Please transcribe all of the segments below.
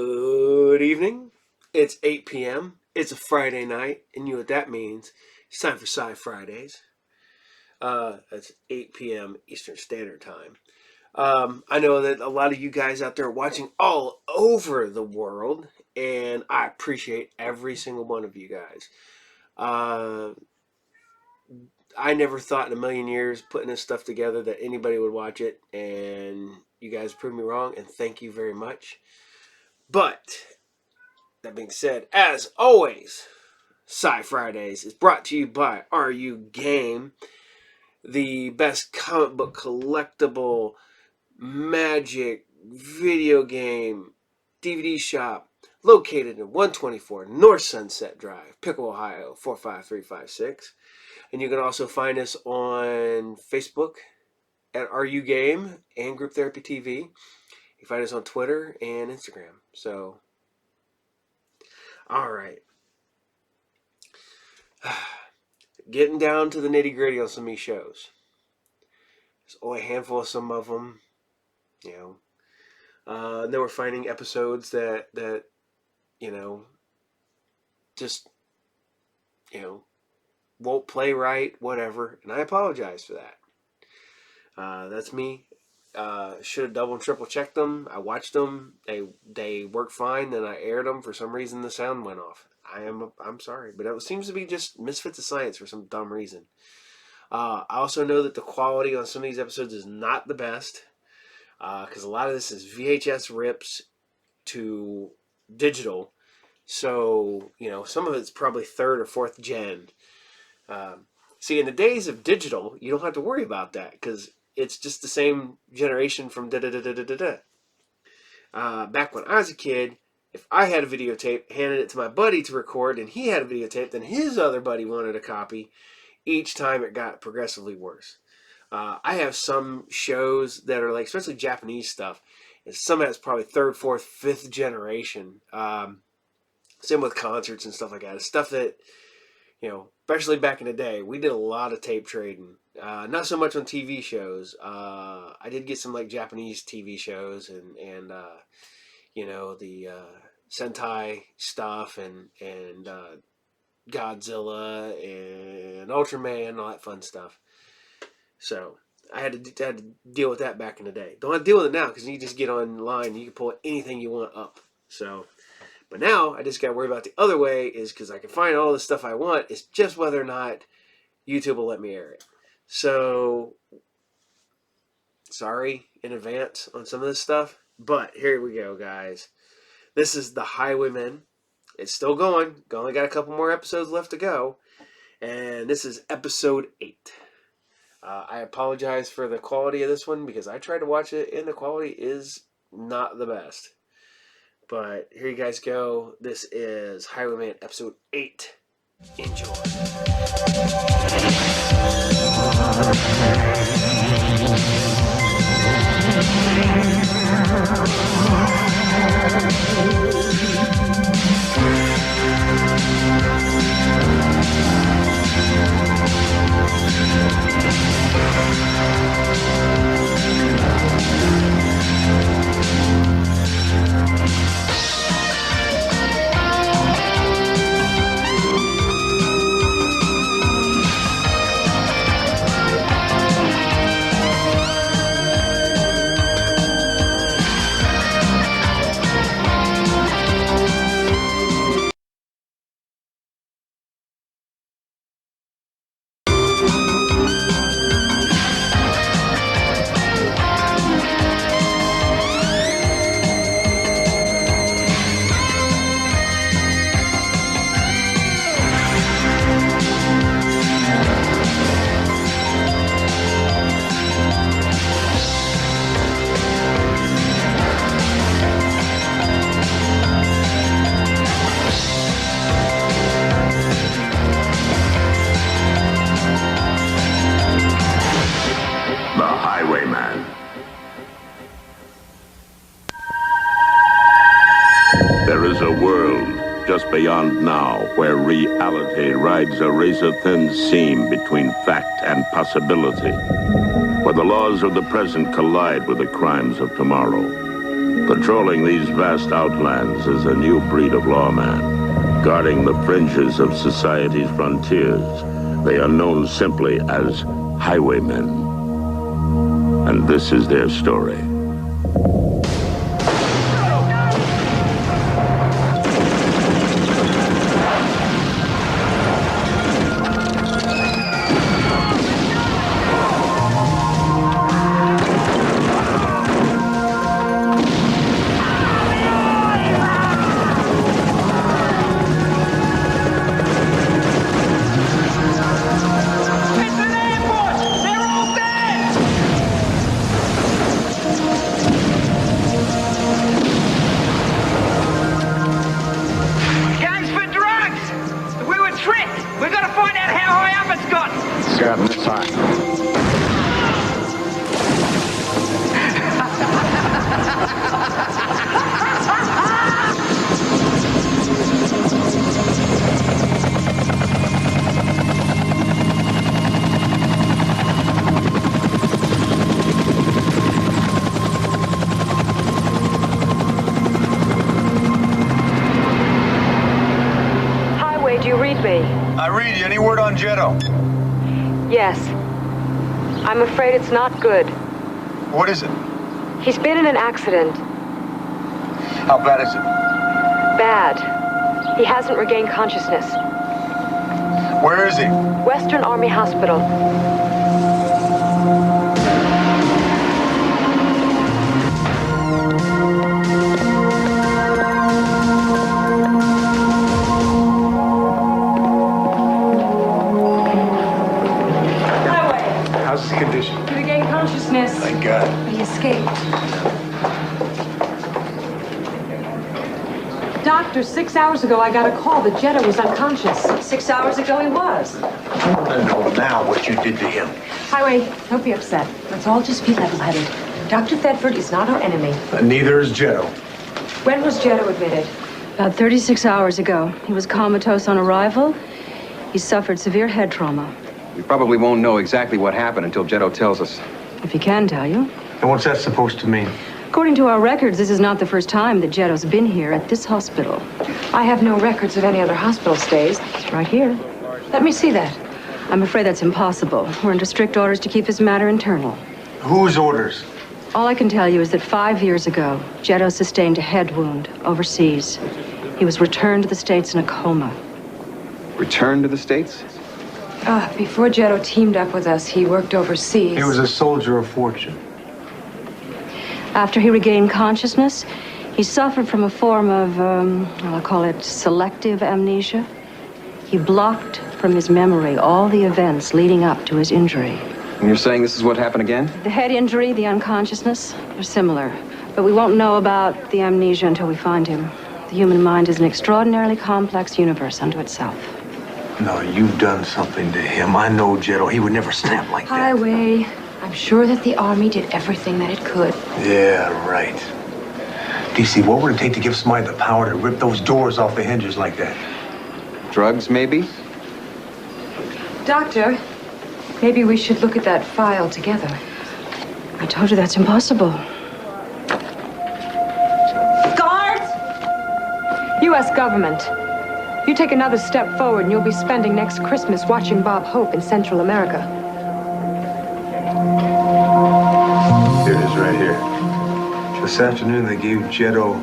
Good evening. It's 8 p.m. It's a Friday night, and you know what that means. It's time for Sci Fridays. That's 8 p.m. Eastern Standard Time. I know that a lot of you guys out there are watching all over the world, and I appreciate every single one of you guys. I never thought in a million years putting this stuff together that anybody would watch it, and you guys proved me wrong, and thank you very much. But that being said, as always, Sci Fridays is brought to you by RU Game, the best comic book collectible, magic, video game, DVD shop located in 124 North Sunset Drive, Pickle, Ohio 45356. And you can also find us on Facebook at RU Game and Group Therapy TV. You can find us on Twitter and Instagram. So, all right. Getting down to the nitty-gritty on some of these shows. There's only a handful of some of them, you know. And then we're finding episodes that just, won't play right, whatever. And I apologize for that. That's me. Should have double and triple checked them. I watched them. They worked fine. Then I aired them. For some reason, the sound went off. I'm sorry, but it seems to be just misfits of science for some dumb reason. I also know that the quality on some of these episodes is not the best, because a lot of this is VHS rips to digital. So some of it's probably third or fourth gen. See, in the days of digital, you don't have to worry about that because it's just the same generation from da-da-da-da-da-da. Back when I was a kid, if I had a videotape, handed it to my buddy to record, and he had a videotape, then his other buddy wanted a copy. Each time it got progressively worse. I have some shows that are like, especially Japanese stuff, and some of that's probably third, fourth, fifth generation. Same with concerts and stuff like that. It's stuff that, especially back in the day, we did a lot of tape trading. Not so much on TV shows. I did get some like Japanese TV shows and the Sentai stuff and Godzilla and Ultraman and all that fun stuff. So I had to deal with that back in the day. Don't have to deal with it now because you just get online and you can pull anything you want up. So, but now I just got to worry about the other way is because I can find all the stuff I want. It's just whether or not YouTube will let me air it. So, sorry in advance on some of this stuff. But here we go, guys. This is the Highwayman. It's still going. Only got a couple more episodes left to go. And this is episode 8. I apologize for the quality of this one because I tried to watch it and the quality is not the best. But here you guys go. This is Highwayman episode 8. Enjoy. Just beyond now, where reality rides a razor-thin seam between fact and possibility, where the laws of the present collide with the crimes of tomorrow. Patrolling these vast outlands is a new breed of lawman, guarding the fringes of society's frontiers. They are known simply as Highwaymen. And this is their story. I read you. Any word on Jetto? Yes. I'm afraid it's not good. What is it? He's been in an accident. How bad is it? Bad. He hasn't regained consciousness. Where is he? Western Army Hospital. How's his condition? He regained consciousness. Thank God. He escaped. Doctor, 6 hours ago I got a call that Jetto was unconscious. 6 hours ago he was. I want to know now what you did to him. Highway, don't be upset. Let's all just be level-headed. Dr. Thetford is not our enemy. Neither is Jetto. When was Jetto admitted? About 36 hours ago. He was comatose on arrival. He suffered severe head trauma. We probably won't know exactly what happened until Jetto tells us. If he can tell you. And what's that supposed to mean? According to our records, this is not the first time that Jetto's been here at this hospital. I have no records of any other hospital stays. It's right here. Let me see that. I'm afraid that's impossible. We're under strict orders to keep this matter internal. Whose orders? All I can tell you is that 5 years ago, Jetto sustained a head wound overseas. He was returned to the States in a coma. Returned to the States? Before Jetto teamed up with us, he worked overseas. He was a soldier of fortune. After he regained consciousness, he suffered from a form of, I'll call it selective amnesia. He blocked from his memory all the events leading up to his injury. And you're saying this is what happened again? The head injury, the unconsciousness, are similar. But we won't know about the amnesia until we find him. The human mind is an extraordinarily complex universe unto itself. No, you've done something to him. I know Jetto. He would never snap like that. Highway. I'm sure that the Army did everything that it could. Yeah, right. DC, what would it take to give somebody the power to rip those doors off the hinges like that? Drugs, maybe? Doctor, maybe we should look at that file together. I told you that's impossible. Guards! U.S. government. You take another step forward and you'll be spending next Christmas watching Bob Hope in Central America. Here it is right here. This afternoon they gave Jetto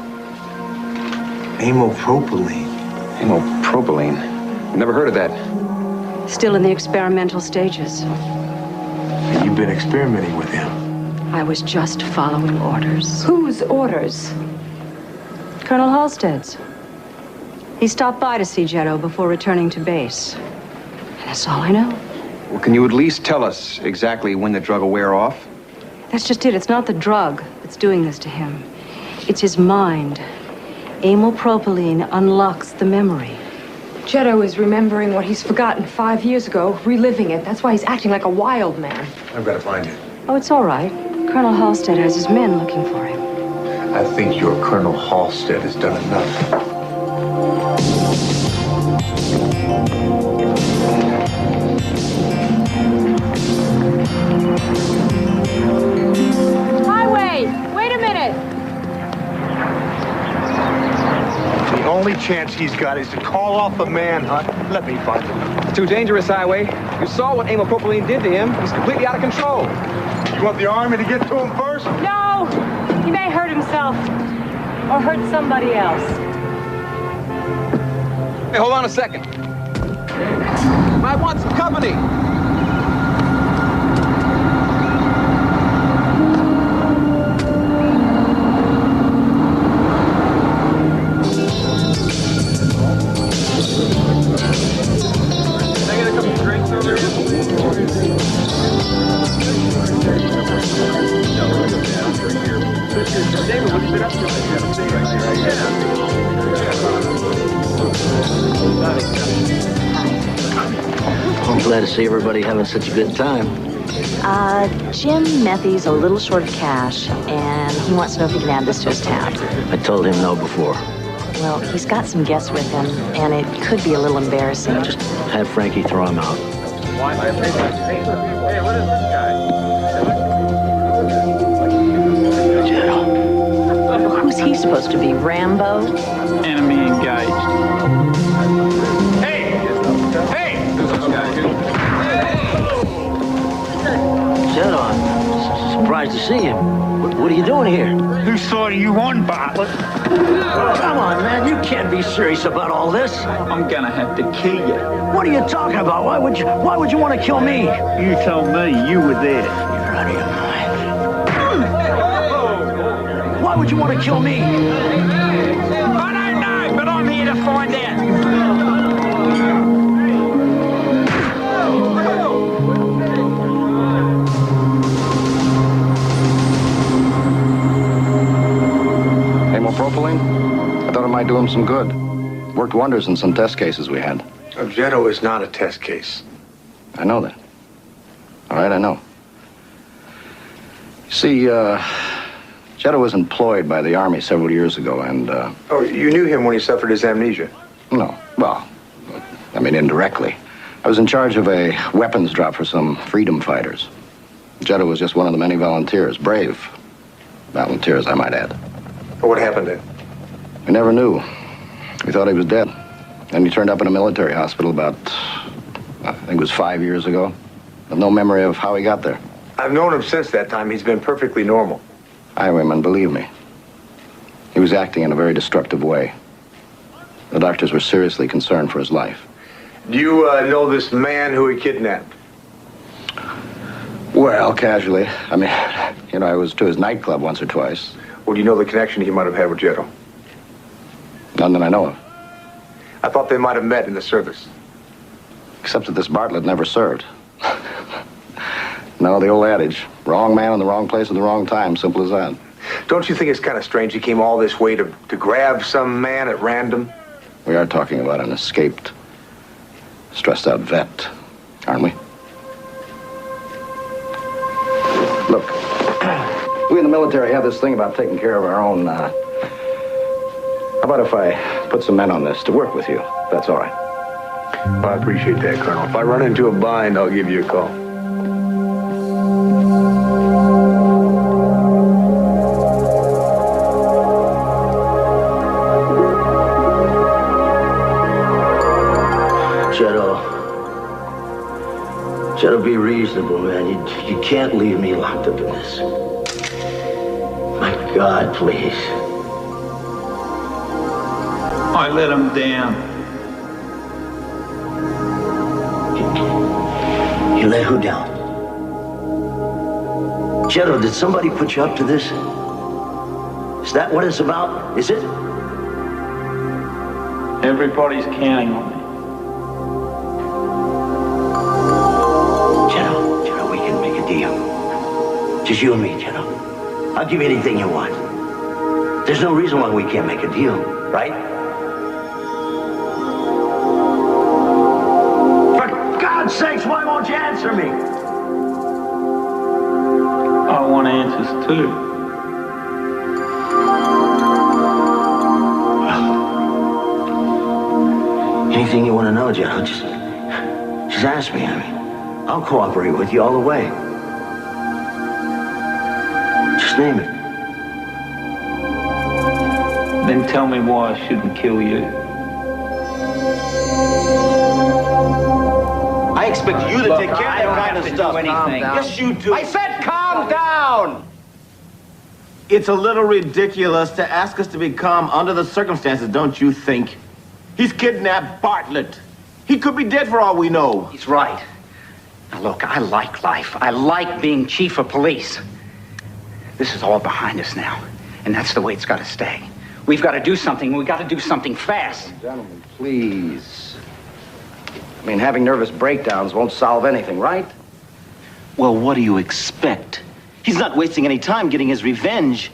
amopropylene. Amopropylene? Never heard of that. Still in the experimental stages. And you've been experimenting with him. I was just following orders. Whose orders? Colonel Halstead's. He stopped by to see Jetto before returning to base. And that's all I know. Well, can you at least tell us exactly when the drug will wear off? That's just it. It's not the drug that's doing this to him. It's his mind. Amopropylene unlocks the memory. Jetto is remembering what he's forgotten 5 years ago, reliving it. That's why he's acting like a wild man. I've got to find it. Oh, it's all right. Colonel Halstead has his men looking for him. I think your Colonel Halstead has done enough. Highway! Wait a minute! only chance he's got is to call off the manhunt. Let me find him. It's too dangerous, Highway. You saw what amypropylene did to him. He's completely out of control. You want the army to get to him first? No! He may hurt himself. Or hurt somebody else. Hey, hold on a second. I want some company. Can I get a couple drinks over here? David, what you been up I'm glad to see everybody having such a good time. Jim Methy's a little short of cash, and he wants to know if he can add this to his tab. I told him no before. Well, he's got some guests with him, and it could be a little embarrassing. Just have Frankie throw him out. Hey, what is this guy? Who's he supposed to be, Rambo? Enemy engaged. Hey! Hey! Who's this guy? Shadow, I'm surprised to see him. What are you doing here? Who saw you on, Bartlett? Come on, man. You can't be serious about all this. I'm gonna have to kill you. What are you talking about? Why would you want to kill me? You told me you were there. You're out of your mind. Why would you want to kill me? I don't know, but I'm here to find out. Amypropylene? I thought it might do him some good. Worked wonders in some test cases we had. Jetto is not a test case. I know that. All right, I know. See, Jetto was employed by the Army several years ago, and, Oh, you knew him when he suffered his amnesia? no, well, I mean, indirectly. I was in charge of a weapons drop for some freedom fighters. Jetto was just one of the many volunteers. Brave volunteers, I might add. What happened to him? We never knew. We thought he was dead. Then he turned up in a military hospital about, I think it was 5 years ago. With no memory of how he got there. I've known him since that time. He's been perfectly normal. Highwayman, believe me. He was acting in a very destructive way. The doctors were seriously concerned for his life. Do you know this man who he kidnapped? Well, casually. I mean, you know, I was to his nightclub once or twice. Well, do you know the connection he might have had with Jetto? None that I know of. I thought they might have met in the service. Except that this Bartlett never served. No, the old adage. Wrong man in the wrong place at the wrong time. Simple as that. Don't you think it's kind of strange he came all this way to grab some man at random? We are talking about an escaped, stressed-out vet, aren't we? Look, we in the military have this thing about taking care of our own, How about if I put some men on this to work with you? That's all right. Well, I appreciate that, Colonel. If I run into a bind, I'll give you a call. Shadow, be reasonable, man. You can't leave me locked up in this. My God, please. I let him down. You let who down? Shadow, did somebody put you up to this? Is that what it's about? Is it? Everybody's counting on me. Shadow, we can make a deal. Just you and me, Shadow. I'll give you anything you want. There's no reason why we can't make a deal, right? For God's sakes, why won't you answer me? I want answers too. Anything you want to know, Shadow, just ask me. I mean, I'll cooperate with you all the way. Just name it. Then tell me why I shouldn't kill you? I expect you to take care of that kind of stuff. Yes, you do. I said calm down! It's a little ridiculous to ask us to be calm under the circumstances, don't you think? He's kidnapped Bartlett. He could be dead for all we know. He's right. Now, look, I like life. I like being chief of police. This is all behind us now, and that's the way it's got to stay. We've got to do something. We've got to do something fast. Gentlemen, please. I mean, having nervous breakdowns won't solve anything, right? Well, what do you expect? He's not wasting any time getting his revenge.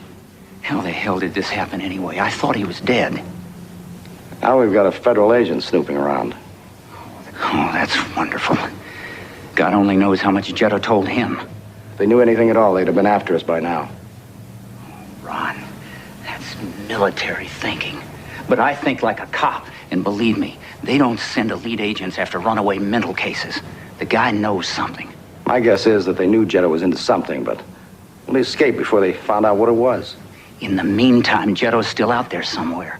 How the hell did this happen anyway? I thought he was dead. Now we've got a federal agent snooping around. Oh, that's wonderful. God only knows how much Jetto told him. If they knew anything at all, they'd have been after us by now. Ron, that's military thinking. But I think like a cop, and believe me, they don't send elite agents after runaway mental cases. The guy knows something. My guess is that they knew Jetto was into something, but they escaped before they found out what it was. In the meantime, Jetto's still out there somewhere.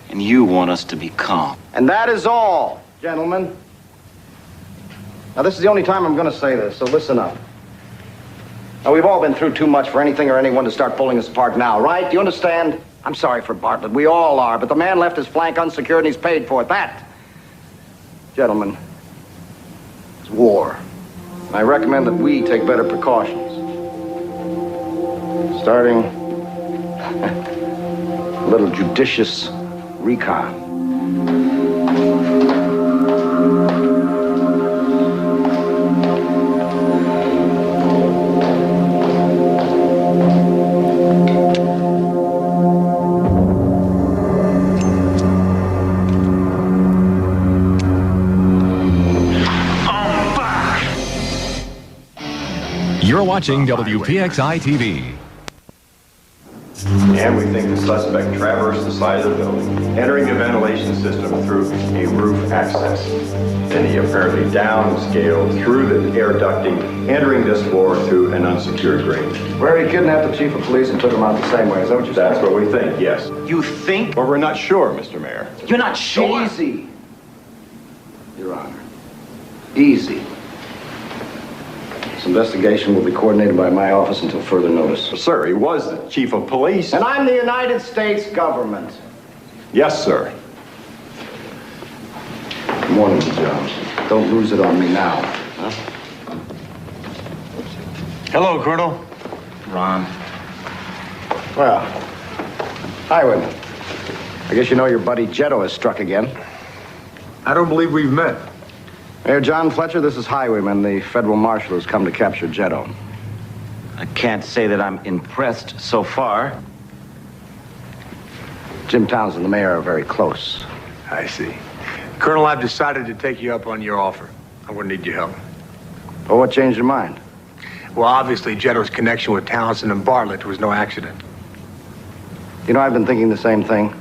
And you want us to be calm. And that is all, gentlemen. Now, this is the only time I'm going to say this, so listen up. Now, we've all been through too much for anything or anyone to start pulling us apart now, right? Do you understand? I'm sorry for Bartlett. We all are, but the man left his flank unsecured and he's paid for it. That, gentlemen, is war. And I recommend that we take better precautions. Starting a little judicious recon. You're watching WPXI TV. And we think the suspect traversed the side of the building, entering the ventilation system through a roof access. Then he apparently downscaled through the air ducting, entering this floor through an unsecured grate. Where he kidnapped the chief of police and took him out the same way. Is that what you're saying? That's what we think, yes. You think? But we're not sure, Mr. Mayor. You're not sure? Easy, Your Honor. Easy. This investigation will be coordinated by my office until further notice. Sir, he was the chief of police. And I'm the United States government. Yes, sir. Good morning, John. Don't lose it on me now, huh? Hello, Colonel. Ron. Well, Highwayman. I guess you know your buddy Jetto has struck again. I don't believe we've met. Mayor John Fletcher, this is Highwayman, the federal marshal who's come to capture Jetto. I can't say that I'm impressed so far. Jim Townsend and the mayor are very close. I see. Colonel, I've decided to take you up on your offer. I'm going to need your help. Well, what changed your mind? Well, obviously, Jetto's connection with Townsend and Bartlett was no accident. You know, I've been thinking the same thing.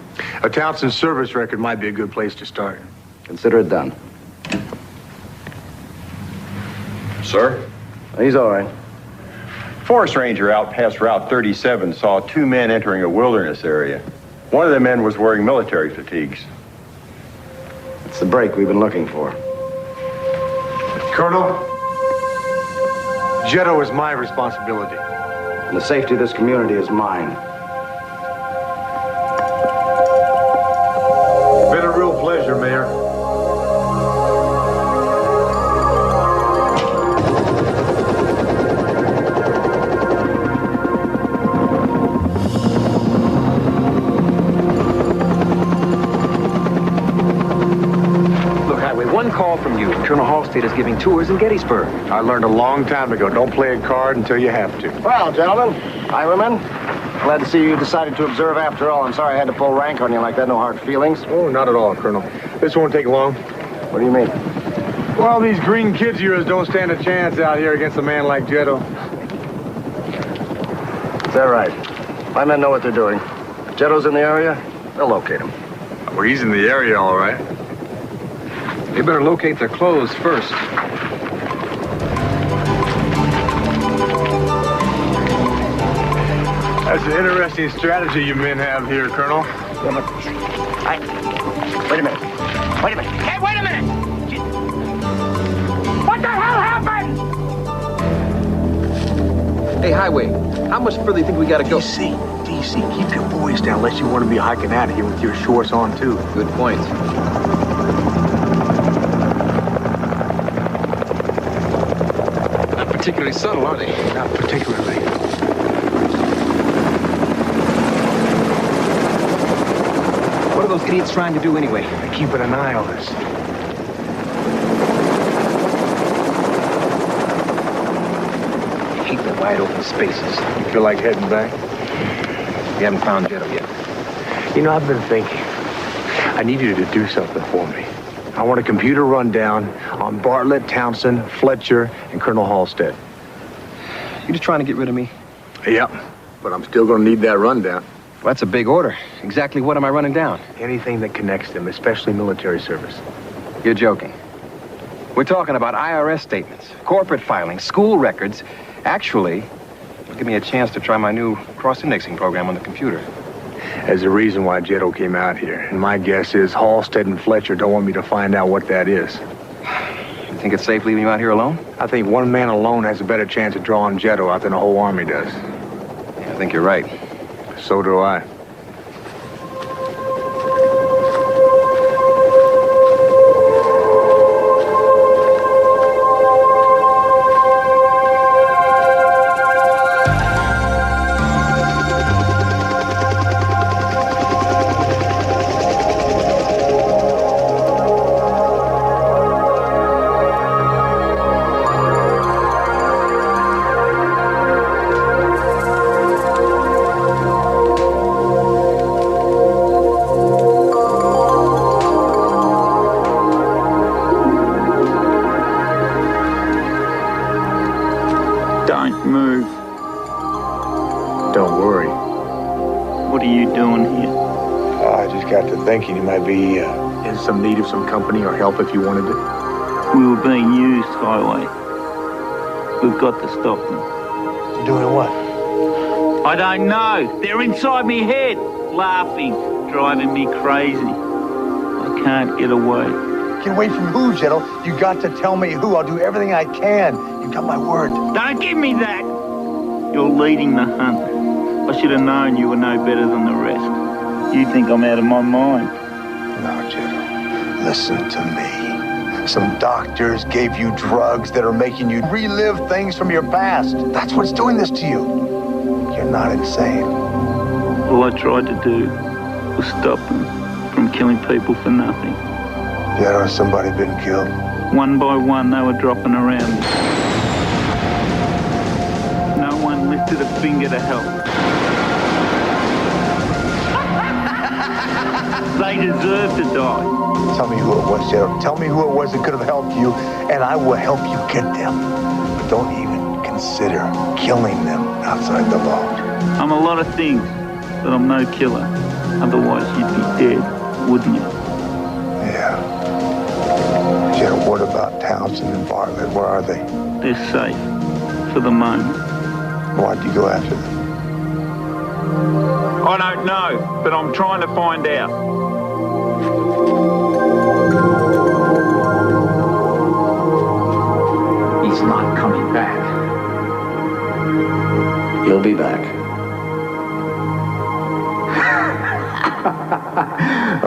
A Townsend service record might be a good place to start. Consider it done. Sir? He's all right. Forest ranger out past Route 37 saw two men entering a wilderness area. One of the men was wearing military fatigues. It's the break we've been looking for. Colonel, Jetto is my responsibility. And the safety of this community is mine. Been a real pleasure, Mayor. One call from you. Colonel Halstead is giving tours in Gettysburg. I learned a long time ago, don't play a card until you have to. Well, gentlemen, Highwayman, glad to see you decided to observe after all. I'm sorry I had to pull rank on you like that. No hard feelings. Oh, not at all, Colonel. This won't take long. What do you mean? Well, these green kids of yours don't stand a chance out here against a man like Jetto. Is that right? My men know what they're doing. If Jetto's in the area, they'll locate him. Well, he's in the area, all right. They better locate their clothes first. That's an interesting strategy you men have here, Colonel. Wait a minute. Wait a minute. Hey, wait a minute! What the hell happened? Hey, Highway, how much further do you think we gotta go? DC, keep your voice down unless you want to be hiking out of here with your shorts on, too. Good point. Not particularly subtle, are they? Not particularly. What are those idiots trying to do anyway? They're keeping an eye on us. I hate the wide open spaces. You feel like heading back? We haven't found Jetto yet. You know, I've been thinking. I need you to do something for me. I want a computer rundown on Bartlett, Townsend, Fletcher, and Colonel Halstead. You just trying to get rid of me? Yep, but I'm still going to need that rundown. Well, that's a big order. Exactly what am I running down? Anything that connects them, especially military service. You're joking. We're talking about IRS statements, corporate filings, school records. Actually, it'll give me a chance to try my new cross-indexing program on the computer. There's a reason why Jetto came out here. And my guess is Halstead and Fletcher don't want me to find out what that is. You think it's safe leaving you out here alone? I think one man alone has a better chance of drawing Jetto out than the whole army does. Yeah, I think you're right. So do I. Don't move. Don't worry. What are you doing here? I just got to thinking you might be in some need of some company or help if you wanted to. We were being used, Highway. We've got to stop them. Doing what? I don't know. They're inside me head, laughing, driving me crazy. I can't get away. Get away from who, Jetto? You got to tell me who. I'll do everything I can. You got my word. Don't give me that! You're leading the hunt. I should have known you were no better than the rest. You think I'm out of my mind? No, Jetto. Listen to me. Some doctors gave you drugs that are making you relive things from your past. That's what's doing this to you. You're not insane. All I tried to do was stop them from killing people for nothing. Jetto, has somebody been killed? One by one, they were dropping around me. No one lifted a finger to help. They deserve to die. Tell me who it was, Jetto. Tell me who it was that could have helped you, and I will help you get them. But don't even consider killing them outside the law. I'm a lot of things, but I'm no killer. Otherwise, you'd be dead, wouldn't you? Yeah. Jetto, what about Townsend and Bartlett? Where are they? They're safe, for the moment. Why'd you go after them? I don't know, but I'm trying to find out. He's not coming back. He'll be back.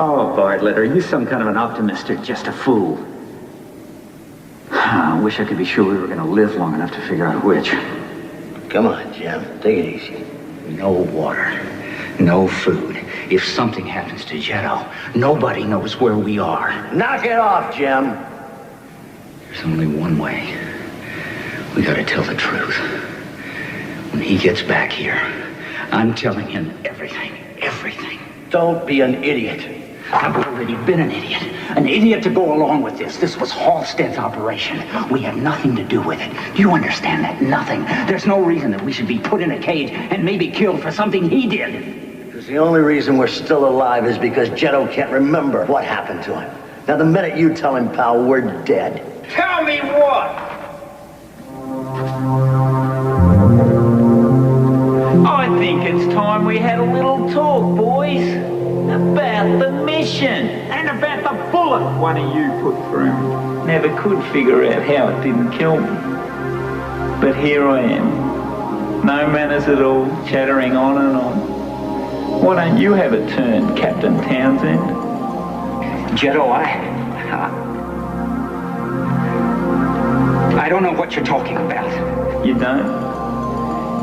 Oh, Bartlett, are you some kind of an optimist or just a fool? I wish I could be sure we were going to live long enough to figure out which. Come on, Jim. Take it easy. No water, no food. If something happens to Jetto, nobody knows where we are. Knock it off, Jim. There's only one way. We gotta tell the truth. When he gets back here, I'm telling him everything. Everything. Don't be an idiot. I've already been an idiot. An idiot to go along with this. This was Halstead's operation. We had nothing to do with it. Do you understand that? Nothing. There's no reason that we should be put in a cage and maybe killed for something he did. Because the only reason we're still alive is because Jetto can't remember what happened to him. Now, the minute you tell him, pal, we're dead. Tell me what? I think it's it's time we had a little talk, boys. About the mission. And about the bullet one of you put through me. Never could figure out how it didn't kill me. But here I am. No manners at all, chattering on and on. Why don't you have a turn, Captain Townsend? Jetto, I don't know what you're talking about. You don't?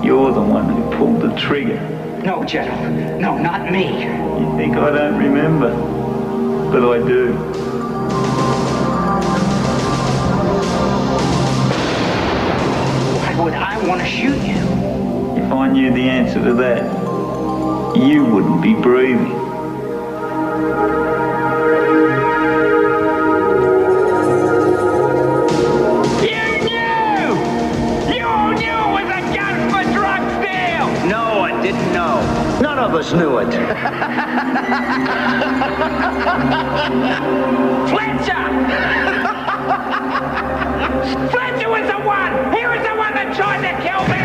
You're the one who pulled the trigger. No, Jetto. No, not me. You think I don't remember? But I do. Why would I want to shoot you? If I knew the answer to that, you wouldn't be breathing. None of us knew it. Fletcher! Fletcher was the one! He was the one that tried to kill me!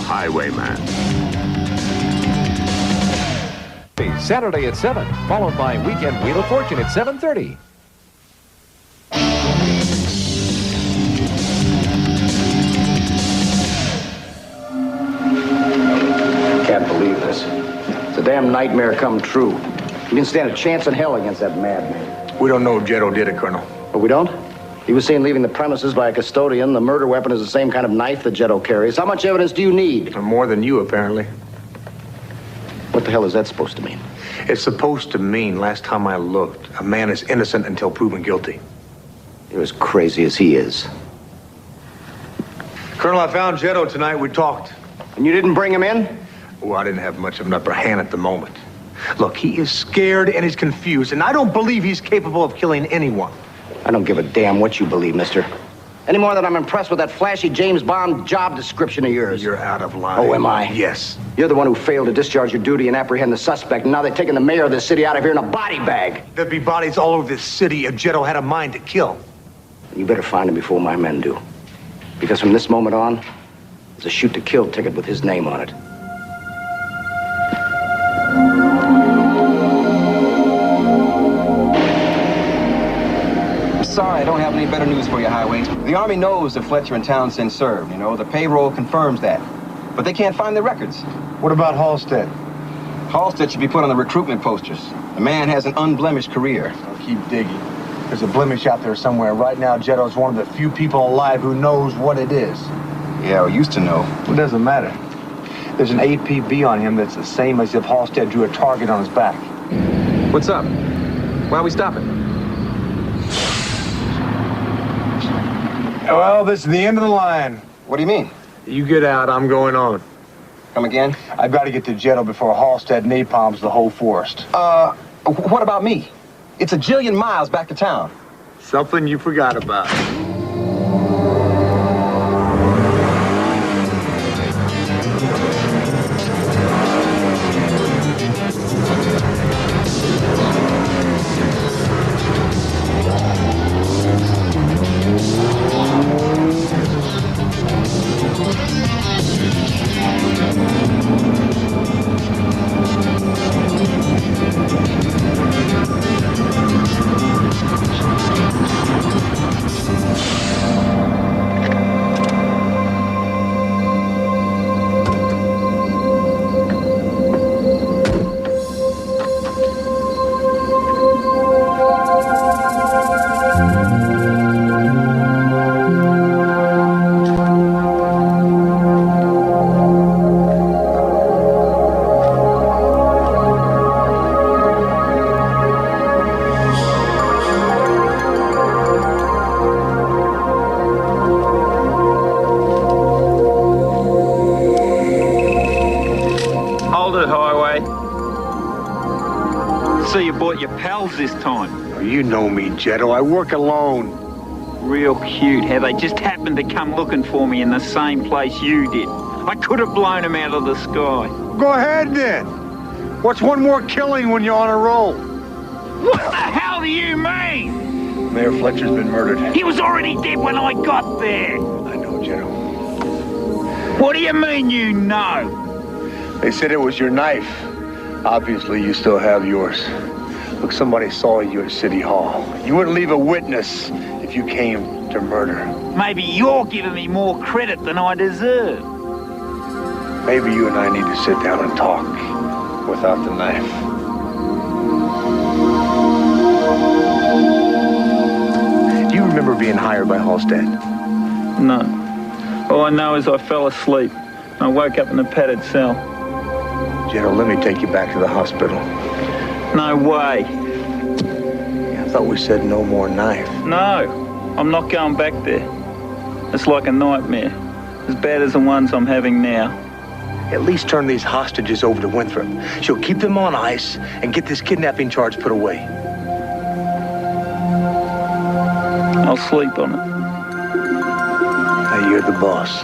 Highwayman. Saturday at 7, followed by Weekend Wheel of Fortune at 7:30. Can't believe this. It's a damn nightmare come true. You didn't stand a chance in hell against that madman. We don't know if Jetto did it, Colonel. But we don't? He was seen leaving the premises by a custodian. The murder weapon is the same kind of knife that Jetto carries. How much evidence do you need? More than you, apparently. What the hell is that supposed to mean? It's supposed to mean, last time I looked, a man is innocent until proven guilty. You're as crazy as he is. Colonel, I found Jetto tonight. We talked. And you didn't bring him in? Oh, I didn't have much of an upper hand at the moment. Look, he is scared and he's confused, and I don't believe he's capable of killing anyone. I don't give a damn what you believe, mister. Any more than I'm impressed with that flashy James Bond job description of yours. You're out of line. Oh, am I? Yes. You're the one who failed to discharge your duty and apprehend the suspect, and now they're taking the mayor of this city out of here in a body bag. There'd be bodies all over this city if Jetto had a mind to kill. You better find him before my men do. Because from this moment on, there's a shoot-to-kill ticket with his name on it. Sorry, I don't have any better news for you, Highway. The Army knows that Fletcher and Townsend served, you know. The payroll confirms that. But they can't find the records. What about Halstead? Halstead should be put on the recruitment posters. The man has an unblemished career. I'll keep digging. There's a blemish out there somewhere. Right now, Jetto's one of the few people alive who knows what it is. Yeah, we used to know. It doesn't matter. There's an APB on him that's the same as if Halstead drew a target on his back. What's up? Why are we stopping? Well, this is the end of the line. What do you mean? You get out, I'm going on. Come again? I've got to get to Jetto before Halstead napalms the whole forest. What about me? It's a jillion miles back to town. Something you forgot about. So you bought your pals this time? Oh, you know me, Jetto. I work alone. Real cute how they just happened to come looking for me in the same place you did. I could have blown them out of the sky. Go ahead, then. What's one more killing when you're on a roll? What the hell do you mean? Mayor Fletcher's been murdered. He was already dead when I got there. I know, Jetto. What do you mean you know? They said it was your knife. Obviously, you still have yours. Look, somebody saw you at City Hall. You wouldn't leave a witness if you came to murder. Maybe you're giving me more credit than I deserve. Maybe you and I need to sit down and talk without the knife. Do you remember being hired by Halstead? No. All I know is I fell asleep. I woke up in a padded cell. Jetto, let me take you back to the hospital. No way. I thought we said no more knife. No, I'm not going back there. It's like a nightmare. As bad as the ones I'm having now. At least turn these hostages over to Winthrop. She'll keep them on ice and get this kidnapping charge put away. I'll sleep on it. Now you're the boss.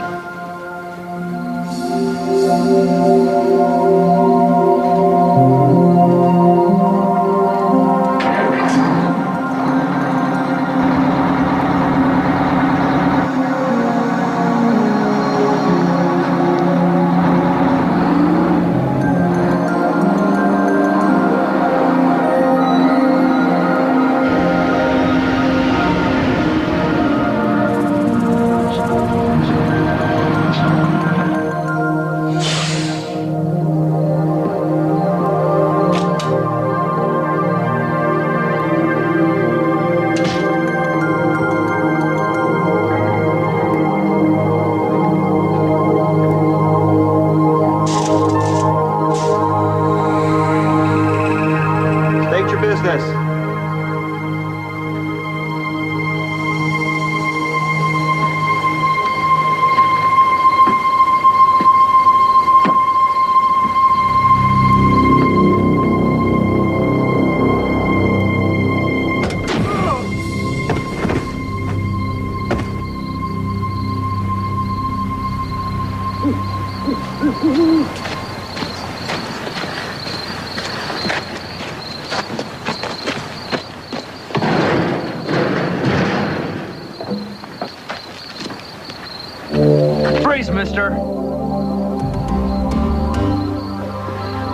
Freeze, mister.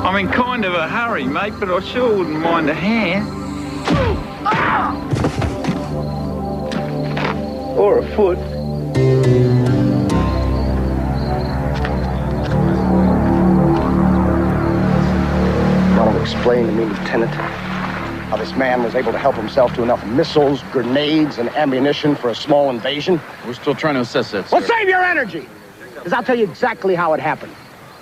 I'm in kind of a hurry, mate, but I sure wouldn't mind a hand. Or a foot. Want to explain to me, Lieutenant, how this man was able to help himself to enough missiles, grenades, and ammunition for a small invasion? We're still trying to assess that, sir. Well, save your energy! Because I'll tell you exactly how it happened.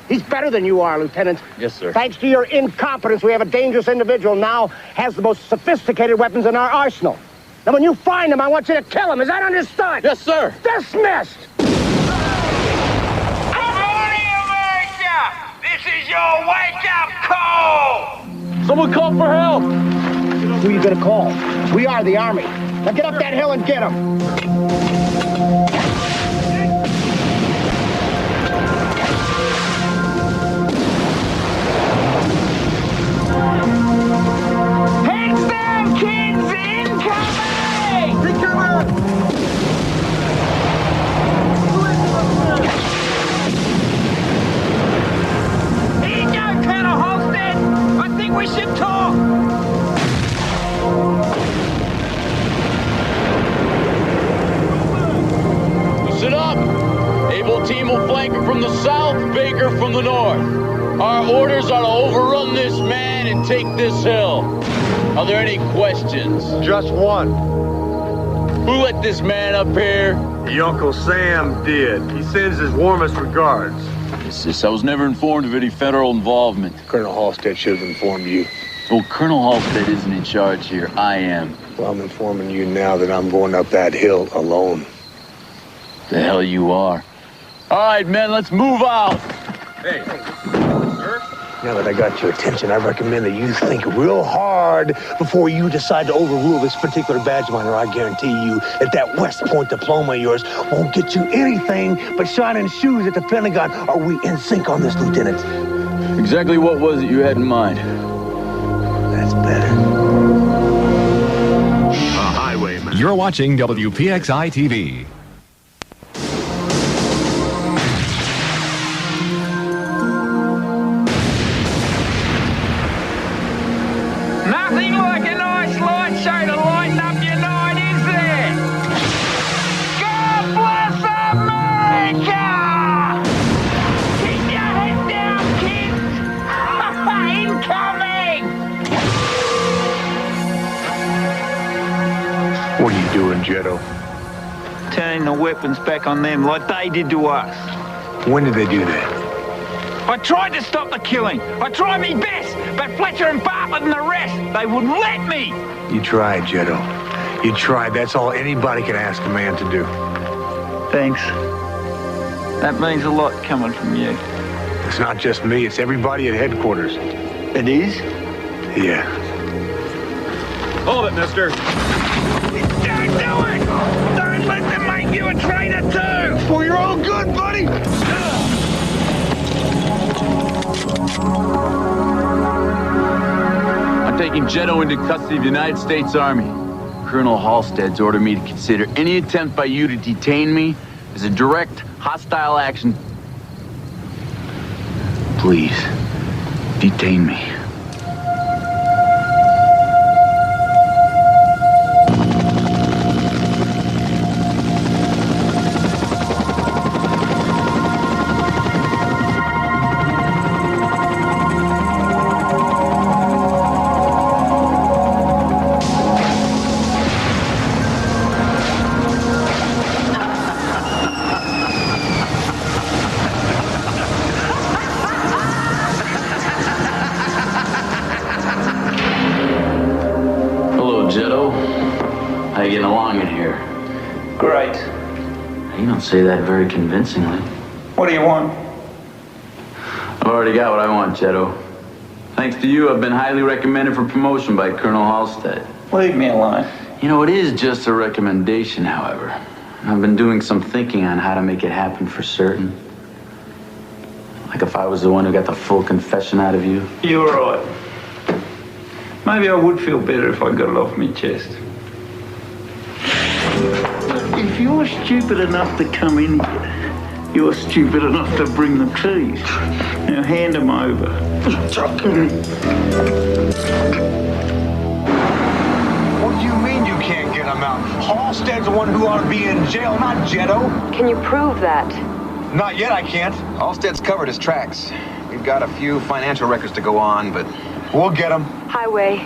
He's better than you are, Lieutenant. Yes, sir. Thanks to your incompetence, we have a dangerous individual now has the most sophisticated weapons in our arsenal. Now, when you find him, I want you to kill him. Is that understood? Yes, sir. Dismissed! This is your wake-up call! Someone call for help! Who are you gonna call? We are the Army. Now get up that hill and get him. Heads down, kids! Incoming! Here you go, Colonel Halstead! I think we should talk! Listen up! Able team will flank her from the south, Baker from the north. Our orders are to overrun this man and take this hill. Are there any questions? Just one. Who let this man up here? Your Uncle Sam did. He sends his warmest regards. I was never informed of any federal involvement. Colonel Halstead should have informed you. Well, Colonel Halstead isn't in charge here. I am. Well, I'm informing you now that I'm going up that hill alone. The hell you are. All right, men, let's move out. Hey, sir, Now that I got your attention, I recommend that you think real hard before you decide to overrule this particular badge of honor. I guarantee you that West Point diploma of yours won't get you anything but shining shoes at the Pentagon. Are we in sync on this, Lieutenant? Exactly what was it you had in mind? That's better. Highwayman. You're watching WPXI TV. Nothing like a nice light show to lighten up your night, is there? God bless America! Keep your head down, kids! Incoming! What are you doing, Jetto? Turning the weapons back on them like they did to us. When did they do that? I tried to stop the killing. I tried my best, but Fletcher and Bartlett and the rest, they wouldn't let me. You tried, Jetto. You tried. That's all anybody can ask a man to do. Thanks. That means a lot coming from you. It's not just me. It's everybody at headquarters. It is? Yeah. Hold it, mister. Don't do it! Don't let them make you a traitor too! For your own good, buddy! I'm taking Jetto into custody of the United States Army. Colonel Halstead's ordered me to consider any attempt by you to detain me as a direct, hostile action. Please, detain me. How you getting along in here? Great. You don't say that very convincingly. What do you want? I've already got what I want, Jetto. Thanks to you, I've been highly recommended for promotion by Colonel Halstead. Leave me alone. You know, it is just a recommendation, however. I've been doing some thinking on how to make it happen for certain. Like if I was the one who got the full confession out of you. You're right. Maybe I would feel better if I got it off my chest. If you're stupid enough to come in here, you're stupid enough to bring the keys. Now hand them over. What do you mean you can't get them out? Halstead's the one who ought to be in jail, not Jetto. Can you prove that? Not yet, I can't. Halstead's covered his tracks. We've got a few financial records to go on, but... We'll get him. Highway,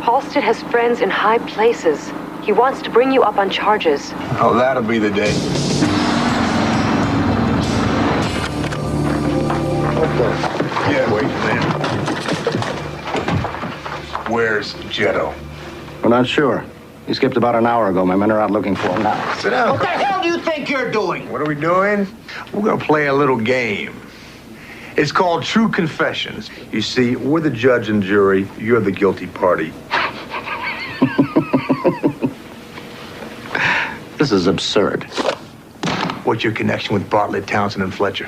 Halstead has friends in high places. He wants to bring you up on charges. Oh, that'll be the day. Yeah, wait, man. Where's Jetto? We're not sure. He skipped about an hour ago. My men are out looking for him now. Sit down. What the hell do you think you're doing? What are we doing? We're gonna play a little game. It's called True Confessions. You see, we're the judge and jury. You're the guilty party. This is absurd. What's your connection with Bartlett, Townsend, and Fletcher?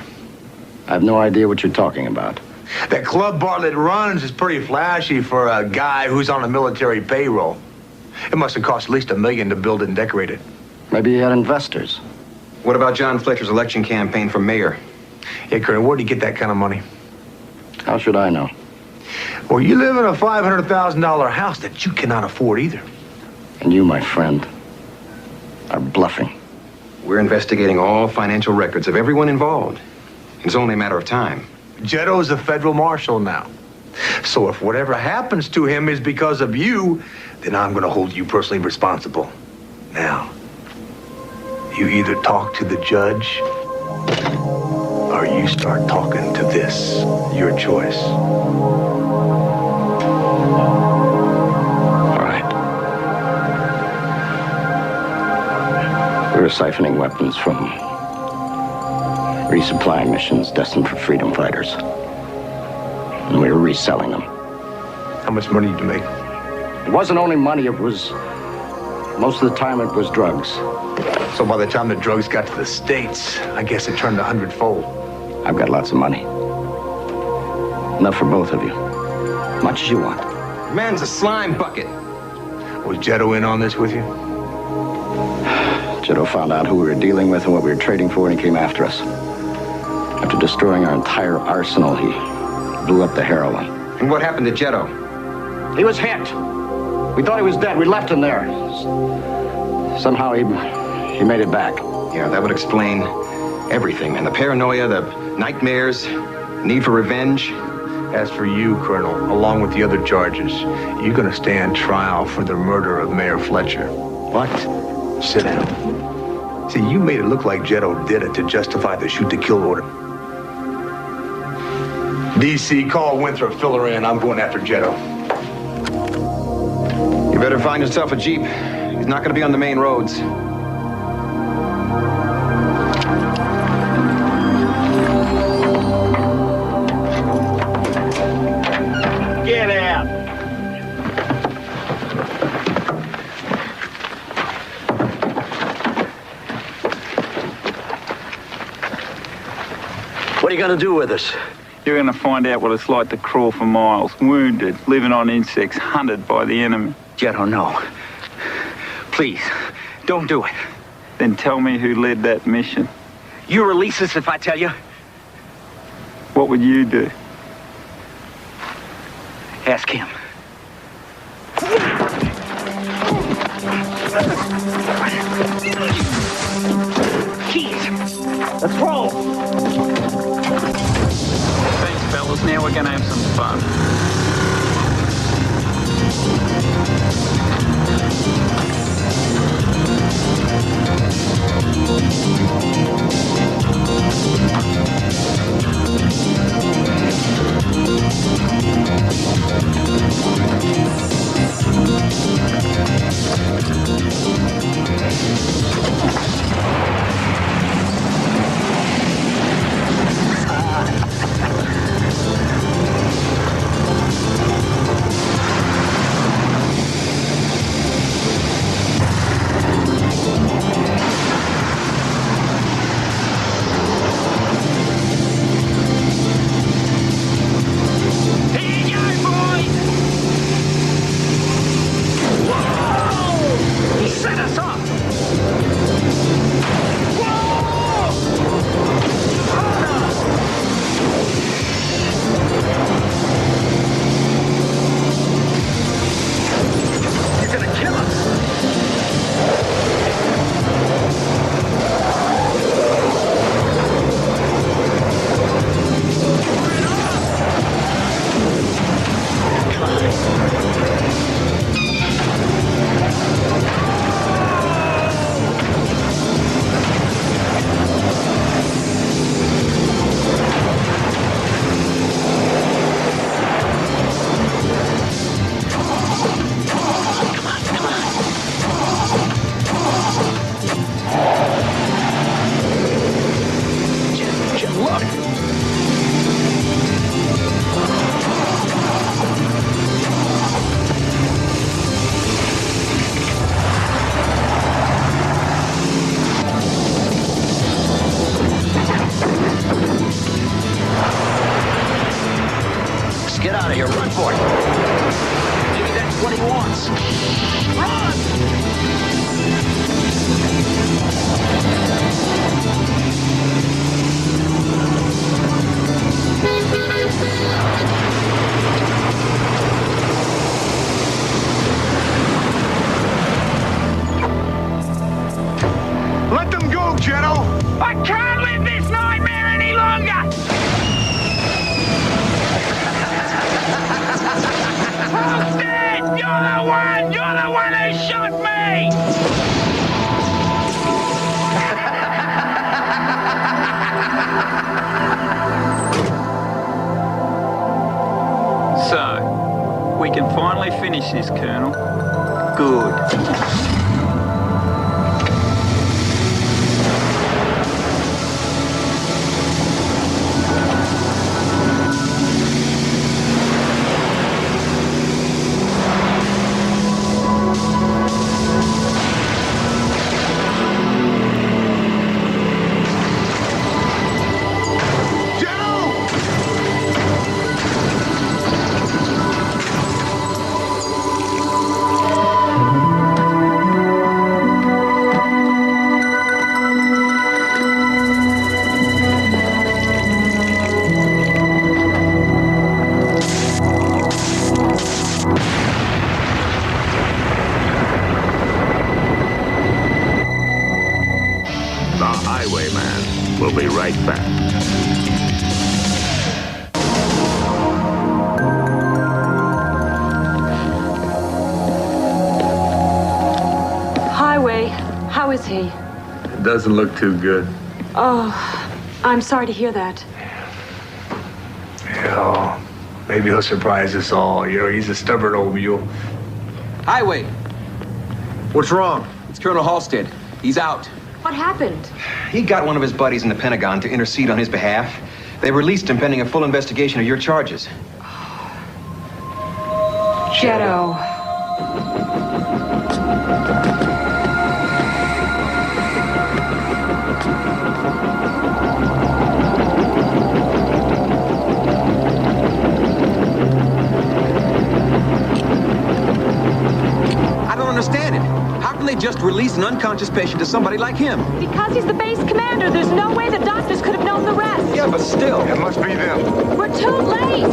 I have no idea what you're talking about. That club Bartlett runs is pretty flashy for a guy who's on a military payroll. It must have cost at least $1 million to build it and decorate it. Maybe he had investors. What about John Fletcher's election campaign for mayor? Hey, Colonel, where'd he get that kind of money? How should I know? Well, you live in a $500,000 house that you cannot afford either. And you, my friend, are bluffing. We're investigating all financial records of everyone involved. It's only a matter of time. Jetto's a federal marshal now. So if whatever happens to him is because of you, then I'm going to hold you personally responsible. Now, you either talk to the judge or you start talking to this. Your choice. All right. We were siphoning weapons from resupply missions destined for freedom fighters. And we were reselling them. How much money did you make? It wasn't only money, it was... most of the time it was drugs. So by the time the drugs got to the States, I guess it turned 100-fold. I've got lots of money. Enough for both of you. Much as you want. Man's a slime bucket. Was Jetto in on this with you? Jetto found out who we were dealing with and what we were trading for, and he came after us. After destroying our entire arsenal, he blew up the heroin. And what happened to Jetto? He was hit. We thought he was dead. We left him there. Somehow he made it back. Yeah, that would explain everything, man. The paranoia, the nightmares, need for revenge. As for you, Colonel, along with the other charges, you're gonna stand trial for the murder of Mayor Fletcher. What? Sit down. See, you made it look like Jetto did it to justify the shoot-to-kill order. DC, call Winthrop, fill her in. I'm going after Jetto. You better find yourself a Jeep. He's not gonna be on the main roads. Get out! What are you gonna do with us? You're gonna find out what it's like to crawl for miles, wounded, living on insects, hunted by the enemy. Jetto, no. Please, don't do it. Then tell me who led that mission. You release us if I tell you. What would you do? Ask him. Keys. Let's roll. Thanks, fellas. Now we're gonna have some fun. Get out of here. Run for it. Maybe that's what he wants. Let them go, Jetto! I can't live this nightmare any longer! Who's dead? You're the one! You're the one who shot me! So, we can finally finish this, Colonel. Good. right back. Highway, how is he? It doesn't look too good. Oh, I'm sorry to hear that. Yeah, maybe he'll surprise us all. You know, he's a stubborn old mule. Highway. What's wrong? It's Colonel Halstead. He's out. What happened? He got one of his buddies in the Pentagon to intercede on his behalf. They released him pending a full investigation of your charges. Jetto. I don't understand it. How can they just release an unconscious patient to somebody like him? Because he's the base commander, there's no way the doctors could have known the rest. Yeah, but still. It must be them. We're too late.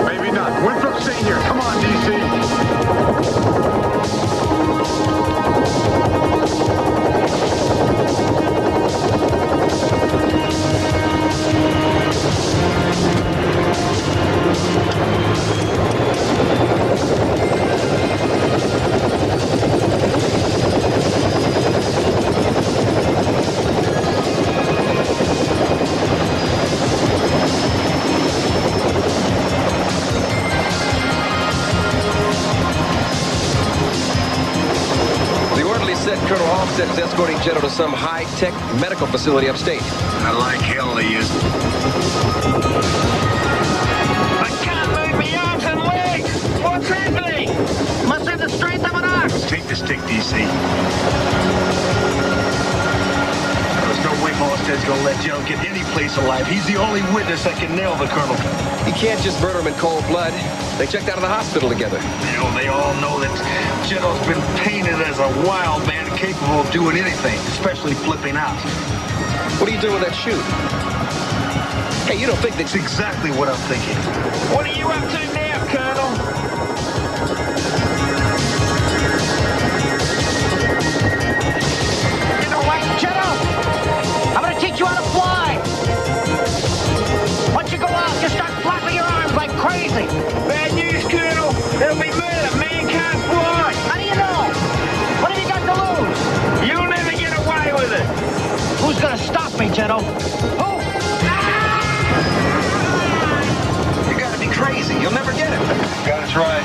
Maybe not. Winthrop, stay here. Come on, DC. Colonel Halstead is escorting Jetto to some high-tech medical facility upstate. I like hell he is. I can't move my arms and legs! What's happening? Must have the strength of an ox! Take the stick, DC. There's no way Halstead's gonna let Joe get any place alive. He's the only witness that can nail the Colonel. You can't just murder him in cold blood. They checked out of the hospital together. You know, they all know that Jetto's been painted as a wild man capable of doing anything, especially flipping out. What are you doing with that shoe? Hey, you don't think that's exactly what I'm thinking. What are you up to now, Colonel? You know what, Jetto? I'm gonna teach you how to fly. Once you go out, just start flapping your arms like crazy. Bad news, Colonel. It'll be murder. Man can't fly. How do you know? What have you got to lose? You'll never get away with it. Who's gonna stop me, Jetto? Who? You gotta be crazy. You'll never get it. Gotta try.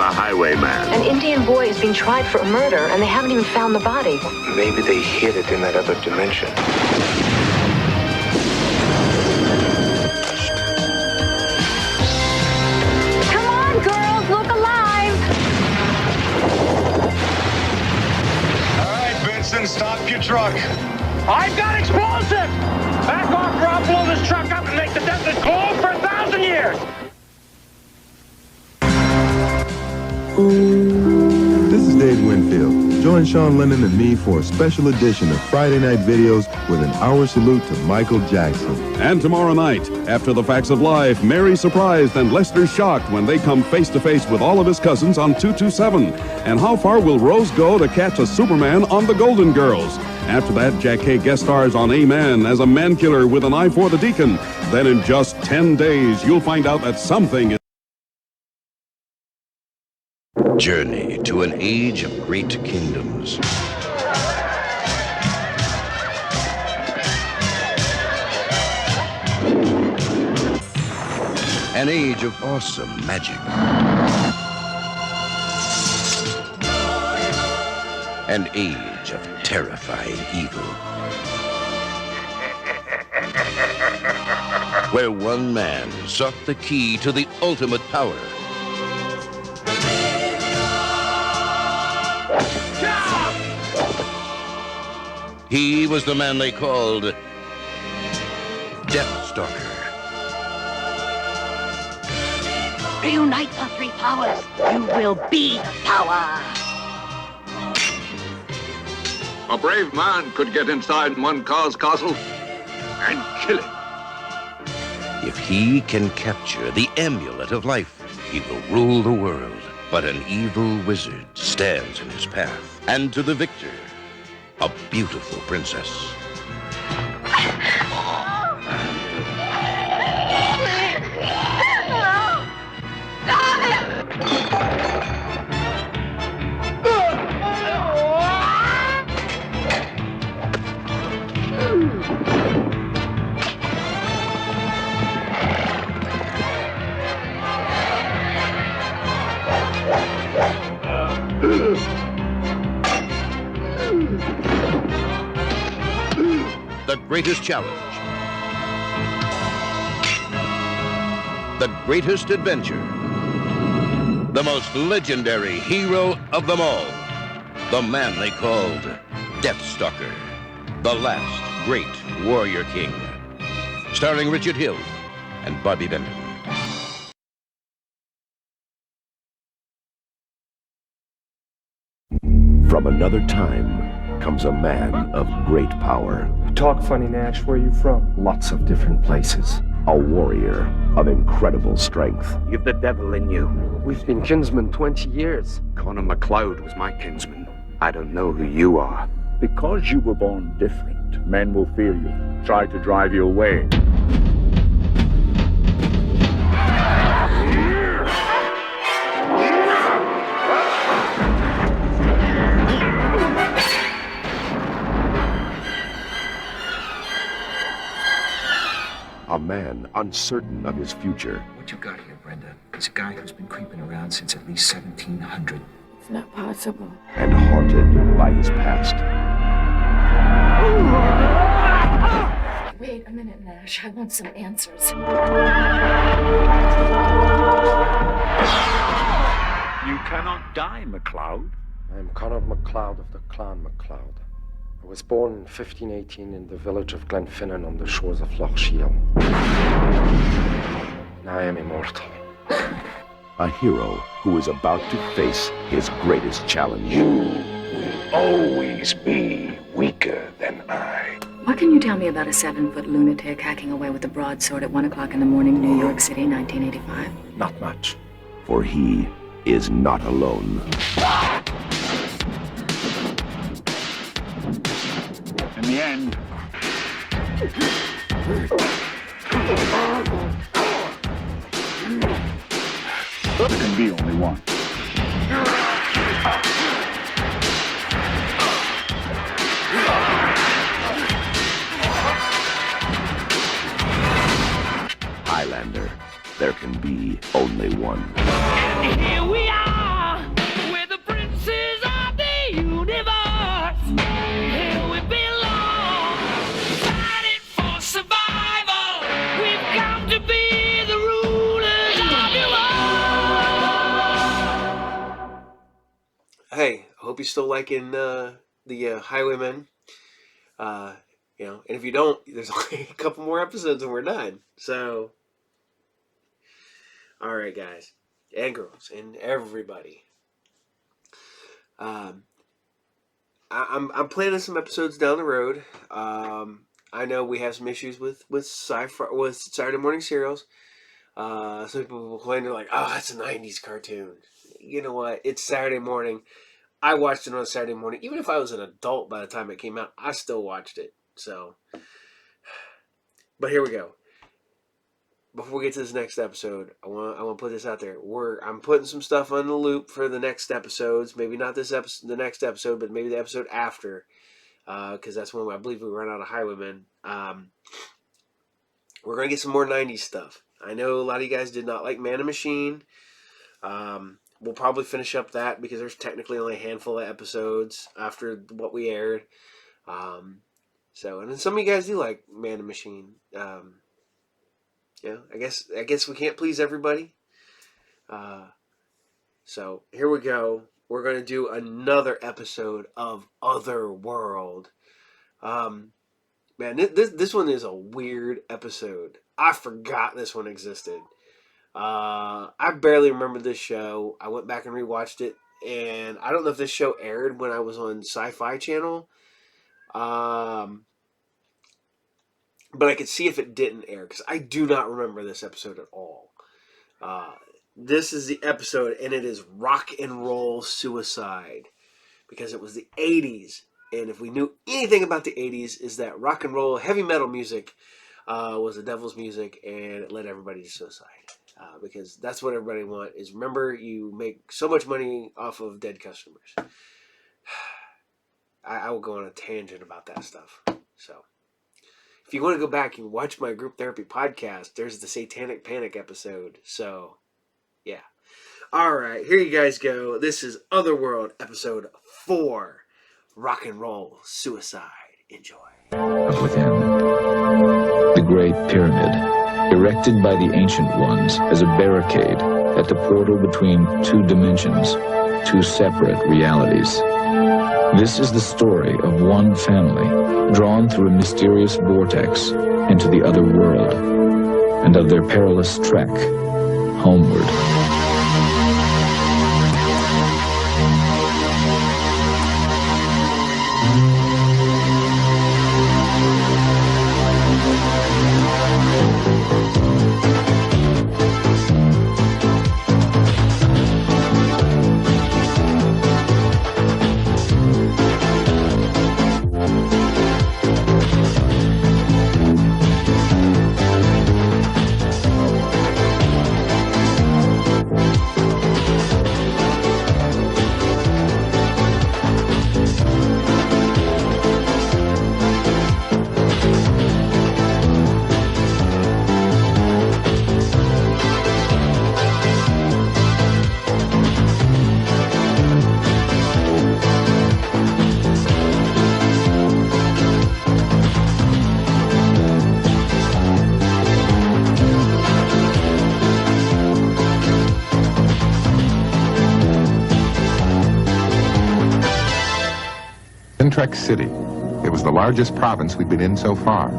Highwayman. An Indian boy is being tried for a murder, and they haven't even found the body. Maybe they hid it in that other dimension. Come on, girls, look alive. All right, Benson, stop your truck. I've got explosive! Back off or I'll blow this truck up and make the desert glow for 1,000 years! This is Dave Winfield. Join Sean Lennon and me for a special edition of Friday Night Videos with an hour salute to Michael Jackson. And tomorrow night, after The Facts of Life, Mary's surprised and Lester's shocked when they come face to face with all of his cousins on 227. And how far will Rose go to catch a Superman on The Golden Girls? After that, Jack Kay guest stars on A-Man as a man-killer with an eye for the Deacon. Then in just 10 days, you'll find out that something is... Journey to an age of great kingdoms. An age of awesome magic. An age of terrifying evil. Where one man sought the key to the ultimate power. He was the man they called Deathstalker. Reunite the three powers. You will be power. A brave man could get inside one car's castle and kill it. If he can capture the amulet of life, he will rule the world. But an evil wizard stands in his path. And to the victor, a beautiful princess. The greatest challenge. The greatest adventure. The most legendary hero of them all. The man they called Deathstalker. The last great warrior king. Starring Richard Hill and Bobby Benton. From another time comes a man of great power. You talk funny, Nash. Where are you from? Lots of different places. A warrior of incredible strength. You've the devil in you. We've been kinsmen 20 years. Connor MacLeod was my kinsman. I don't know who you are. Because you were born different, men will fear you, try to drive you away. A man uncertain of his future. What you got here, Brenda, is a guy who's been creeping around since at least 1700. It's not possible. And haunted by his past. Wait a minute, Nash. I want some answers. You cannot die, MacLeod. I am Conor MacLeod of the Clan MacLeod. I was born in 1518 in the village of Glenfinnan on the shores of Loch Shiel. Now I am immortal. A hero who is about to face his greatest challenge. You will always be weaker than I. What can you tell me about a 7-foot lunatic hacking away with a broadsword at 1 o'clock in the morning, New York City, 1985? Not much. For he is not alone. In the end, there can be only one. Highlander, there can be only one. And here we are, we're the princes of the universe. Here we belong, fighting for survival. We've come to be the rulers of your world. Hey, I hope you're still liking the Highwayman. And if you don't, there's only a couple more episodes and we're done. So, all right, guys and girls and everybody. I'm planning some episodes down the road. I know we have some issues with Saturday morning serials. Some people complain, they're like, "Oh, it's a '90s cartoon." You know what? It's Saturday morning. I watched it on Saturday morning. Even if I was an adult by the time it came out, I still watched it. So, but here we go. Before we get to this next episode, I want to put this out there. I'm putting some stuff on the loop for the next episodes. Maybe not this episode, the next episode, but maybe the episode after, because that's when I believe we run out of Highwayman. We're gonna get some more '90s stuff. I know a lot of you guys did not like Man and Machine. We'll probably finish up that because there's technically only a handful of episodes after what we aired. And then some of you guys do like Man and Machine. I guess we can't please everybody. So here we go. We're going to do another episode of Otherworld. Man, this one is a weird episode. I forgot this one existed. I barely remember this show. I went back and rewatched it, and I don't know if this show aired when I was on Sci-Fi Channel. But I could see if it didn't air, because I do not remember this episode at all. This is the episode, and it is Rock and Roll Suicide, because it was the 80s. And if we knew anything about the 80s, is that rock and roll, heavy metal music was the devil's music, and it led everybody to suicide. Because that's what everybody wants, is remember, you make so much money off of dead customers. I will go on a tangent about that stuff. So, if you want to go back and watch my group therapy podcast, there's the Satanic Panic episode. So, yeah. All right, here you guys go. This is Otherworld, episode 4. Rock and Roll Suicide. Enjoy. Within, the Great Pyramid, erected by the Ancient Ones as a barricade at the portal between two dimensions, two separate realities. This is the story of one family drawn through a mysterious vortex into the other world, and of their perilous trek homeward. Trek City. It was the largest province we'd been in so far,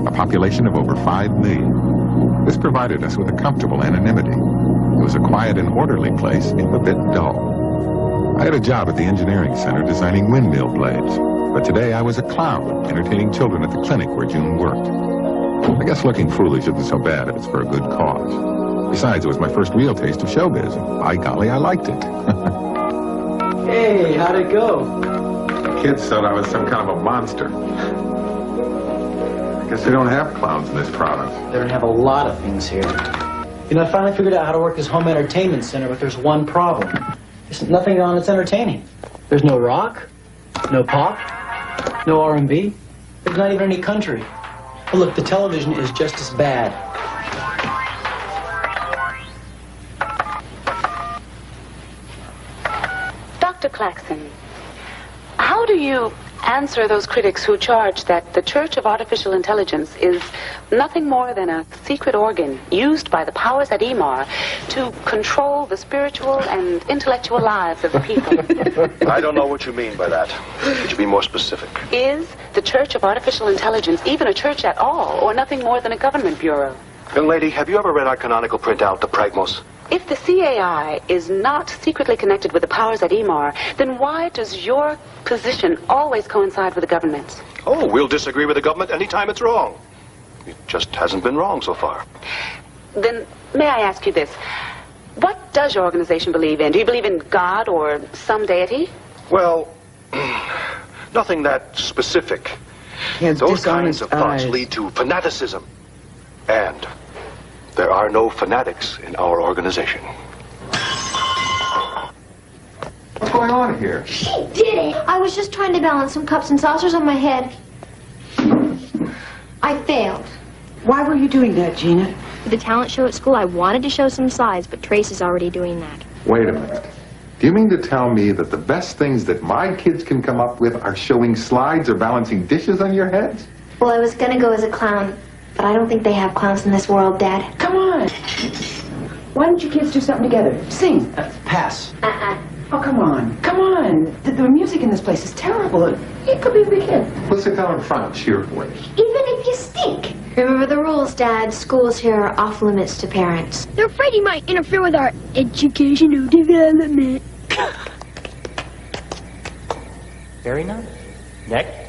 a population of over 5 million. This provided us with a comfortable anonymity. It was a quiet and orderly place, if a bit dull. I had a job at the engineering center designing windmill blades, but today I was a clown entertaining children at the clinic where June worked. I guess looking foolish isn't so bad if it's for a good cause. Besides, it was my first real taste of showbiz, and by golly, I liked it. Hey, how'd it go? Kids thought I was some kind of a monster. I guess they don't have clowns in this province. They don't have a lot of things here. You know, I finally figured out how to work this home entertainment center, but there's one problem. There's nothing on that's entertaining. There's no rock, no pop, no R&B. There's not even any country. But look, the television is just as bad. Dr. Claxton, how do you answer those critics who charge that the Church of Artificial Intelligence is nothing more than a secret organ used by the powers at Emar to control the spiritual and intellectual lives of the people? I don't know what you mean by that. Could you be more specific? Is the Church of Artificial Intelligence even a church at all, or nothing more than a government bureau? Young lady, have you ever read our canonical printout, the Pragmos? If the CAI is not secretly connected with the powers at EMAR, then why does your position always coincide with the government's? Oh, we'll disagree with the government anytime it's wrong. It just hasn't been wrong so far. Then may I ask you this? What does your organization believe in? Do you believe in God or some deity? Well, nothing that specific. Those kinds of thoughts lead to fanaticism. And there are no fanatics in our organization. What's going on here? She did it! I was just trying to balance some cups and saucers on my head. I failed. Why were you doing that, Gina? For the talent show at school, I wanted to show some size, but Trace is already doing that. Wait a minute. Do you mean to tell me that the best things that my kids can come up with are showing slides or balancing dishes on your heads? Well, I was gonna go as a clown, but I don't think they have clowns in this world, Dad. Come on! Why don't you kids do something together? Sing. Pass. Oh, come on. Come on. The music in this place is terrible. It could be a big hit. We'll sit down in front and cheer for you. Even if you stink. Remember the rules, Dad. Schools here are off limits to parents. They're afraid he might interfere with our educational development. Very nice. Next.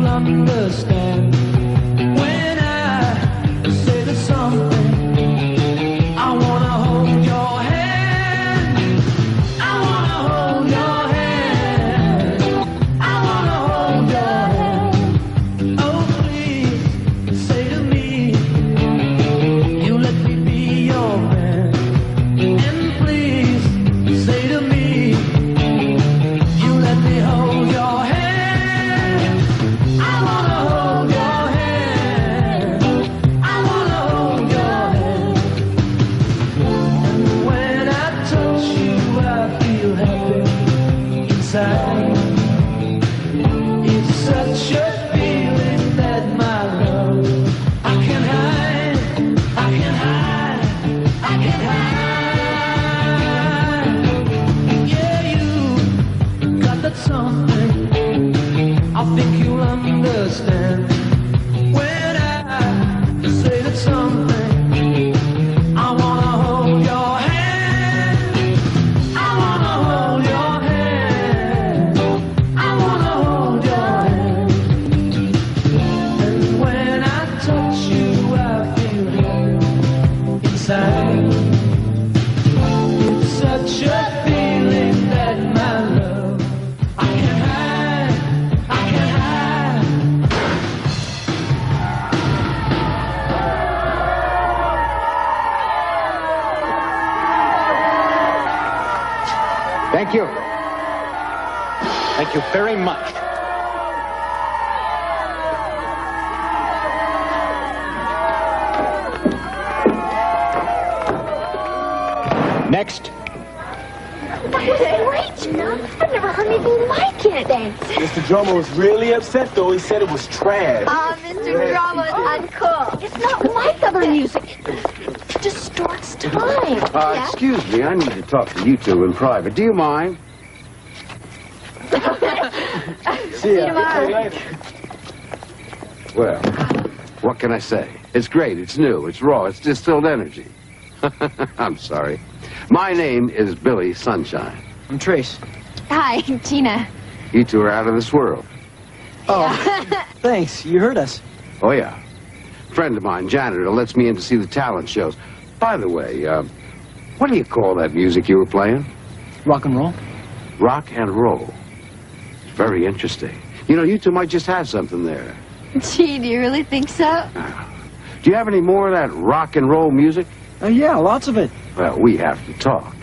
Understand when I say that something. I wanna hold your hand. I wanna hold your hand. I wanna hold your hand. Oh, please say to me, you let me be your man. And please say to me, you let me hold your hand. It's such a feeling that my love I can't hide, I can't hide, I can't hide. Yeah, you got that something. I think you'll understand when I say that something. I wanna hold your hand. I wanna hold your hand. I wanna hold your hand. And when I touch you, I feel it inside. It's such a feeling that my love I can't hide, I can't hide. Thank you. Thank you very much. Next. That was great, Gina. I've never heard anything like it. Thanks. Mr. Drummer was really upset, though. He said it was trash. Mr. Drama is uncool. It's not like other music. It distorts time. Excuse me, I need to talk to you two in private. Do you mind? See ya. tomorrow. Well, what can I say? It's great, it's new, it's raw, it's distilled energy. I'm sorry. My name is Billy Sunshine. I'm Trace. Hi, Gina. You two are out of this world. Oh, thanks. You heard us. Oh, yeah. Friend of mine, janitor, lets me in to see the talent shows. By the way, what do you call that music you were playing? Rock and roll. Rock and roll. Very interesting. You know, you two might just have something there. Gee, do you really think so? Do you have any more of that rock and roll music? Yeah, lots of it. Well, we have to talk.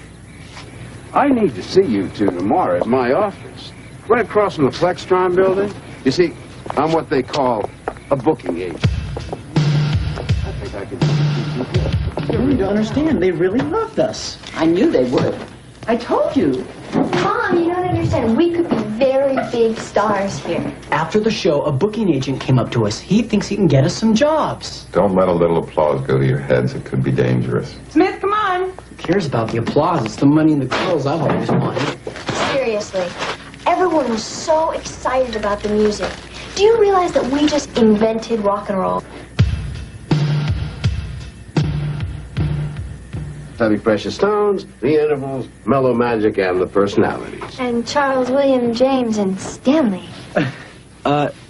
I need to see you two tomorrow at my office. Right across from the Plextron building. You see, I'm what they call a booking agent. I think I can... You don't understand. They really loved us. I knew they would. I told you. Mom, you don't understand. We could be very big stars here. After the show, a booking agent came up to us. He thinks he can get us some jobs. Don't let a little applause go to your heads. It could be dangerous. Smith, come on. Who cares about the applause? It's the money and the girls I've always wanted. seriously, everyone was so excited about the music. Do you realize that we just invented rock and roll? Heavy precious stones, the intervals, mellow magic, and the personalities. And Charles, William, James, and Stanley.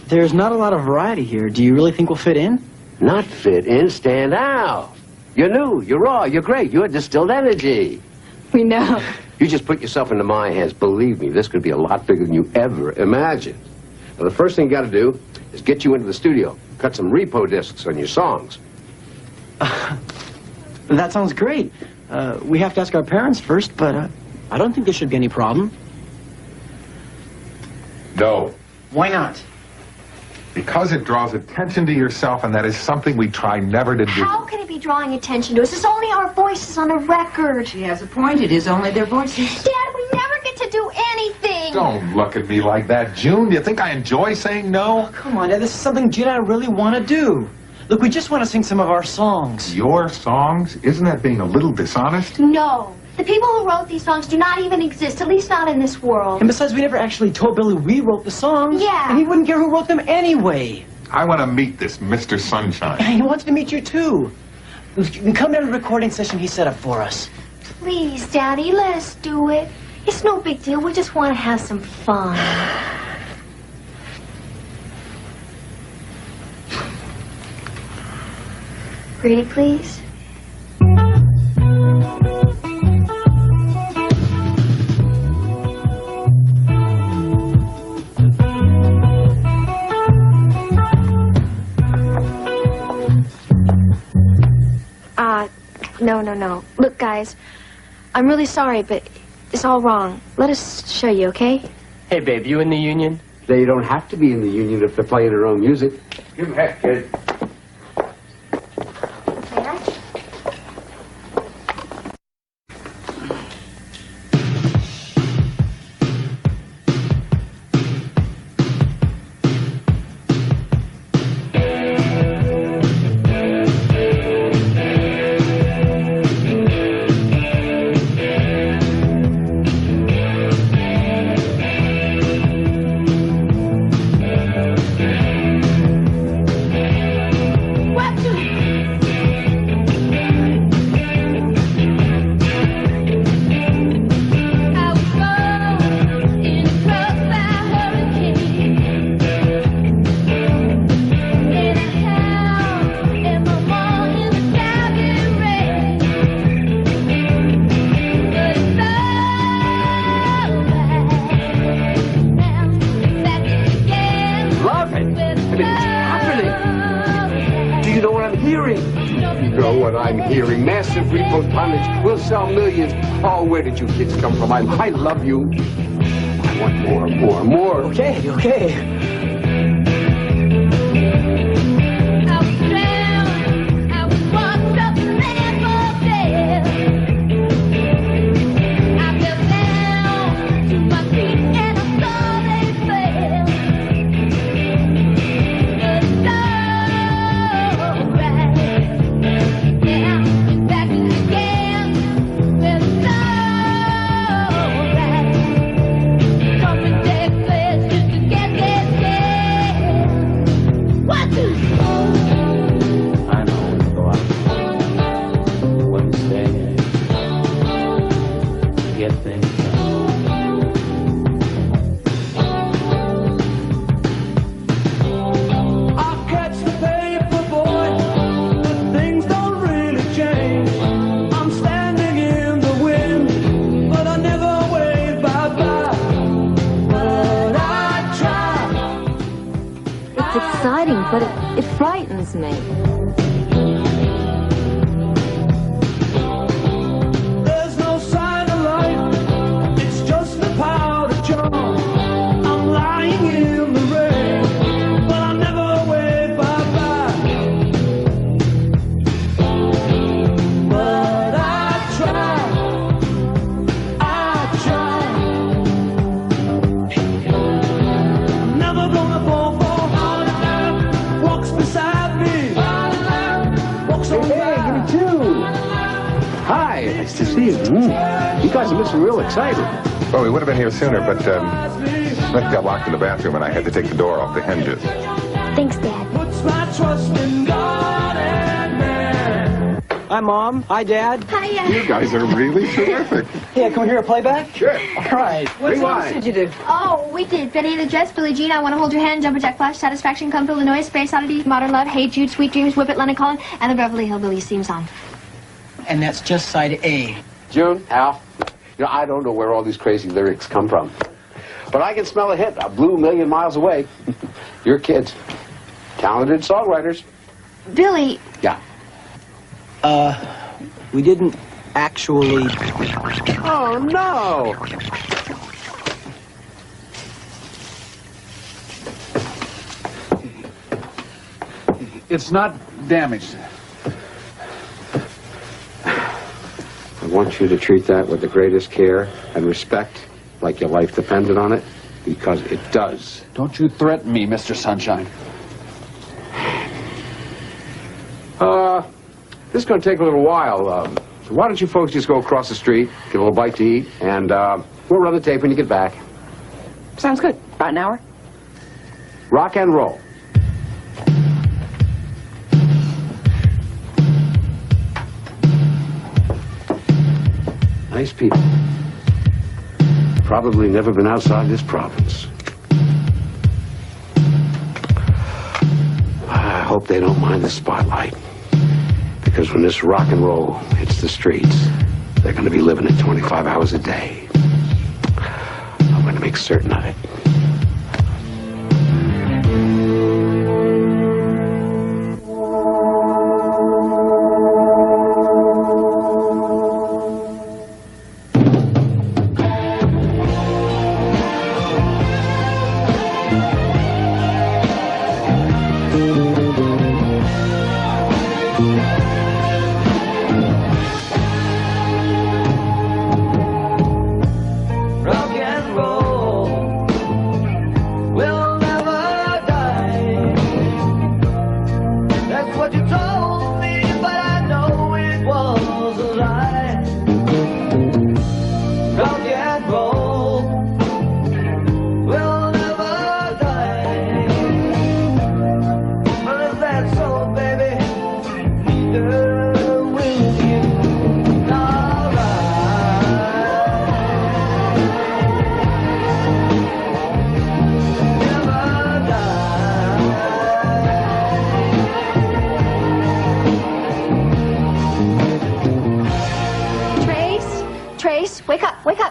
There's not a lot of variety here. Do you really think we'll fit in? Not fit in, stand out. You're new, you're raw, you're great, you're distilled energy. We know. You just put yourself into my hands. Believe me, this could be a lot bigger than you ever imagined. Now, the first thing you got to do is get you into the studio, cut some repo discs on your songs. That sounds great. We have to ask our parents first, but I don't think there should be any problem. No. Why not? Because it draws attention to yourself, and that is something we try never to do. How can it be drawing attention to us? It's only our voices on a record. She has a point. It is only their voices. Dad, we never get to do anything. Don't look at me like that, June. Do you think I enjoy saying no? Oh, come on, Dad. This is something June and I really want to do. Look, we just want to sing some of our songs. Your songs? Isn't that being a little dishonest? No. The people who wrote these songs do not even exist, at least not in this world. And besides, we never actually told Billy we wrote the songs. Yeah. And he wouldn't care who wrote them anyway. I want to meet this Mr. Sunshine. And he wants to meet you, too. You can come down to the recording session he set up for us. Please, Daddy, let us do it. It's no big deal. We just want to have some fun. Pretty, please. No. Look, guys, I'm really sorry, but it's all wrong. Let us show you, okay? Hey, babe, you in the union? They don't have to be in the union if they're playing their own music. Give them heck, kid. Hearing massive repo tonnage will sell millions. Oh, where did you kids come from? I love you. I want more. Okay. But it frightens me. There's no sign of life, it's just the powder jar. I'm lying in the rain, but I never wave bye-bye. But I try. I'm never gonna fall for hard. Walks beside me. Nice to see you. You guys must be real excited. Well, we would have been here sooner, but Smith got locked in the bathroom and I had to take the door off the hinges. Thanks, Dad. Hi, Mom. Hi, Dad. Hiya. You guys are really terrific. Yeah, can we hear a playback? Sure. All right. What else did you do? Oh, we did Benny and the Jets, Billie Jean, I Want to Hold Your Hand, Jumper Jack Flash, Satisfaction, Come Feel the Noise, Space Oddity, Modern Love, Hey Jude, Sweet Dreams, Whip It, Lennon Collin, and the Beverly Hillbillies theme song. And that's just side A. June, Al, you know, I don't know where all these crazy lyrics come from. But I can smell a hit a blue million miles away. Your kids. Talented songwriters. Billy. Yeah. We didn't actually... Oh, no! It's not damaged. I want you to treat that with the greatest care and respect, like your life depended on it, because it does. Don't you threaten me, Mr. Sunshine. This is going to take a little while. So why don't you folks just go across the street, get a little bite to eat, and we'll run the tape when you get back. Sounds good. About an hour? Rock and roll. Nice people. Probably never been outside this province. I hope they don't mind the spotlight. Because when this rock and roll hits the streets, they're going to be living it 25 hours a day. I'm going to make certain of it.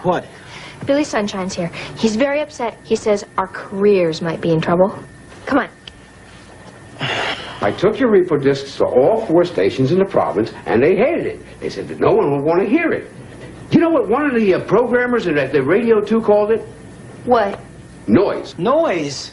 What? Billy Sunshine's here. He's very upset. He says our careers might be in trouble. Come on. I took your repo discs to all 4 stations in the province, and they hated it. They said that no one would want to hear it. You know what one of the programmers at the Radio 2 called it? What? Noise. Noise?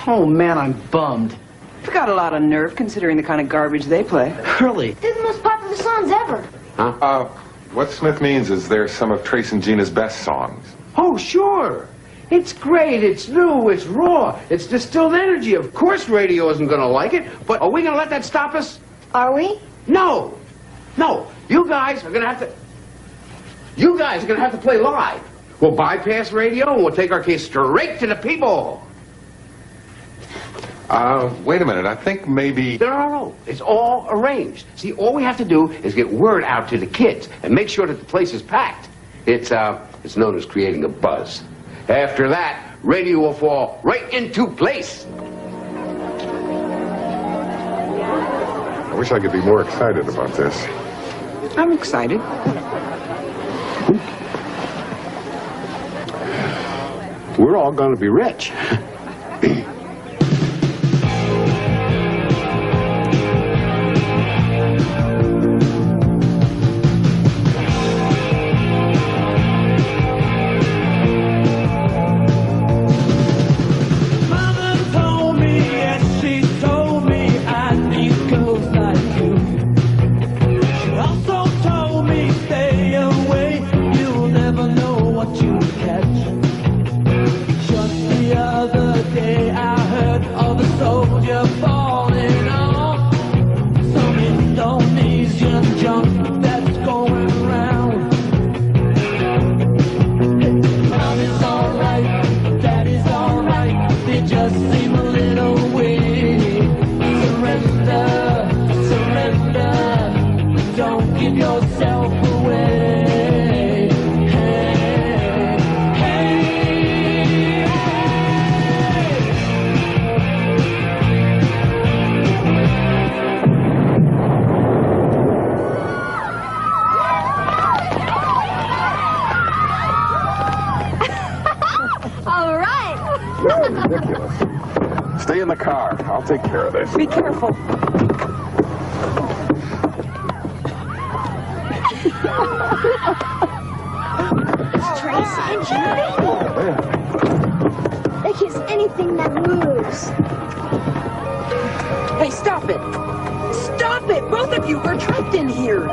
Oh, man, I'm bummed. You've got a lot of nerve considering the kind of garbage they play. Really? They're the most popular songs ever. Huh? What Smith means is they're some of Trace and Gina's best songs. Oh, sure. It's great, it's new, it's raw, it's distilled energy. Of course radio isn't going to like it, but are we going to let that stop us? Are we? No. No. You guys are going to have to play live. We'll bypass radio and we'll take our case straight to the people. Wait a minute. I think maybe... No. It's all arranged. See, all we have to do is get word out to the kids and make sure that the place is packed. It's known as creating a buzz. After that, radio will fall right into place. I wish I could be more excited about this. I'm excited. We're all going to be rich. Other All right. Ridiculous. Stay in the car. I'll take care of this. Be careful. Tracy. They kiss anything that moves. Hey, stop it. Stop it. Both of you are trapped in here.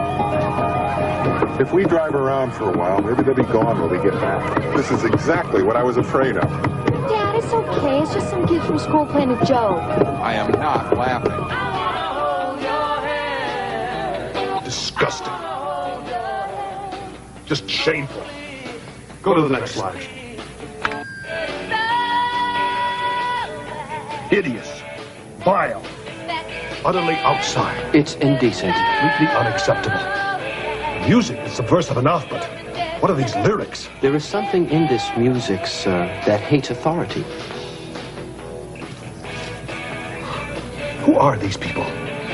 If we drive around for a while, maybe they'll be gone when we get back. This is exactly what I was afraid of. Dad, it's okay. It's just some kids from school playing a joke. I am not laughing. Disgusting. Just shameful. Go to the next slide. Hideous. Vile. Utterly outside. It's indecent. Completely unacceptable. The music is subversive enough, but what are these lyrics? There is something in this music, sir, that hates authority. Who are these people?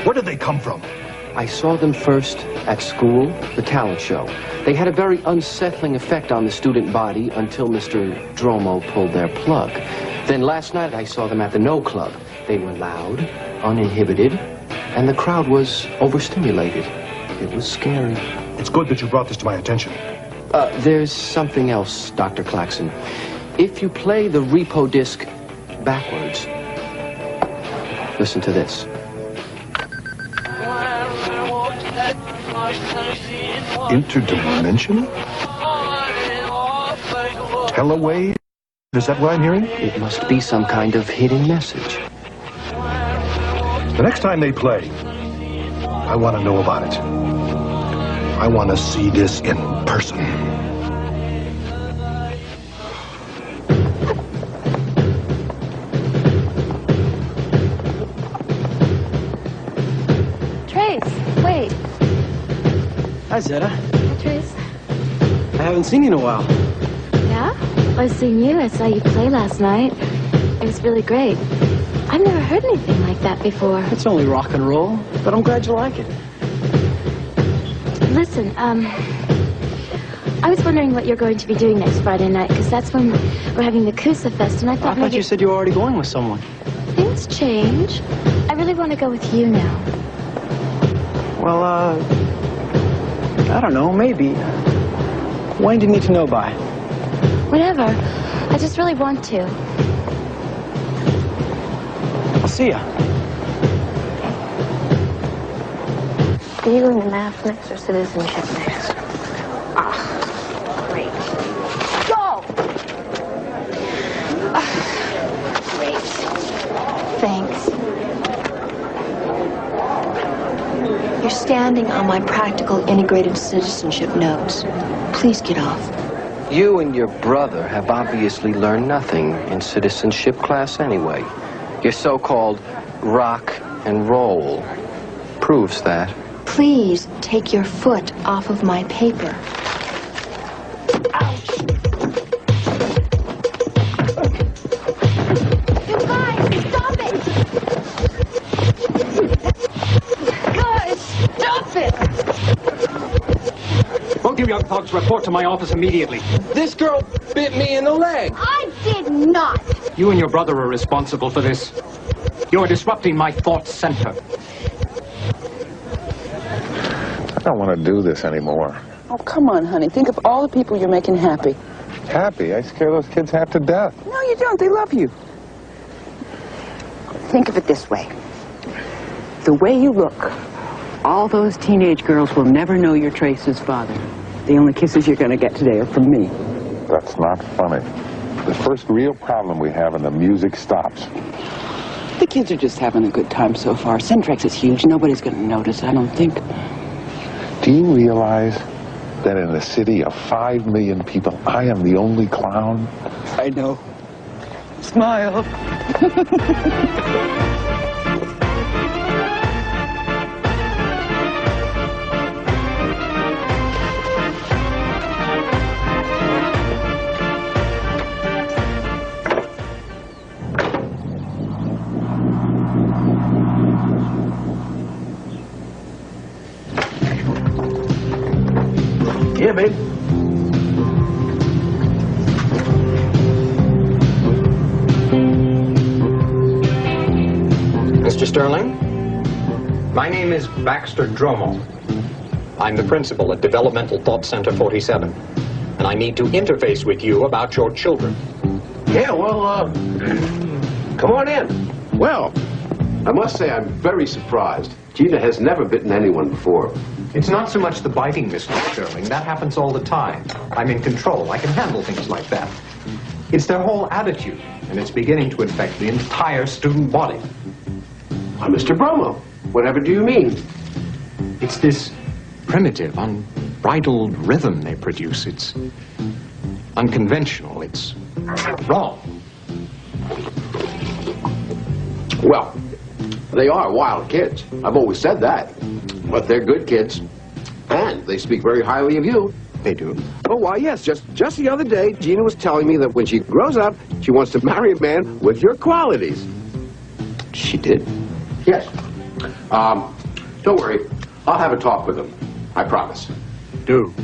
Where did they come from? I saw them first at school, the talent show. They had a very unsettling effect on the student body until Mr. Dromo pulled their plug. Then last night I saw them at the No Club. They were loud, uninhibited, and the crowd was overstimulated. It was scary. It's good that you brought this to my attention. There's something else, Dr. Claxon. If you play the repo disc backwards, listen to this. Interdimensional? Telewave? Is that what I'm hearing? It must be some kind of hidden message. The next time they play, I want to know about it. I want to see this in person. Trace, wait. Hi, Zeta. Hi, Trace. I haven't seen you in a while. Yeah? I've seen you. I saw you play last night. It was really great. I've never heard anything like that before. It's only rock and roll, but I'm glad you like it. Listen, I was wondering what you're going to be doing next Friday night, because that's when we're having the Kusa Fest, and I thought maybe... you said you were already going with someone. Things change. I really want to go with you now. Well, I don't know, maybe. When do you need to know by? Whatever. I just really want to. I'll see ya. Are you going to math next or citizenship next? Ah, great. Go! Great. Thanks. You're standing on my practical integrated citizenship notes. Please get off. You and your brother have obviously learned nothing in citizenship class anyway. Your so-called rock and roll proves that. Please take your foot off of my paper. Ouch! You guys, stop it! Guys, stop it! Both you young thugs report to my office immediately. This girl bit me in the leg. I did not! You and your brother are responsible for this. You're disrupting my thought center. I don't want to do this anymore. Oh, come on, honey. Think of all the people you're making happy. Happy? I scare those kids half to death. No, you don't. They love you. Think of it this way. The way you look, all those teenage girls will never know you're Trace's father. The only kisses you're going to get today are from me. That's not funny. The first real problem we have and the music stops. The kids are just having a good time so far. Centrex is huge. Nobody's going to notice, I don't think. Do you realize that in a city of 5 million people, I am the only clown? I know. Smile. Yeah, babe. Mr. Sterling, my name is Baxter Dromo. I'm the principal at Developmental Thought Center 47, and I need to interface with you about your children. Yeah, well, come on in. Well, I must say I'm very surprised. Gina has never bitten anyone before. It's not so much the biting, Mr. Sterling. That happens all the time. I'm in control. I can handle things like that. It's their whole attitude, and it's beginning to infect the entire student body. Why, Mr. Bromo, whatever do you mean? It's this primitive, unbridled rhythm they produce. It's unconventional. It's wrong. Well, they are wild kids. I've always said that. But they're good kids. And they speak very highly of you. They do? Oh, why, yes. Just the other day, Gina was telling me that when she grows up, she wants to marry a man with your qualities. She did? Yes. Don't worry. I'll have a talk with them. I promise. Do.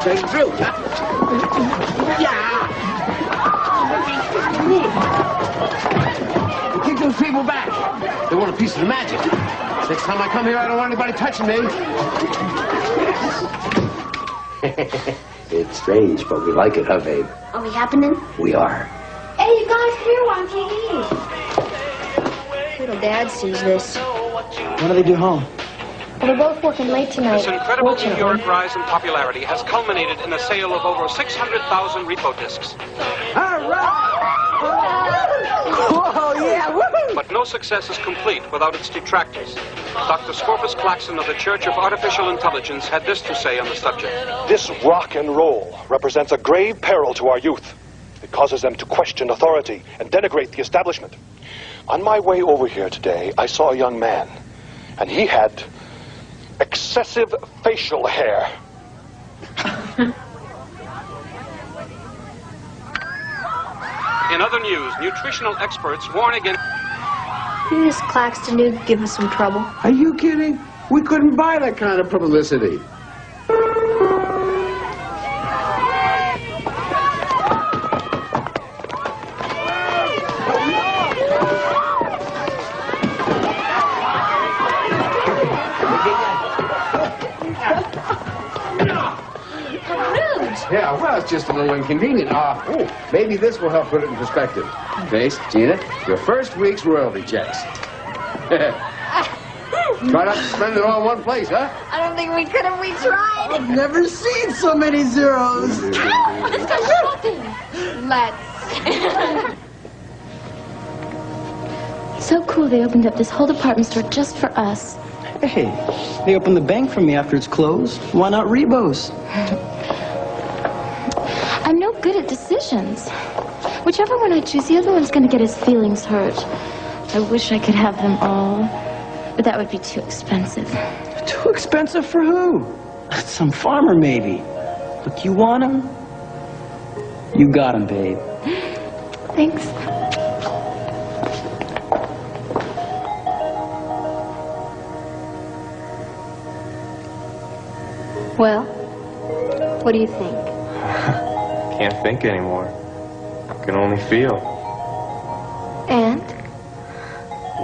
Straight through, huh? Yeah! Kick those people back. They want a piece of the magic. Next time I come here, I don't want anybody touching me. It's strange, but we like it, huh, babe? Are we happening? We are. Hey, you guys, here on TV. Little Dad sees this. When do they do home? We're both working late tonight. This incredible meteoric rise in popularity has culminated in the sale of over 600,000 repo discs. All right! Whoa, yeah, woohoo! But no success is complete without its detractors. Dr. Scorpus Claxon of the Church of Artificial Intelligence had this to say on the subject. This rock and roll represents a grave peril to our youth. It causes them to question authority and denigrate the establishment. On my way over here today, I saw a young man, and he had excessive facial hair. In other news, nutritional experts warn against... Miss Claxton knew give us some trouble. Are you kidding? We couldn't buy that kind of publicity. Yeah, well, it's just a little inconvenient. Maybe this will help put it in perspective. Face, Gina, your first week's royalty checks. Try not to spend it all in one place, huh? I don't think we could if we tried. I've never seen so many zeros. Let's go shopping. Let's. So cool they opened up this whole department store just for us. Hey, they opened the bank for me after it's closed. Why not Rebos? I'm no good at decisions. Whichever one I choose, the other one's gonna get his feelings hurt. I wish I could have them all, but that would be too expensive. Too expensive for who? Some farmer, maybe. Look, you want him? You got him, babe. Thanks. Well, what do you think? Can't think anymore. Can only feel.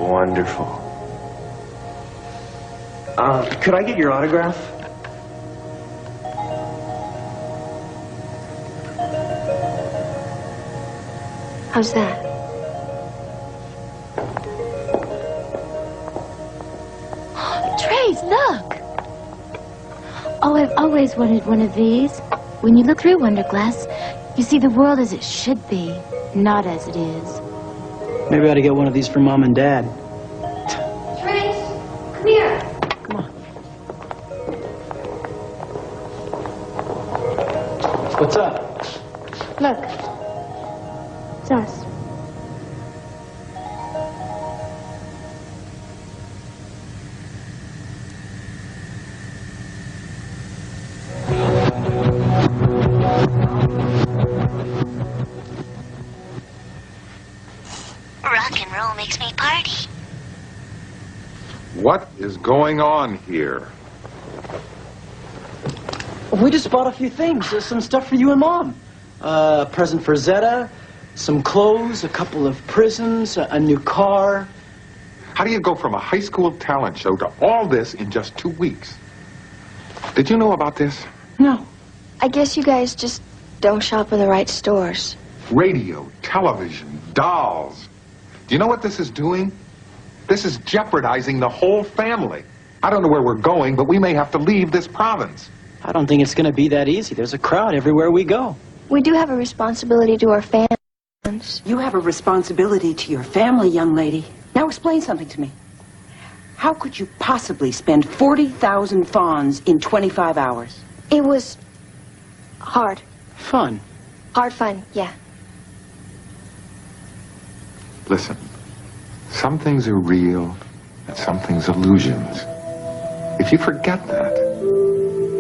wonderful. Could I get your autograph? How's that? Trace, look! Oh, I've always wanted one of these. When you look through Wonder Glass, you see the world as it should be, not as it is. Maybe I ought to get one of these for Mom and Dad. Trace, come here. Come on. What's up? Look. It's us. Rock and roll makes me party. What is going on here? We just bought a few things. Some stuff for you and Mom. A present for Zeta, some clothes, a couple of prisms, a new car. How do you go from a high school talent show to all this in just 2 weeks? Did you know about this? No. I guess you guys just don't shop in the right stores. Radio, television, dolls. Do you know what this is doing? This is jeopardizing the whole family. I don't know where we're going, but we may have to leave this province. I don't think it's going to be that easy. There's a crowd everywhere we go. We do have a responsibility to our fans. You have a responsibility to your family, young lady. Now explain something to me. How could you possibly spend 40,000 fawns in 25 hours? It was hard. Fun. Hard fun, yeah. Listen, some things are real and some things illusions. If you forget that,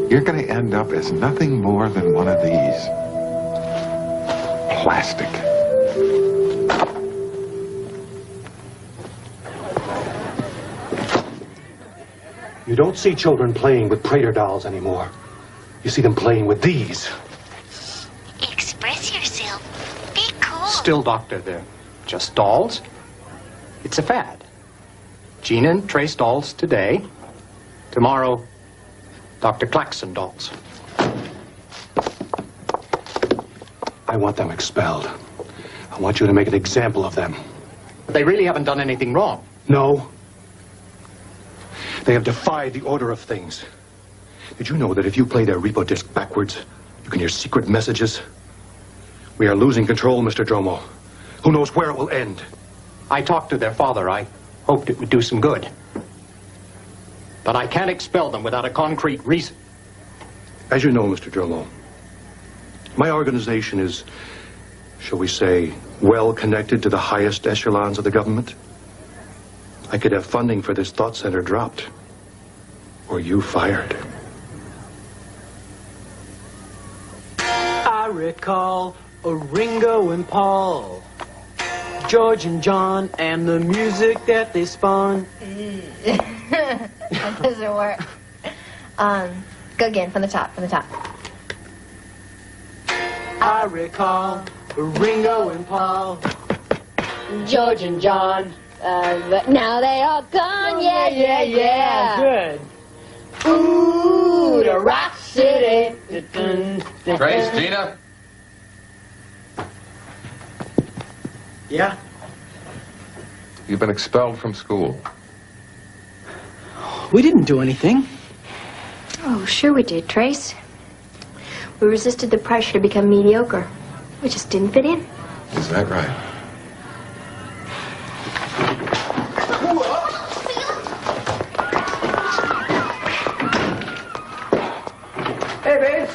you're going to end up as nothing more than one of these. Plastic. You don't see children playing with Prater dolls anymore. You see them playing with these. Express yourself. Be cool. Still, Doctor, they're just dolls. It's a fad. Gina and Trace dolls today. Tomorrow, Dr. Klaxon dolls. I want them expelled. I want you to make an example of them. They really haven't done anything wrong. No. They have defied the order of things. Did you know that if you play their repo disc backwards, you can hear secret messages? We are losing control, Mr. Dromo. Who knows where it will end? I talked to their father. I hoped it would do some good. But I can't expel them without a concrete reason. As you know, Mr. Dromo, my organization is, shall we say, well connected to the highest echelons of the government. I could have funding for this thought center dropped, or you fired. I recall a Ringo and Paul, George and John, and the music that they spun. That doesn't work. Go again, from the top, from the top. I recall a Ringo and Paul, George and John. But now they all gone, yeah, yeah, yeah. Good. Ooh, the Rock City. Trace, Gina? Yeah? You've been expelled from school. We didn't do anything. Oh, sure we did, Trace. We resisted the pressure to become mediocre. We just didn't fit in. Is that right? Hey, babe.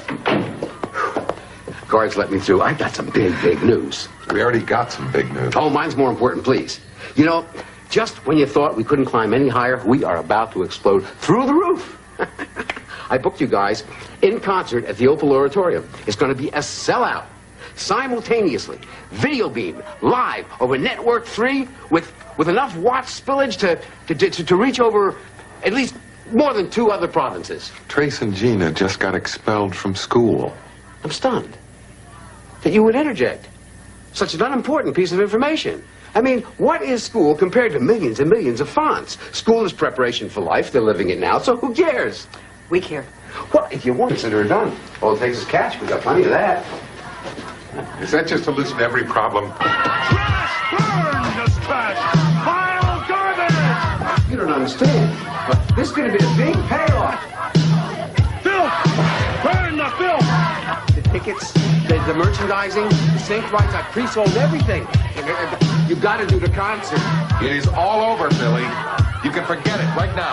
Guards let me through. I got some big news. We already got some big news. Oh, mine's more important, please. You know, just when you thought we couldn't climb any higher, we are about to explode through the roof. I booked you guys in concert at the Opal Oratorium. It's going to be a sellout. Simultaneously, video beam, live, over Network 3, with enough watch spillage to reach over at least more than 2 other provinces. Trace and Gina just got expelled from school. I'm stunned that you would interject such an unimportant piece of information. I mean, what is school compared to millions and millions of fonts? School is preparation for life. They're living it now, so who cares? We care. Well, if you want, consider it done. All it takes is cash. We got plenty of that. Is that just a solution to every problem? Trash! Burn this trash! Pile garbage! You don't understand. But this is going to be a big payoff. Filth! Burn the filth! The tickets, the merchandising, the sync rights, I pre-sold everything. You've got to do the concert. It is all over, Billy. You can forget it right now.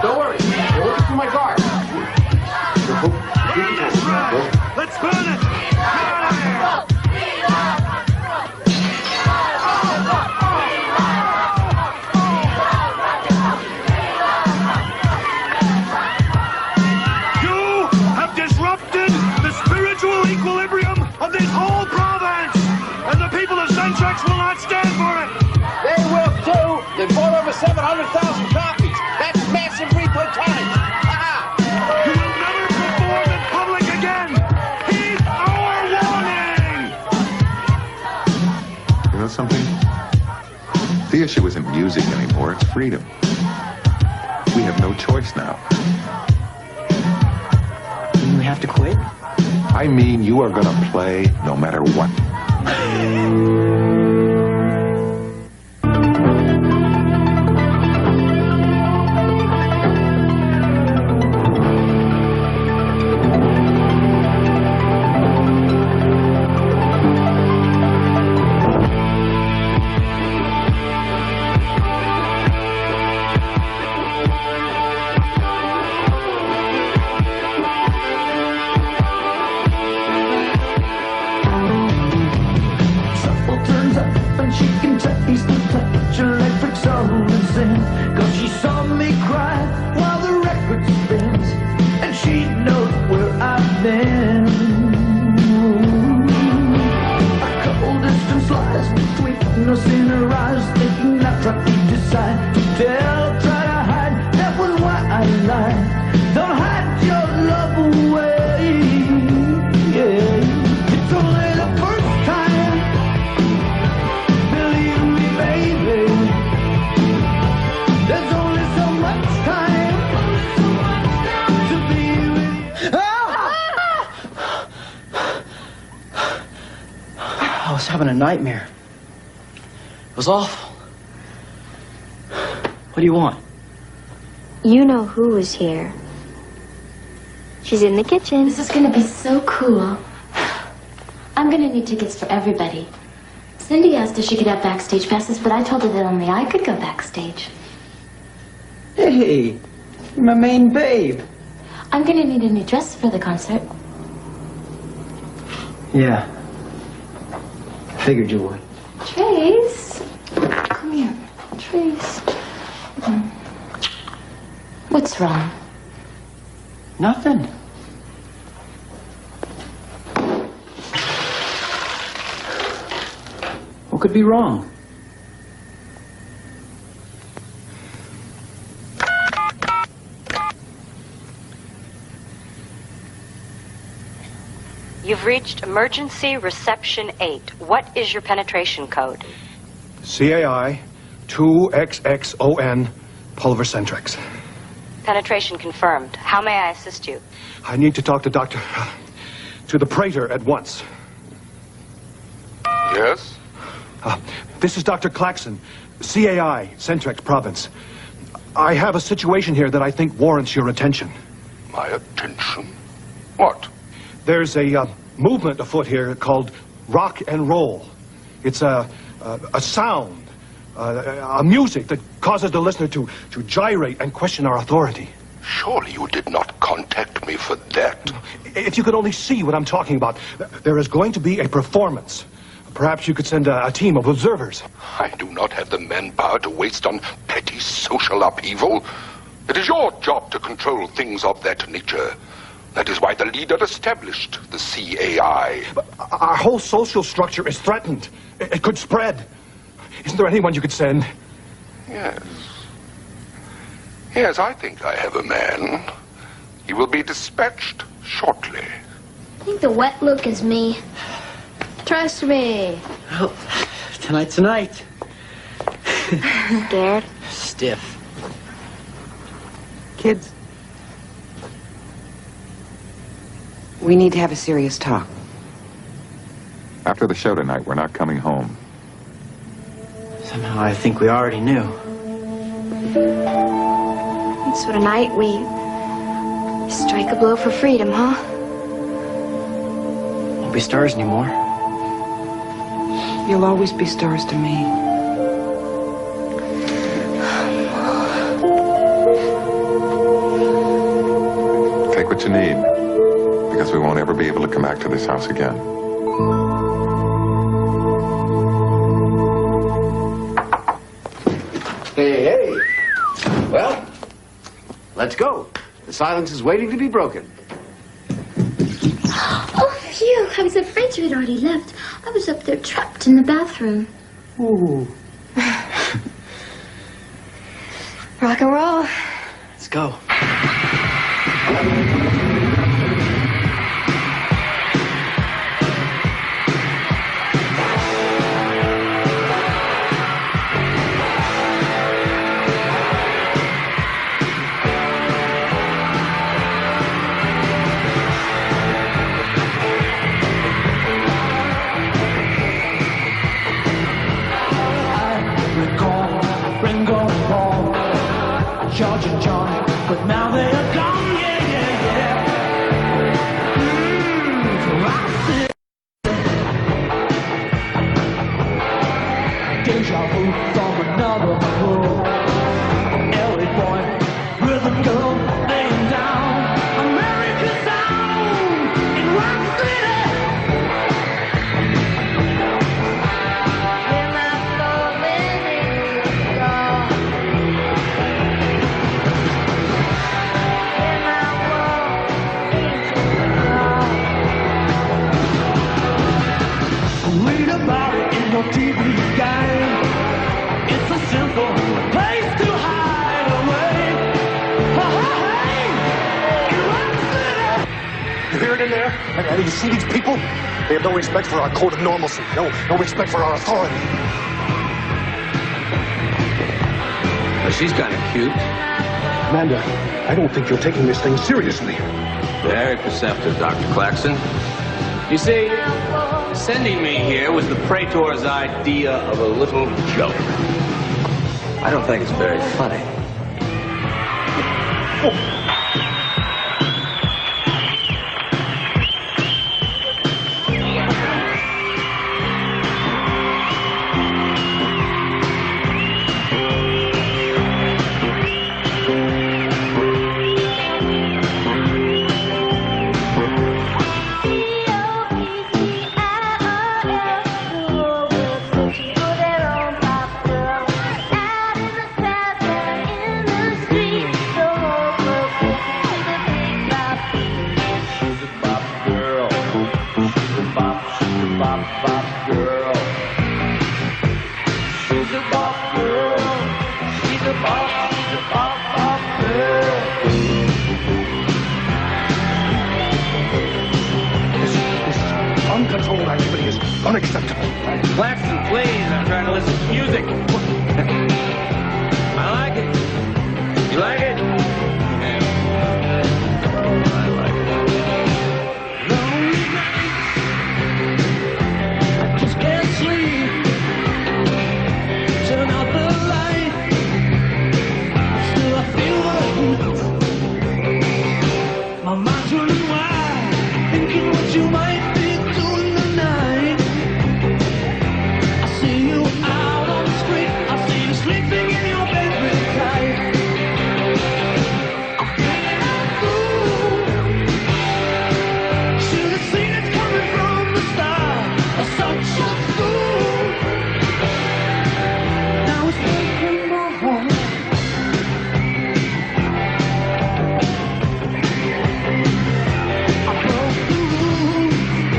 Don't worry. You're looking for my car. Let's burn it! You have disrupted the spiritual equilibrium of this whole province! And the people of Centrex will not stand for it! They will too! They bought over 700,000 copies! That's massive replay time! You will never perform in public again! Heed our warning! You know something? The issue isn't music anymore, it's freedom. We have no choice now. We have to quit? I mean, you are gonna play no matter what. I was having a nightmare. It was awful. What do you want? You know who was here. She's in the kitchen. This is gonna be so cool. I'm gonna need tickets for everybody. Cindy asked if she could have backstage passes, but I told her that only I could go backstage. Hey, you're my main babe. I'm gonna need a new dress for the concert. Yeah. Figured you would. Trace, come here. Trace. What's wrong? Nothing. What could be wrong? You've reached emergency reception 8. What is your penetration code? CAI 2XXON Pulver Centrex. Penetration confirmed. How may I assist you? I need to talk to to the Praetor at once. Yes? This is Dr. Claxon, CAI, Centrex Province. I have a situation here that I think warrants your attention. My attention? What? There's a movement afoot here called rock and roll. It's a sound, a music that causes the listener to gyrate and question our authority. Surely you did not contact me for that. If you could only see what I'm talking about. There is going to be a performance. Perhaps you could send a team of observers. I do not have the manpower to waste on petty social upheaval. It is your job to control things of that nature. That is why the leader established the CAI. But our whole social structure is threatened. It could spread. Isn't there anyone you could send? Yes. Yes, I think I have a man. He will be dispatched shortly. I think the wet look is me. Trust me. Well, tonight's the night. Scared? Stiff. Kids, we need to have a serious talk. After the show tonight, we're not coming home. Somehow I think we already knew. So tonight we strike a blow for freedom, huh? Won't be stars anymore. You'll always be stars to me. Take what you need, because we won't ever be able to come back to this house again. Hey, hey. Well, let's go. The silence is waiting to be broken. Oh, phew. I was afraid you had already left. I was up there trapped in the bathroom. Ooh. Rock and roll. Let's go. George and John, but now they are gone, yeah, yeah, yeah. Deja vu from another world. LA boy, rhythm girl, laying down American sound in Rock City. When I saw many gone. Read about it in your TV guide. It's a simple place to hide away. Hey, in Rock City. You hear it in there? And you see these people? They have no respect for our code of normalcy. No respect for our authority. Well, she's kind of cute. Amanda, I don't think you're taking this thing seriously. Very perceptive, Dr. Claxton. You see, sending me here was the Praetor's idea of a little joke. I don't think it's very funny. Uncontrolled activity is unacceptable. Claxton, please, I'm trying to listen to music. I like it. You like it? Yeah. I like it. Lonely nights, just can't sleep. Turn out the light, still I feel the heat. My mind's running wild, thinking what you might be doing tonight. I see you out on the street, I see you sleeping in your bed really tight. I'm feeling a fool. Should have seen it coming from the start. I'm such a fool. Now it's breaking my heart. I broke the rules.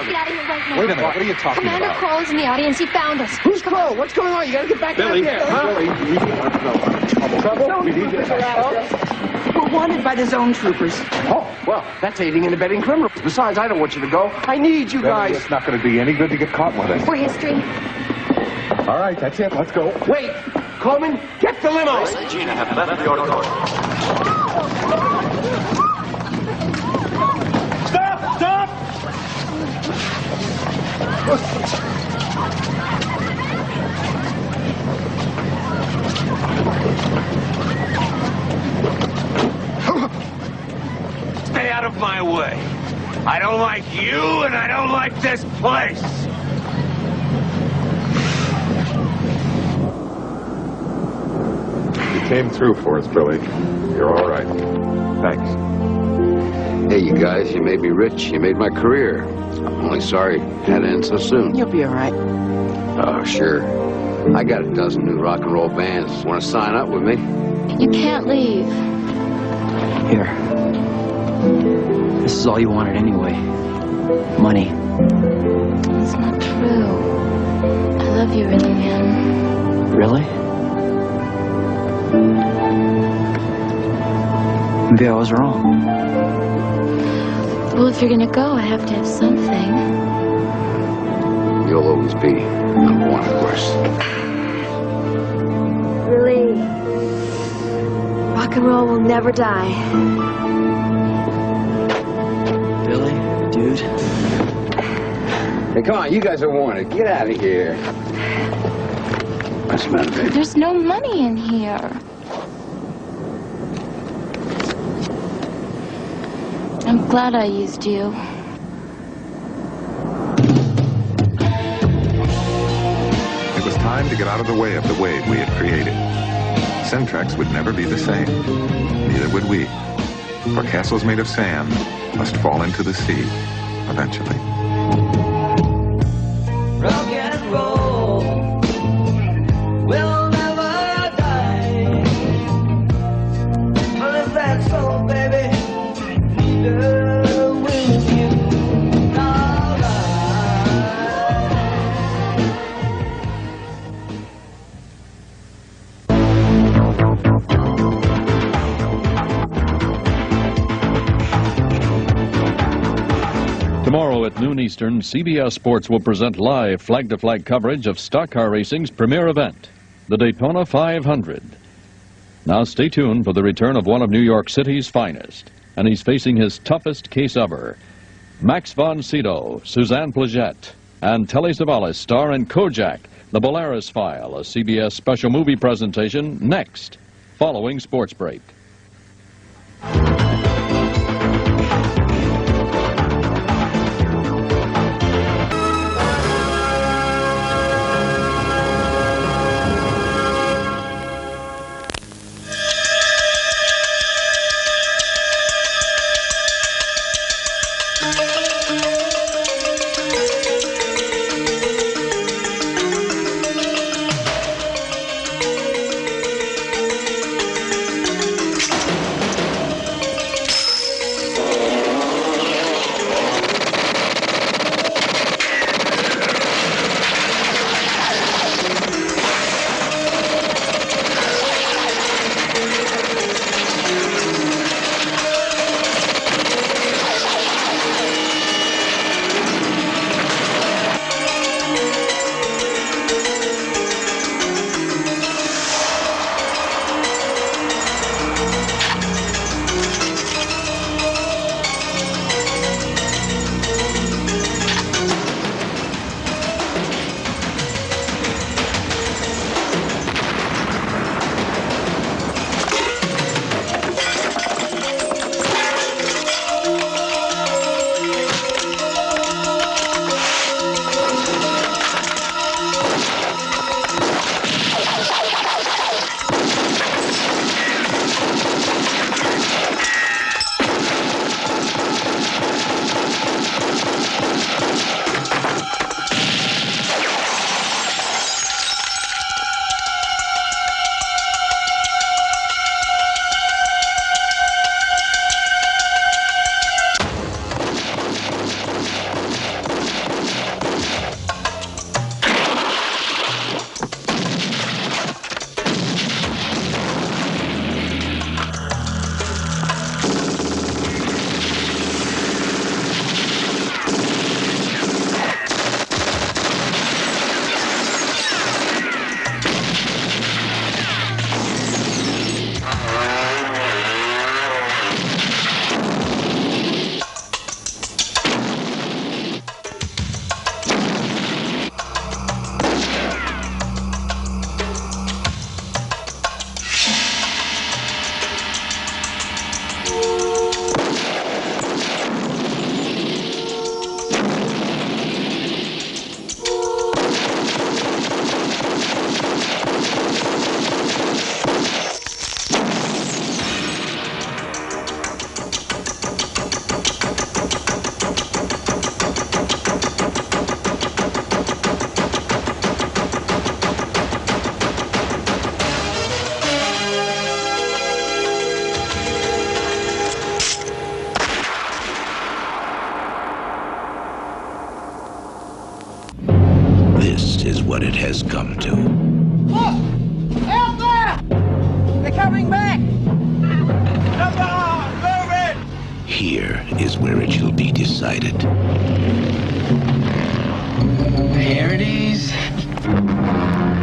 found Get it. out of here right now. Wait a minute, what are you talking Commander about? Kroll is in the audience. He found us. Who's Crow? What's going on? You gotta get back Billy, out there. Huh? Billy, we need trouble? We need We're wanted by the zone troopers. Oh, well, that's aiding and abetting criminals. Besides, I don't want you to go. I need you Billy, guys. it's not going to be any good to get caught with it. For history. All right, that's it. Let's go. Wait, Coleman, get the limo. Regina have left the auditorium. Stop! Stop! Stay out of my way. I don't like you, and I don't like this place. You came through for us, Billy. You're all right. Thanks. Hey, you guys, you made me rich. You made my career. I'm only sorry it had to end so soon. You'll be all right. Oh, sure. I got a dozen new rock and roll bands. Want to sign up with me? You can't leave. Here. This is all you wanted anyway. Money. It's not true. I love you really, man. Really? Maybe I was wrong. Well, if you're gonna go, I have to have something. You'll always be number one, of course. Really. Rock and roll will never die. Billy, dude. Hey, come on, you guys are wanted. Get out of here. What's the matter, baby? There's no money in here. I'm glad I used you. It was time to get out of the way of the wave we had created. Centrex would never be the same. Neither would we. For castles made of sand must fall into the sea, eventually. Rock and roll will never die. But if that's so, baby, neither will you. Tomorrow at noon Eastern, CBS Sports will present live flag-to-flag coverage of stock car racing's premier event, the Daytona 500. Now stay tuned for the return of one of New York City's finest, and he's facing his toughest case ever. Max von Sydow, Suzanne Plagette, and Telly Savalas star in Kojak, The Bolaris File, a CBS special movie presentation next, following Sports Break. is what it has come to. Look! Out there! They're coming back! Come on, move it! Here is where it shall be decided. Here it is.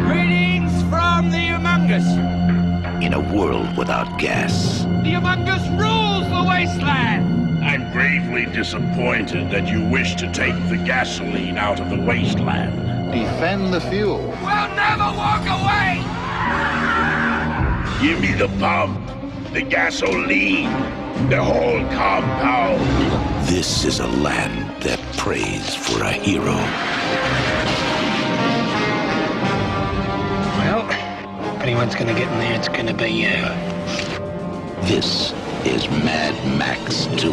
Greetings from the Humongous. In a world without gas, The Humongous rules the wasteland. I'm gravely disappointed that you wish to take the gasoline out of the wasteland. Defend the fuel. We'll never walk away. Give me the pump, the gasoline, the whole compound. this is a land that prays for a hero. Well, if anyone's gonna get in there, it's gonna be you. This is Mad Max 2.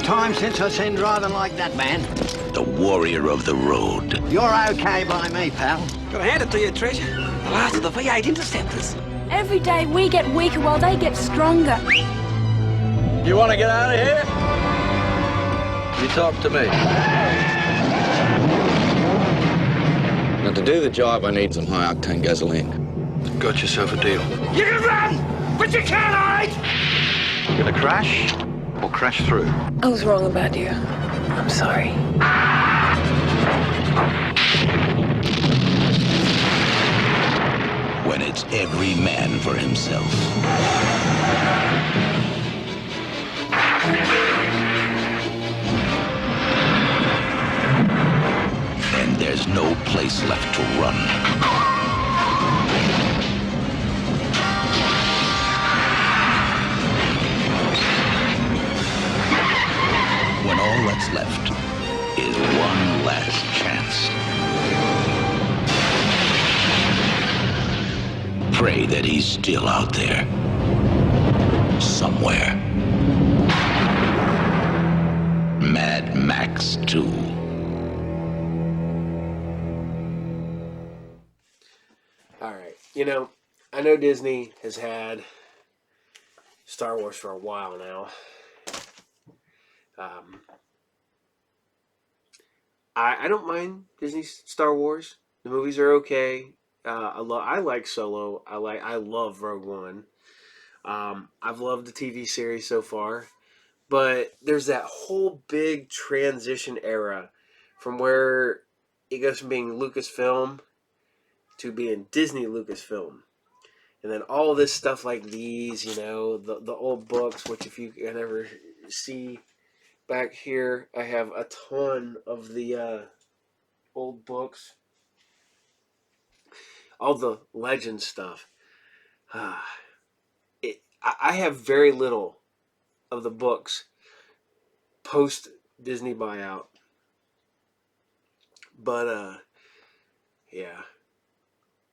Time since I seen driving like that, man. The warrior of the road. You're okay by me, pal. Gotta hand it to you, Treasure. The last of the V8 interceptors. Every day we get weaker while they get stronger. You want to get out of here? You talk to me. Now, to do the job, I need some high-octane gasoline. Got yourself a deal. You can run, but you can't hide! You gonna crash or crash through? I was wrong about you. I'm sorry. When it's every man for himself. And there's no place left to run. When all that's left is one last chance. Pray that he's still out there. Somewhere. Mad Max 2. Alright, you know, I know Disney has had Star Wars for a while now. I don't mind Disney's Star Wars. The movies are okay. I like Solo. I love Rogue One. I've loved the TV series so far, but there's that whole big transition era from where it goes from being Lucasfilm to being Disney Lucasfilm, and then all this stuff like these, you know, the old books, which if you can ever see back here, I have a ton of the old books. All the legend stuff. I have very little of the books post Disney buyout. But yeah.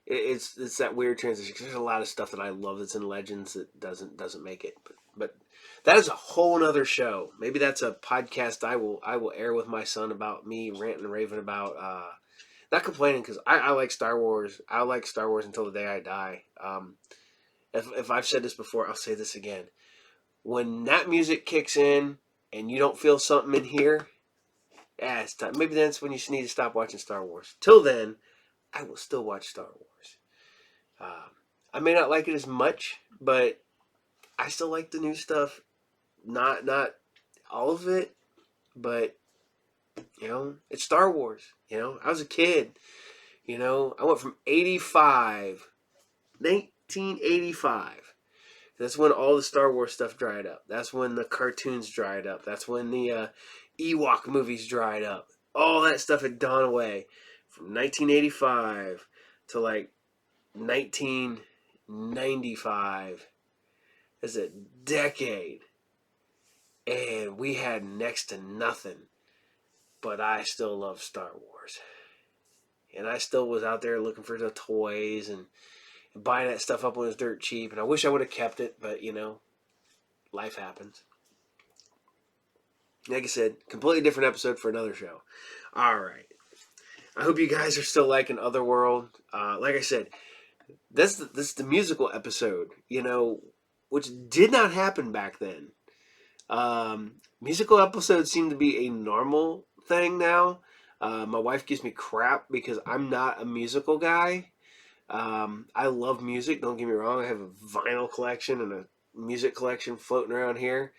It's that weird transition, because there's a lot of stuff that I love that's in Legends that doesn't make it. But that is a whole nother show. Maybe that's a podcast I will air with my son about me ranting and raving about. Not complaining, because I like Star Wars. I like Star Wars until the day I die. If I've said this before, I'll say this again. When that music kicks in and you don't feel something in here, yeah, it's time. Maybe that's when you need to stop watching Star Wars. Till then, I will still watch Star Wars. I may not like it as much, but I still like the new stuff. Not all of it, but you know, it's Star Wars. You know, I was a kid. You know, I went from 1985. That's when all the Star Wars stuff dried up. That's when the cartoons dried up. That's when the Ewok movies dried up. All that stuff had gone away from 1985 to like 1995. That's a decade. And we had next to nothing. But I still love Star Wars. And I still was out there looking for the toys and buying that stuff up when it was dirt cheap. And I wish I would have kept it, but you know, life happens. Like I said, completely different episode for another show. All right. I hope you guys are still liking Otherworld. Like I said, this is the musical episode, which did not happen back then. Musical episodes seem to be a normal thing now. My wife gives me crap because I'm not a musical guy. I love music, don't get me wrong. I have a vinyl collection and a music collection floating around here.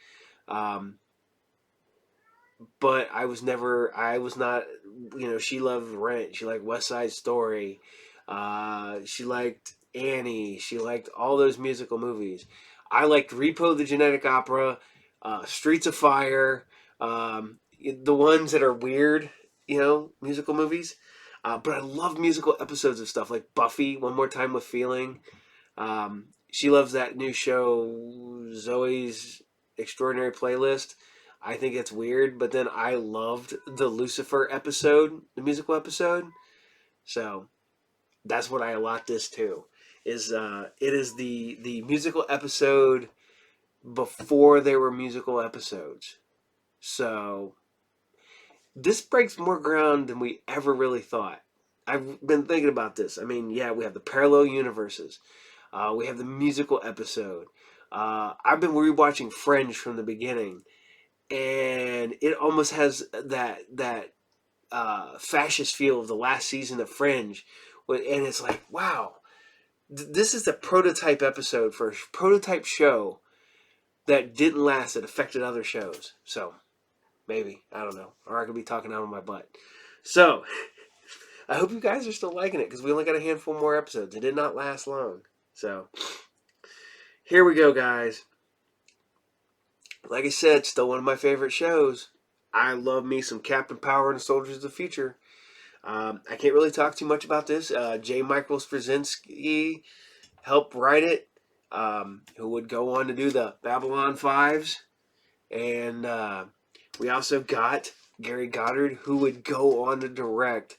But I was not, she loved Rent. She liked West Side Story. She liked Annie. She liked all those musical movies. I liked Repo the Genetic Opera, Streets of Fire, the ones that are weird, musical movies. But I love musical episodes of stuff like Buffy, One More Time with Feeling. She loves that new show, Zoe's Extraordinary Playlist. I think it's weird, but then I loved the Lucifer episode, the musical episode. So that's what I allot this to. It is the musical episode before there were musical episodes. So this breaks more ground than we ever really thought. I've been thinking about this. I mean, yeah, we have the parallel universes. We have the musical episode. I've been rewatching Fringe from the beginning, and it almost has that fascist feel of the last season of Fringe. And it's like, wow, this is the prototype episode for a prototype show that didn't last, that affected other shows. So, maybe, I don't know. Or I could be talking out of my butt. So, I hope you guys are still liking it, because we only got a handful more episodes. It did not last long. So, here we go, guys. Like I said, still one of my favorite shows. I love me some Captain Power and the Soldiers of the Future. I can't really talk too much about this. J. Michael Straczynski helped write it, who would go on to do the Babylon 5s. And we also got Gary Goddard, who would go on to direct.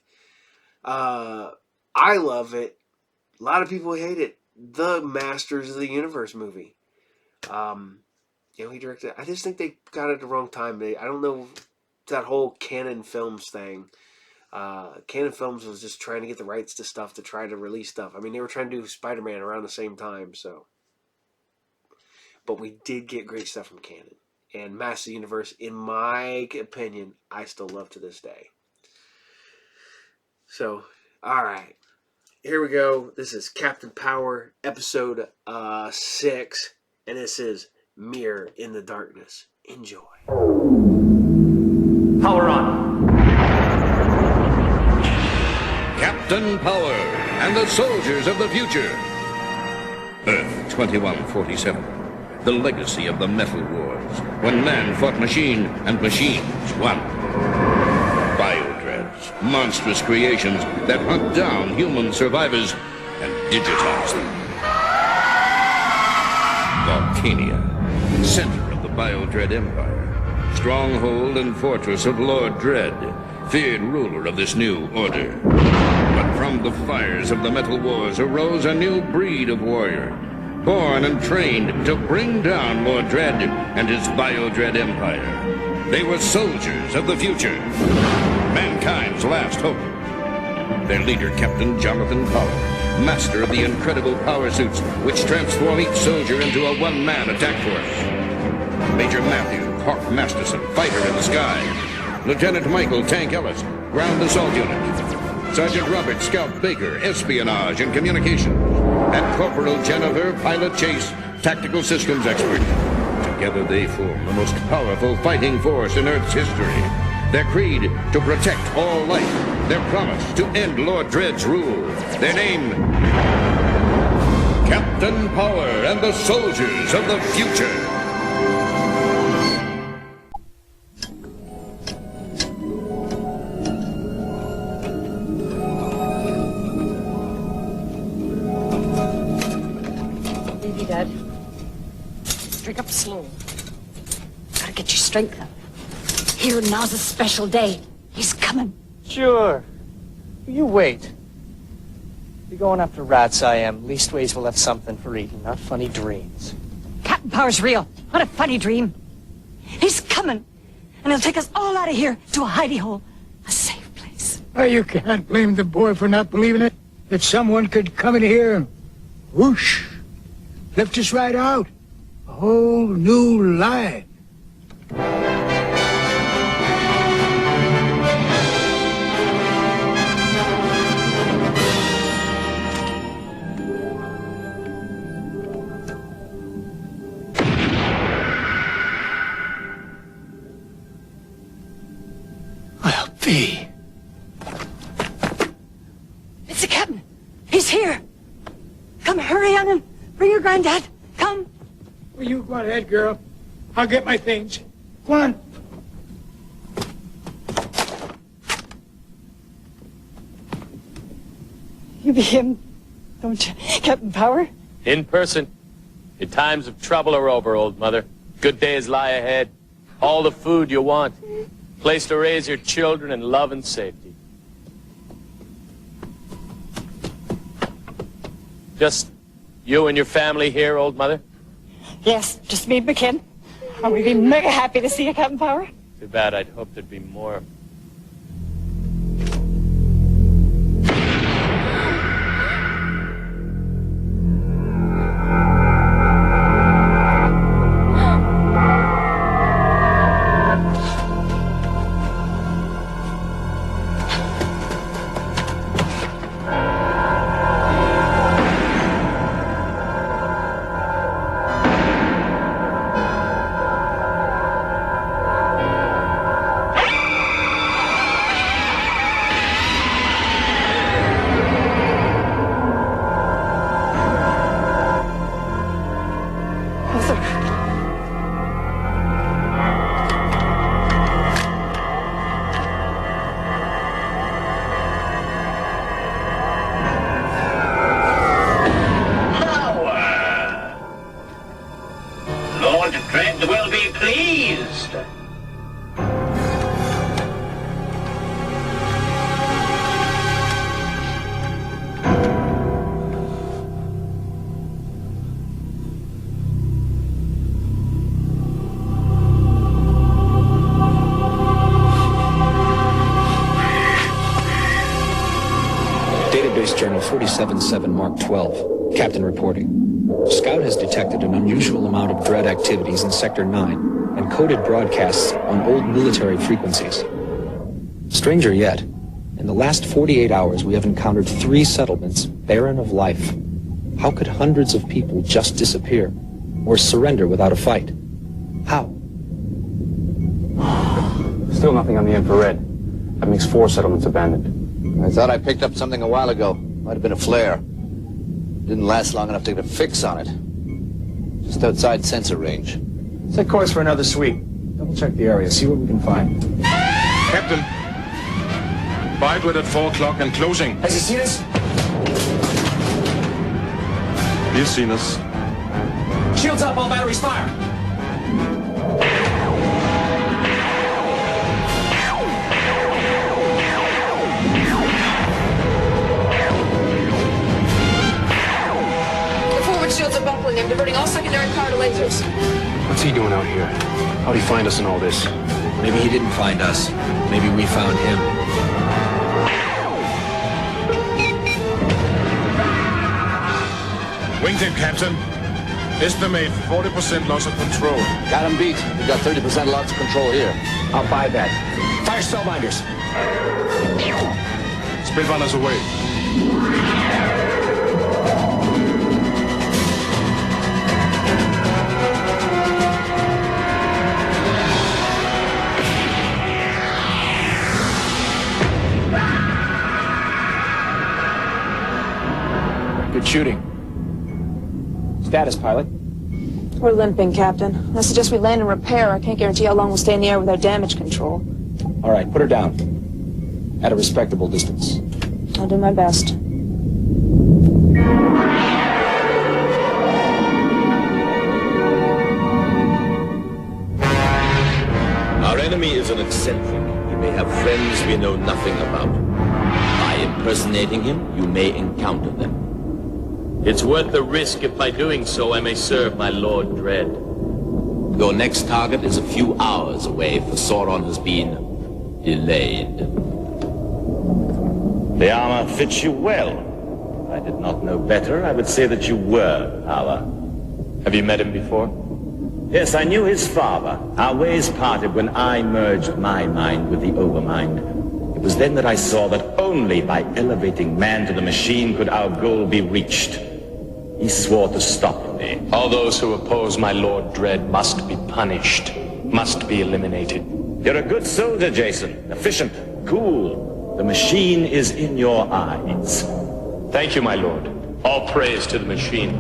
I love it. A lot of people hate it. The Masters of the Universe movie. He directed it. I just think they got it at the wrong time. I don't know that whole Canon Films thing. Canon Films was just trying to get the rights to stuff to try to release stuff. I mean, they were trying to do Spider-Man around the same time, so. But we did get great stuff from Canon. And Masters of the Universe, in my opinion, I still love to this day. So, alright. Here we go. This is Captain Power, episode 6. And this is Mirror in the Darkness. Enjoy. Power on. Captain Power and the Soldiers of the Future. Earth 2147. The legacy of the Metal Wars, when man fought machine and machines won. Biodreads, monstrous creations that hunt down human survivors and digitize them. Volcania, center of the Biodread Empire, stronghold and fortress of Lord Dread, feared ruler of this new order. But from the fires of the Metal Wars arose a new breed of warrior, born and trained to bring down Lord Dread and his Biodread Empire. They were soldiers of the future, mankind's last hope. Their leader, Captain Jonathan Power, master of the incredible power suits which transform each soldier into a one-man attack force. Major Matthew Hawk Masterson, fighter in the sky. Lieutenant Michael Tank Ellis, ground assault unit. Sergeant Robert Scout Baker, espionage and communications. And Corporal Jennifer, pilot chase, tactical systems expert. Together they form the most powerful fighting force in Earth's history. Their creed, to protect all life. Their promise, to end Lord Dread's rule. Their name, Captain Power and the Soldiers of the Future. Dad. Drink up slow. Gotta get your strength up. Here and now's a special day. He's coming. Sure. You wait. You're going after rats, I am. Leastways we'll have something for eating, not funny dreams. Captain Power's real. What a funny dream. He's coming. and he'll take us all out of here to a hidey hole. A safe place. Well, you can't blame the boy for not believing it. That someone could come in here and whoosh, lift us right out. A whole new life. I'll be. It's the captain. He's here. Come, hurry on him. Bring your granddad. Come. Well, you go ahead, girl. I'll get my things. Go on. You be him, don't you, Captain Power? In person. Your times of trouble are over, old mother. Good days lie ahead. All the food you want. Place to raise your children in love and safety. Just you and your family here, old mother? Yes, just me and McKin. And we'd be mega happy to see you, Captain Power. Too bad. I'd hoped there'd be more. Journal 47-7 Mark 12. Captain reporting. Scout has detected an unusual amount of dread activities in Sector 9 and coded broadcasts on old military frequencies. Stranger yet, in the last 48 hours we have encountered 3 settlements barren of life. How could hundreds of people just disappear or surrender without a fight? How? Still nothing on the infrared. That makes 4 settlements abandoned. I thought I picked up something a while ago. Might have been a flare. Didn't last long enough to get a fix on it. Just outside sensor range. Set course for another sweep. Double check the area, see what we can find. Captain, Bybrid at 4 o'clock and closing. Has he seen us? He's seen us. Shields up, all batteries fire. Shields are buckling. I'm diverting all secondary power to lasers. What's he doing out here? How'd he find us in all this? Maybe he didn't find us. Maybe we found him. Wingtip, Captain. Estimate 40% loss of control. Got him beat. We got 30% loss of control here. I'll buy that. Fire spellbinders. Spellbinders away. Good shooting. Status, pilot. We're limping, Captain. I suggest we land and repair. I can't guarantee how long we'll stay in the air without damage control. All right, put her down. At a respectable distance. I'll do my best. Our enemy is an eccentric. He may have friends we know nothing about. By impersonating him, you may encounter them. It's worth the risk if by doing so I may serve my Lord Dread. Your next target is a few hours away, for Sauron has been delayed. The armor fits you well. If I did not know better, I would say that you were power. Have you met him before? Yes, I knew his father. Our ways parted when I merged my mind with the Overmind. It was then that I saw that only by elevating man to the machine could our goal be reached. He swore to stop me. All those who oppose my Lord Dread must be punished, must be eliminated. You're a good soldier, Jason. Efficient, cool. The machine is in your eyes. Thank you, my lord. All praise to the machine.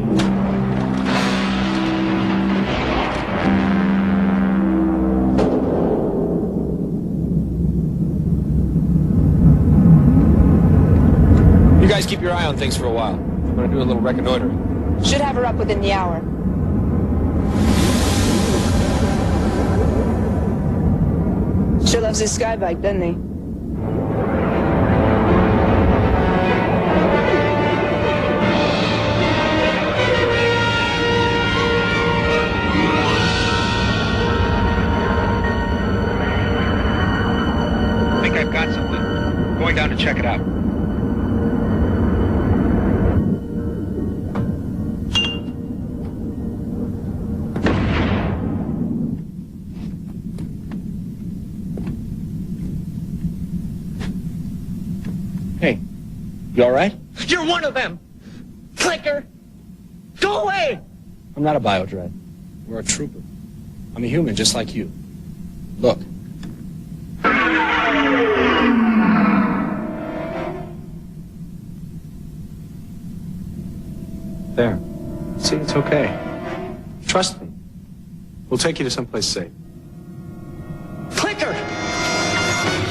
You guys keep your eye on things for a while. I'm gonna do a little reconnoitering. Should have her up within the hour. Sure loves his sky bike, doesn't he? I think I've got something. Going down to check it out. Hey, you all right? You're one of them! Clicker! Go away! I'm not a biodread. We're a trooper. I'm a human just like you. Look. There. See, it's okay. Trust me. We'll take you to someplace safe. Clicker!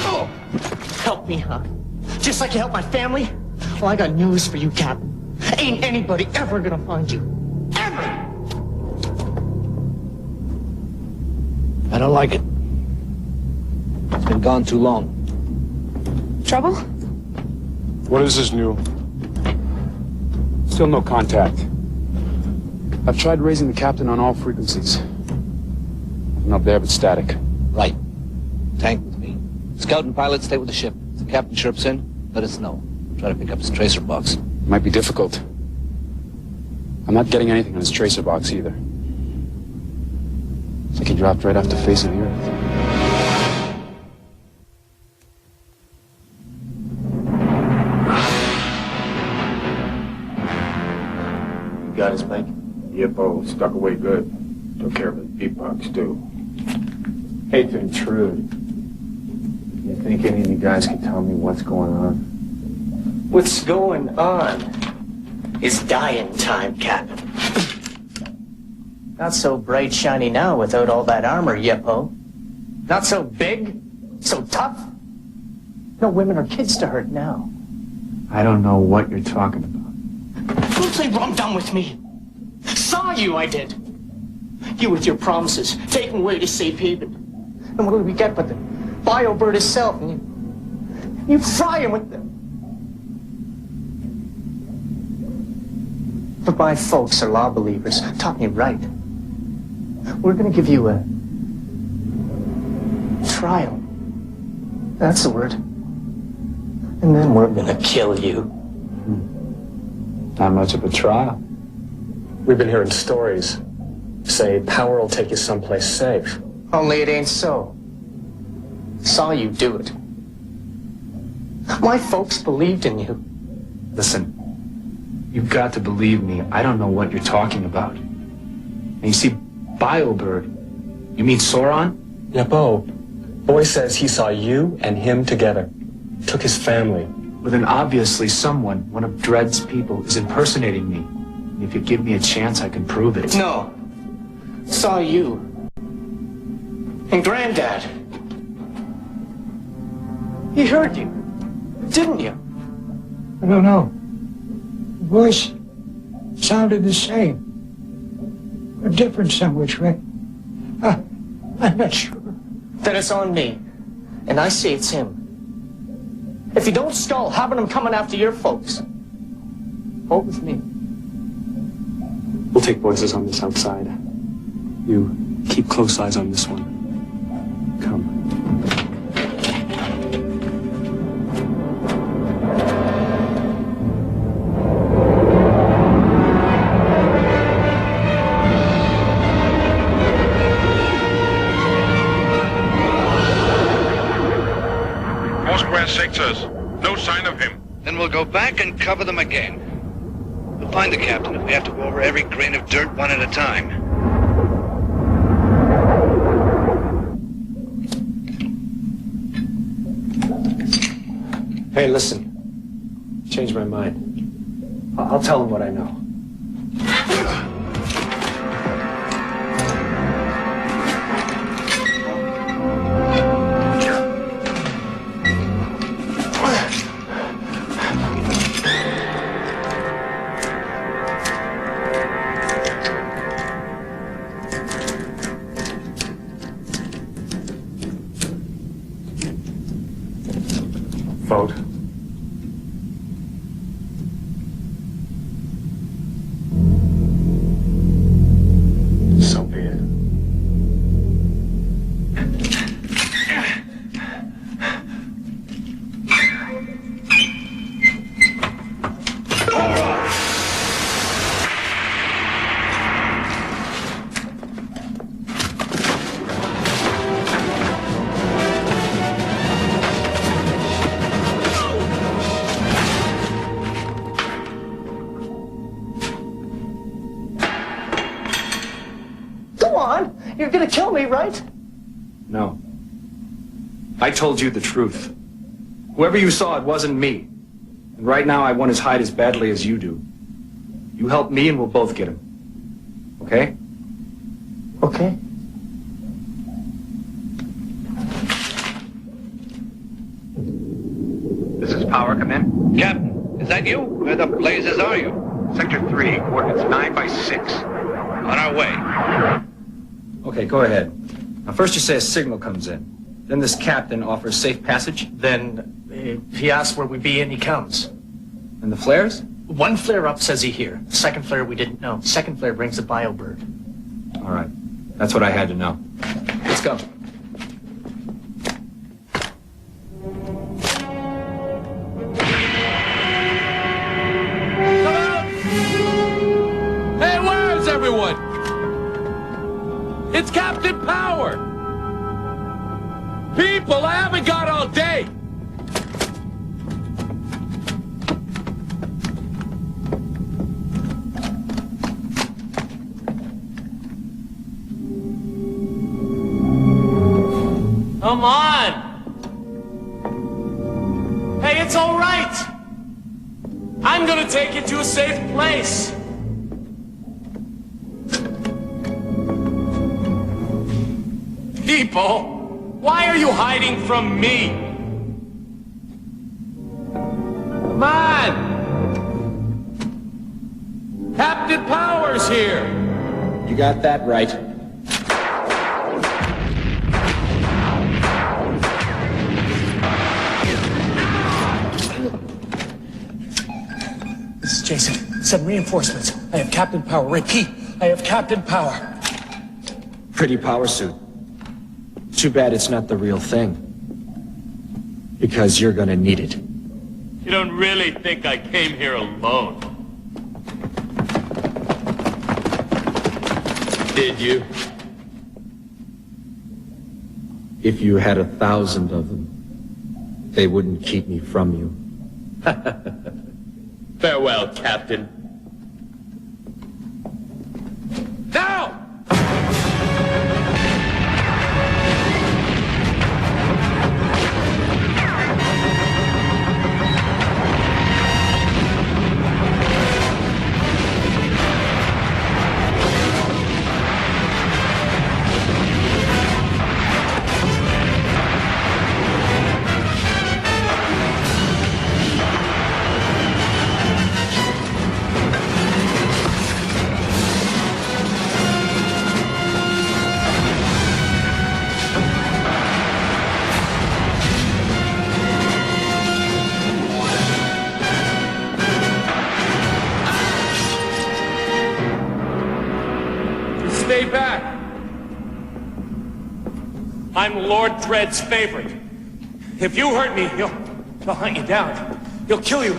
Oh! Help me, huh? Just like you helped my family? Well, I got news for you, Captain. Ain't anybody ever gonna find you. Ever! I don't like it. It's been gone too long. Trouble? What is this new? Still no contact. I've tried raising the captain on all frequencies. Nothing up there but static. Right. Tank with me. Scout and pilot stay with the ship. If the captain chirps in, let us know. Try to pick up his tracer box. Might be difficult. I'm not getting anything on his tracer box either. It's like he dropped right off the face of the earth. You got his bike? Yep, stuck away good. Took care of his beatbox, too. Hate to intrude. You think any of you guys can tell me what's going on? What's going on is dying time, Captain. Not so bright, shiny now without all that armor, Yeppo. Not so big, so tough. No women or kids to hurt now. I don't know what you're talking about. Don't play rum-dum with me. Saw you, I did. You with your promises, taking away to safe haven. And what do we get but the bio-bird itself? And you fry him with them. But my folks are law believers. Taught me right. We're gonna give you a trial. That's the word. And then we're gonna kill you. Not much of a trial. We've been hearing stories. Say power will take you someplace safe. Only it ain't so. Saw you do it. My folks believed in you. Listen, you've got to believe me. I don't know what you're talking about. And you see, Biobird, you mean Sauron? Yeppo. Boy says he saw you and him together. Took his family. Well, then obviously someone, one of Dread's people, is impersonating me. And if you give me a chance, I can prove it. No. Saw you. And Granddad. He heard you. Didn't you? I don't know. The voice sounded the same. A different some which way. I'm not sure. Then it's on me. And I say it's him. If you don't skull, having him coming after your folks. Hold with me. We'll take voices on this outside. You Keep close eyes on this one. Come. Four square sectors. No sign of him. Then we'll go back and cover them again. We'll find the captain if we have to go over every grain of dirt one at a time. Hey, listen. Changed my mind. I'll tell him what I know. Vote. So be it. Go on. You're gonna kill me, right? No. I told you the truth. Whoever you saw, it wasn't me. And right now, I want his hide as badly as you do. You help me and we'll both get him. Okay? Okay. This is Power, come in. Captain, is that you? Where the blazes are you? Sector 3, coordinates 9 by 6. On our way. Okay, go ahead. Now, first you say a signal comes in. Then this captain offers safe passage. Then he asks where we be and he comes. And the flares? One flare up says he here. The second flare we didn't know. Second flare brings the biobird. All right. That's what I had to know. Let's go. Hey, where is everyone? It's Captain Power! People, I haven't got all day! Come on! Hey, it's all right! I'm gonna take you to a safe place! People, why are you hiding from me? Come on! Captain Power's here! You got that right. This is Jason. Send reinforcements. I have Captain Power. Repeat, I have Captain Power. Pretty power suit. Too bad it's not the real thing. Because you're gonna need it. You don't really think I came here alone? Did you? If you had 1,000 of them, they wouldn't keep me from you. Farewell, Captain. Now! Stay back. I'm Lord Dread's favorite. If you hurt me, he'll hunt you down. He'll kill you.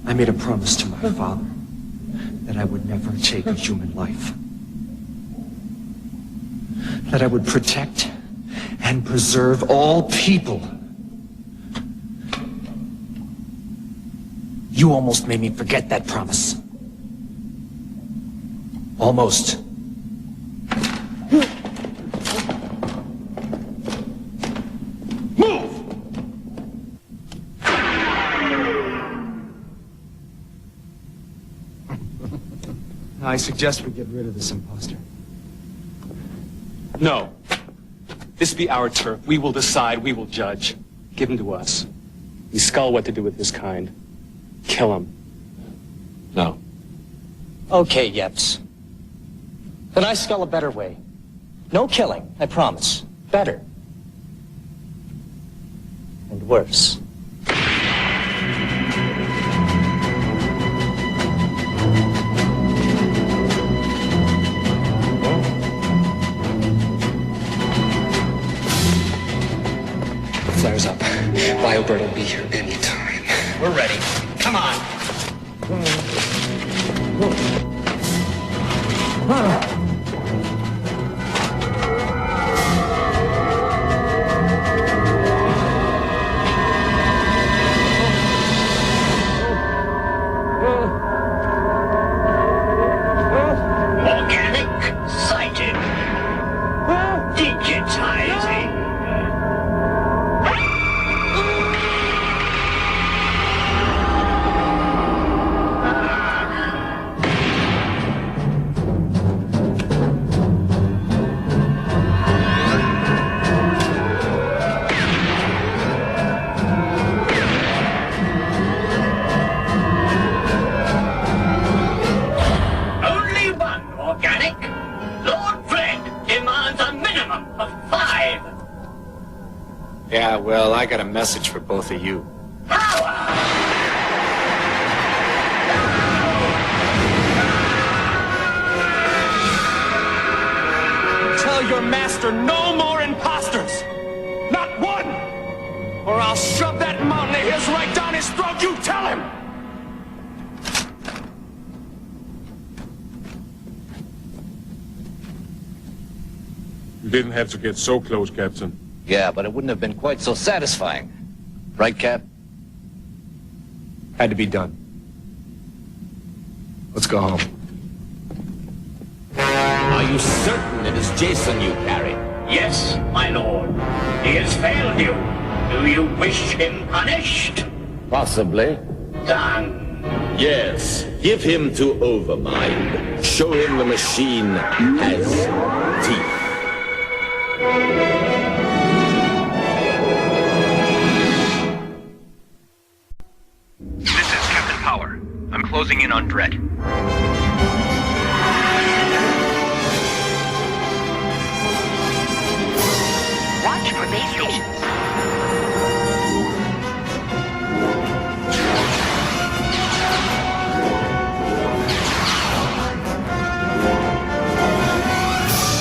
I made a promise to my father that I would never take a human life. That I would protect and preserve all people. You almost made me forget that promise. Almost. I suggest we get rid of this imposter. No. This be our turf. We will decide. We will judge. Give him to us. We scull what to do with his kind. Kill him. No. Okay, Yeps. Then I scull a better way. No killing, I promise. Better. And worse. Flares up. Biobird will be here anytime. We're ready. Come on. Organic sighted. Digitizing. Only one organic. Lord Dread demands a minimum of 5. Yeah, well, I got a message for both of you. Tell your master no more imposters. Not one. Or I'll shove that mountain of his right down his throat. You tell him. You didn't have to get so close, Captain. Yeah, but it wouldn't have been quite so satisfying. Right, Cap? Had to be done. Let's go home. Are you certain it is Jason you carry? Yes, my lord. He has failed you. Do you wish him punished? Possibly. Done. Yes. Give him to Overmind. Show him the machine has teeth. This is Captain Power. I'm closing in on Dread. Watch for base stations.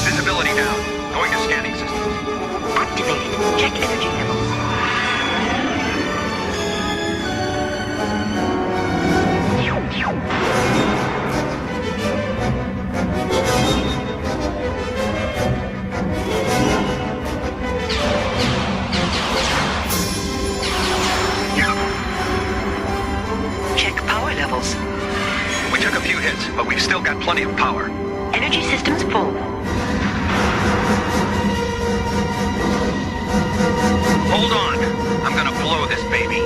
Visibility down. Going to scanning systems. Activated. Check energy levels. Check power levels. We took a few hits, but we've still got plenty of power. Energy systems full. Hold on. I'm gonna blow this baby.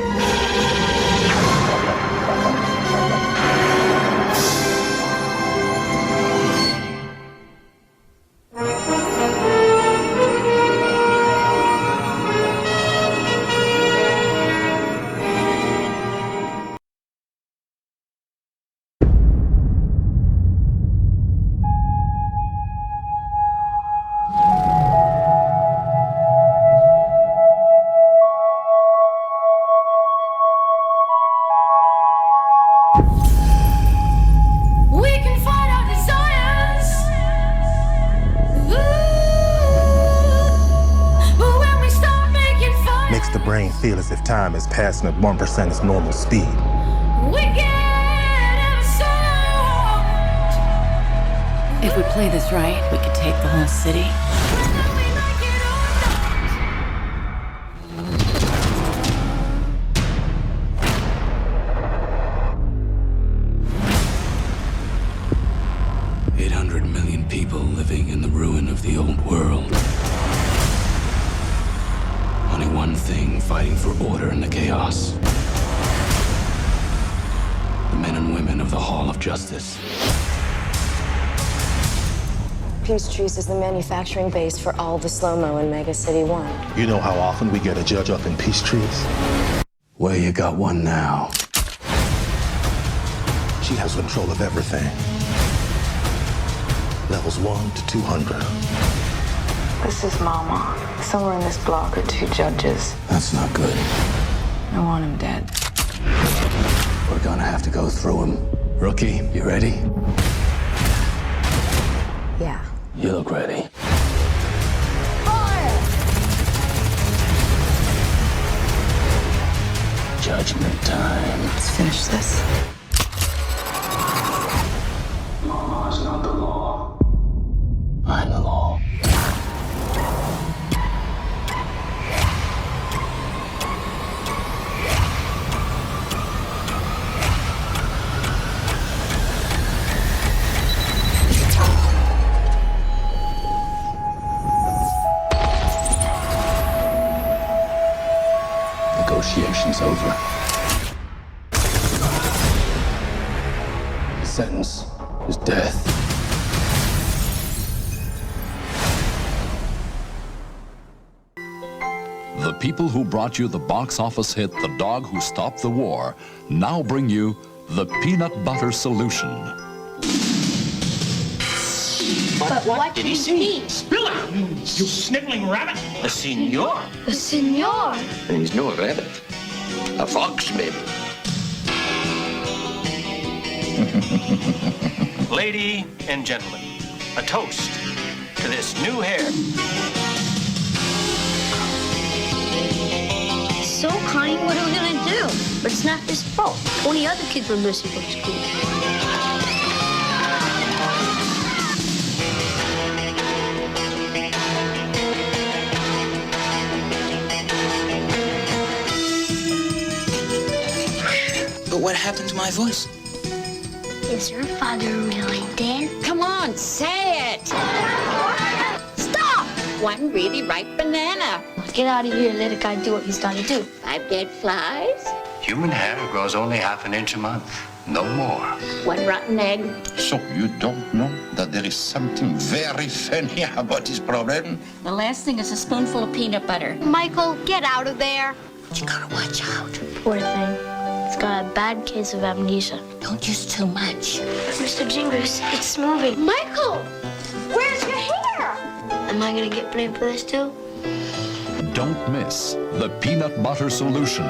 brain feel as if time is passing at 1% its normal speed. If we play this right, we could take the whole city. 800 million people living in the ruin of the old world. Only one thing fighting for order in the chaos. The men and women of the Hall of Justice. Peachtree's is the manufacturing base for all the slow-mo in Mega City 1. You know how often we get a judge up in Peachtree's? Well, you got one now. She has control of everything. Levels 1 to 200. This is Mama. Somewhere in this block are 2 judges. That's not good. I want him dead. We're gonna have to go through him. Rookie, you ready? Yeah. You look ready. Judgment time. Let's finish this. Mama is not the law. I'm the law. Negotiations over. The sentence is death. The people who brought you the box office hit The Dog Who Stopped the War now bring you the Peanut Butter Solution. But what did he see? Spill it, you sniveling rabbit! A senor. The senor. And he's no rabbit. A fox, maybe. Lady and gentlemen, a toast to this new hair. So kind, what are we gonna do? But it's not his fault. 20 other kids were missing from school. But what happened to my voice? Is your father really dead? Come on, say it! Stop! One really ripe banana. Get out of here and let a guy do what he's gotta do. 5 dead flies. Human hair grows only half an inch a month. No more. 1 rotten egg. So you don't know that there is something very funny about this problem? The last thing is a spoonful of peanut butter. Michael, get out of there. You gotta watch out. Poor thing. He's got a bad case of amnesia. Don't use too much. Mr. Jingles, it's moving. Michael! Where's your hair? Am I gonna get blamed for this too? Don't miss the Peanut Butter Solution.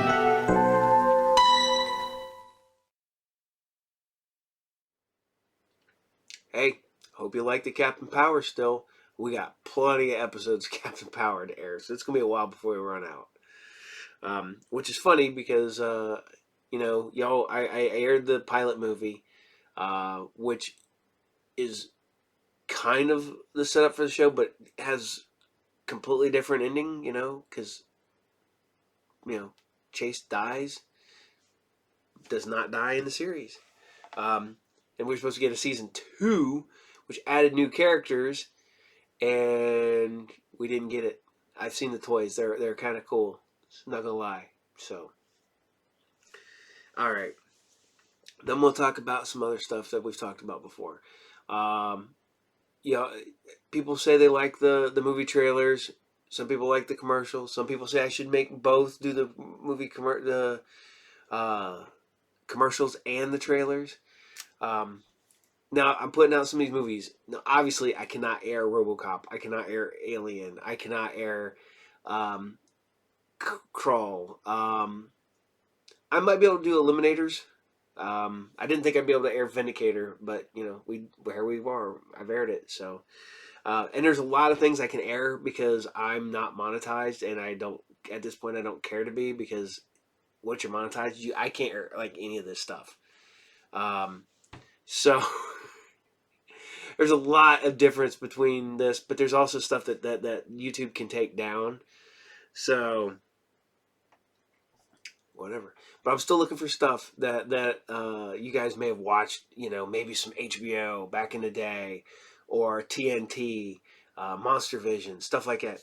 Hey, hope you like the Captain Power still. We got plenty of episodes of Captain Power to air, so it's going to be a while before we run out. Which is funny because, you know, y'all, I aired the pilot movie, which is kind of the setup for the show, but has completely different ending, you know, because, you know, Chase does not die in the series. And we're supposed to get a season 2, which added new characters, and we didn't get it. I've seen the toys; they're kind of cool. I'm not gonna lie. So, all right. Then we'll talk about some other stuff that we've talked about before. You know, people say they like the movie trailers. Some people like the commercials. Some people say I should make both, do the movie commercials and the trailers. Now I'm putting out some of these movies. Now, obviously, I cannot air RoboCop. I cannot air Alien. I cannot air Crawl. I might be able to do Eliminators. I didn't think I'd be able to air Vindicator, but you know, here we are. I've aired it. So, and there's a lot of things I can air because I'm not monetized and I don't at this point I don't care to be, because once you're monetized, I can't like any of this stuff. So there's a lot of difference between this, but there's also stuff that YouTube can take down. So whatever. But I'm still looking for stuff that you guys may have watched, maybe some HBO back in the day, or TNT, Monster Vision, stuff like that.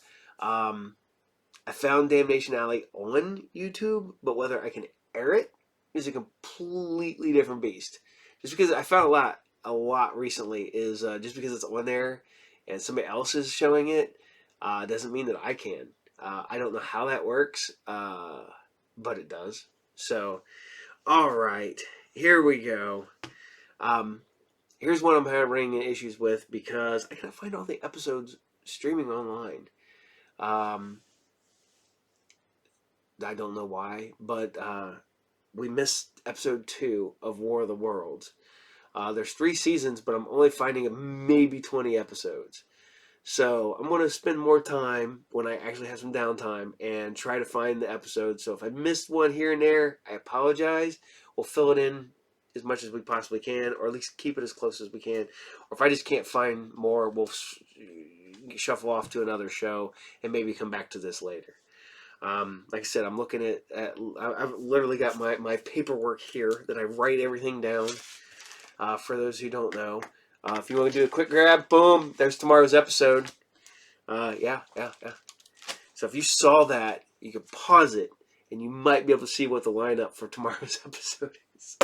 I found Damnation Alley on YouTube, but whether I can air it is a completely different beast. Just because I found a lot recently is just because it's on there and somebody else is showing it doesn't mean that I can. I don't know how that works, but it does. So, all right, here we go. Here's what I'm having issues with, because I can't find all the episodes streaming online. I don't know why, but we missed episode 2 of War of the Worlds. There's 3 seasons, but I'm only finding maybe 20 episodes. So I'm going to spend more time when I actually have some downtime and try to find the episodes. So if I missed one here and there, I apologize. We'll fill it in as much as we possibly can, or at least keep it as close as we can. Or if I just can't find more, we'll shuffle off to another show and maybe come back to this later. Like I said, I'm looking at I've literally got my paperwork here that I write everything down. For those who don't know, if you want to do a quick grab, boom, there's tomorrow's episode. Yeah. So if you saw that, you could pause it, and you might be able to see what the lineup for tomorrow's episode is.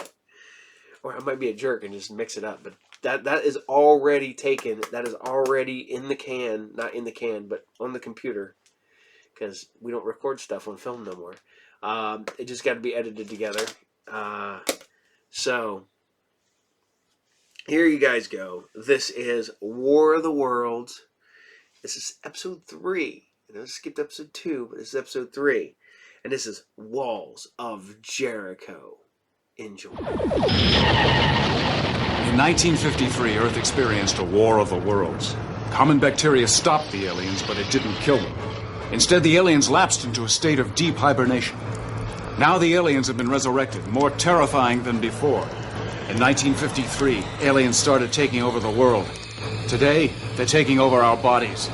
Or I might be a jerk and just mix it up, but that is already taken. That is already in the can, not in the can, but on the computer. Because we don't record stuff on film no more. It just got to be edited together. So, here you guys go. This is War of the Worlds. This is episode 3. I know I skipped episode 2, but this is episode 3. And this is Walls of Jericho. Enjoy. In 1953, Earth experienced a War of the Worlds. Common bacteria stopped the aliens, but it didn't kill them. Instead, the aliens lapsed into a state of deep hibernation. Now the aliens have been resurrected, more terrifying than before. In 1953, aliens started taking over the world. Today, they're taking over our bodies.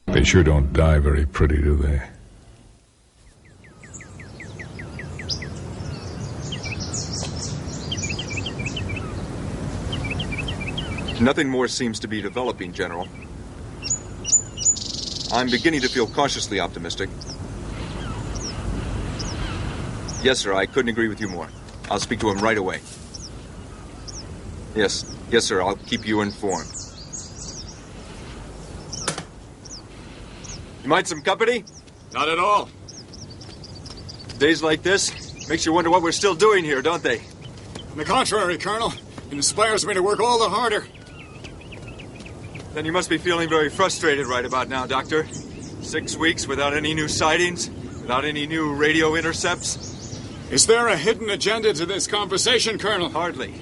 They sure don't die very pretty, do they? Nothing more seems to be developing, General. I'm beginning to feel cautiously optimistic. Yes, sir, I couldn't agree with you more. I'll speak to him right away. Yes, sir, I'll keep you informed. You mind some company? Not at all. Days like this makes you wonder what we're still doing here, don't they? On the contrary, Colonel, it inspires me to work all the harder. Then you must be feeling very frustrated right about now, Doctor. 6 weeks without any new sightings, without any new radio intercepts. Is there a hidden agenda to this conversation, Colonel? Hardly.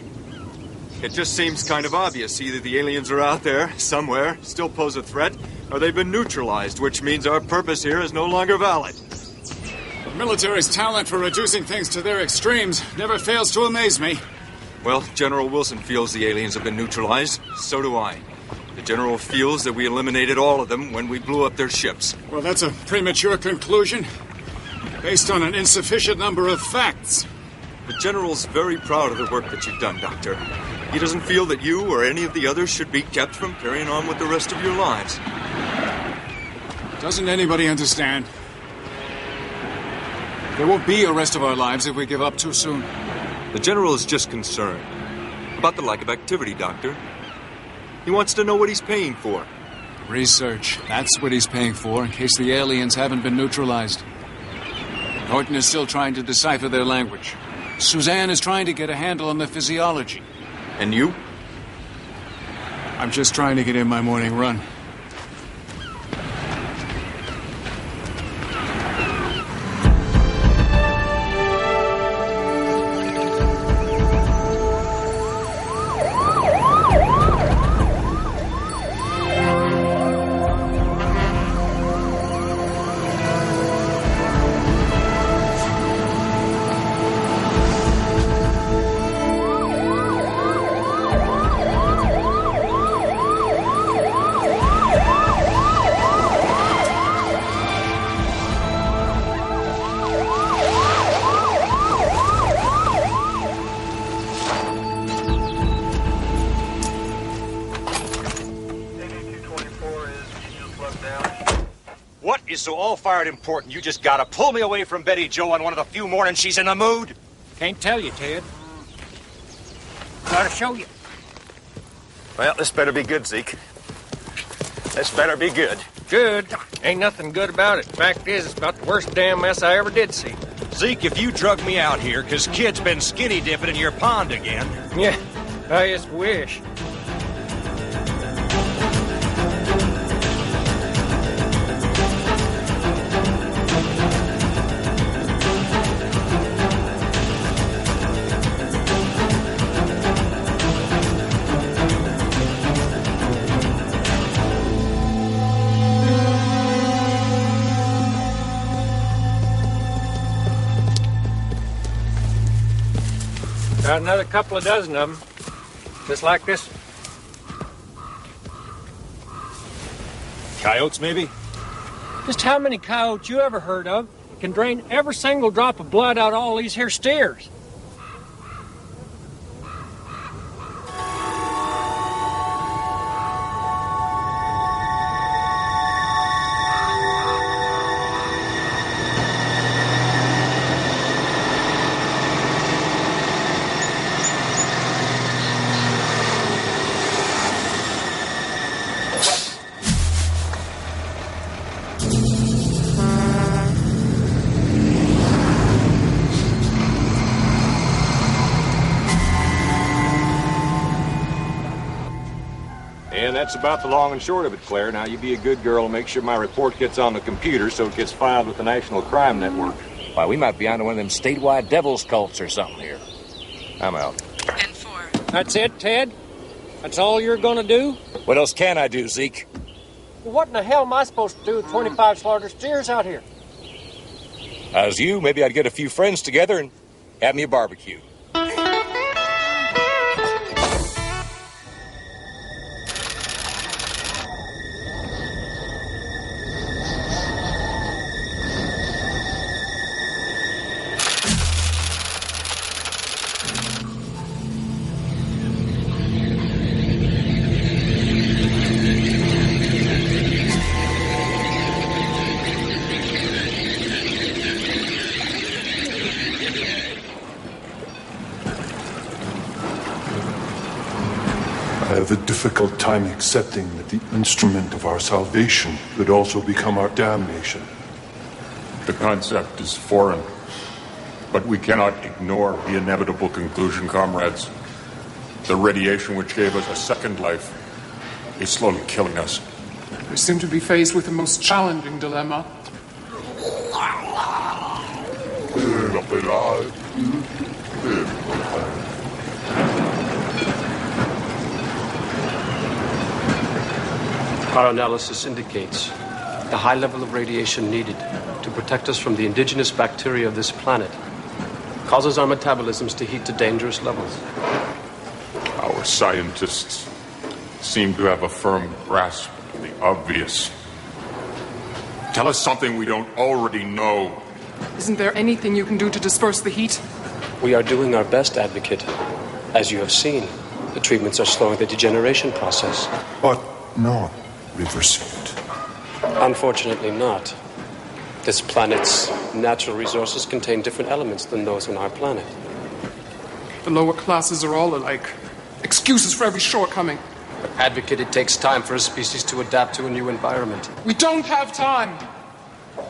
It just seems kind of obvious. Either the aliens are out there, somewhere, still pose a threat, or they've been neutralized, which means our purpose here is no longer valid. The military's talent for reducing things to their extremes never fails to amaze me. Well, General Wilson feels the aliens have been neutralized. So do I. The General feels that we eliminated all of them when we blew up their ships. Well, that's a premature conclusion, based on an insufficient number of facts. The General's very proud of the work that you've done, Doctor. He doesn't feel that you or any of the others should be kept from carrying on with the rest of your lives. Doesn't anybody understand? There won't be a rest of our lives if we give up too soon. The General is just concerned about the lack of activity, Doctor. He wants to know what he's paying for. Research. That's what he's paying for in case the aliens haven't been neutralized. Norton is still trying to decipher their language. Suzanne is trying to get a handle on the physiology. And you? I'm just trying to get in my morning run. So all-fired important, you just gotta pull me away from Betty Jo on one of the few mornings she's in the mood? Can't tell you, Ted. Gotta show you. Well, this better be good, Zeke. This better be good. Good? Ain't nothing good about it. Fact is, it's about the worst damn mess I ever did see. Zeke, if you drug me out here, 'cause Kid's been skinny dipping in your pond again. Yeah, I just wish. Got another couple of dozen of them, just like this. Coyotes, maybe? Just how many coyotes you ever heard of can drain every single drop of blood out of all these here steers? And that's about the long and short of it, Claire. Now, you be a good girl and make sure my report gets on the computer so it gets filed with the National Crime Network. Why, we might be onto one of them statewide devil's cults or something here. I'm out. That's it, Ted? That's all you're gonna do? What else can I do, Zeke? Well, what in the hell am I supposed to do with 25 slaughtered steers out here? As you, maybe I'd get a few friends together and have me a barbecue. I have a difficult time accepting that the instrument of our salvation could also become our damnation. The concept is foreign, but we cannot ignore the inevitable conclusion, comrades. The radiation which gave us a second life is slowly killing us. We seem to be faced with the most challenging dilemma. Our analysis indicates the high level of radiation needed to protect us from the indigenous bacteria of this planet causes our metabolisms to heat to dangerous levels. Our scientists seem to have a firm grasp of the obvious. Tell us something we don't already know. Isn't there anything you can do to disperse the heat? We are doing our best, Advocate. As you have seen, the treatments are slowing the degeneration process. But not reversing it. Unfortunately not. This planet's natural resources contain different elements than those on our planet. The lower classes are all alike. Excuses for every shortcoming. Advocate, it takes time for a species to adapt to a new environment. We don't have time.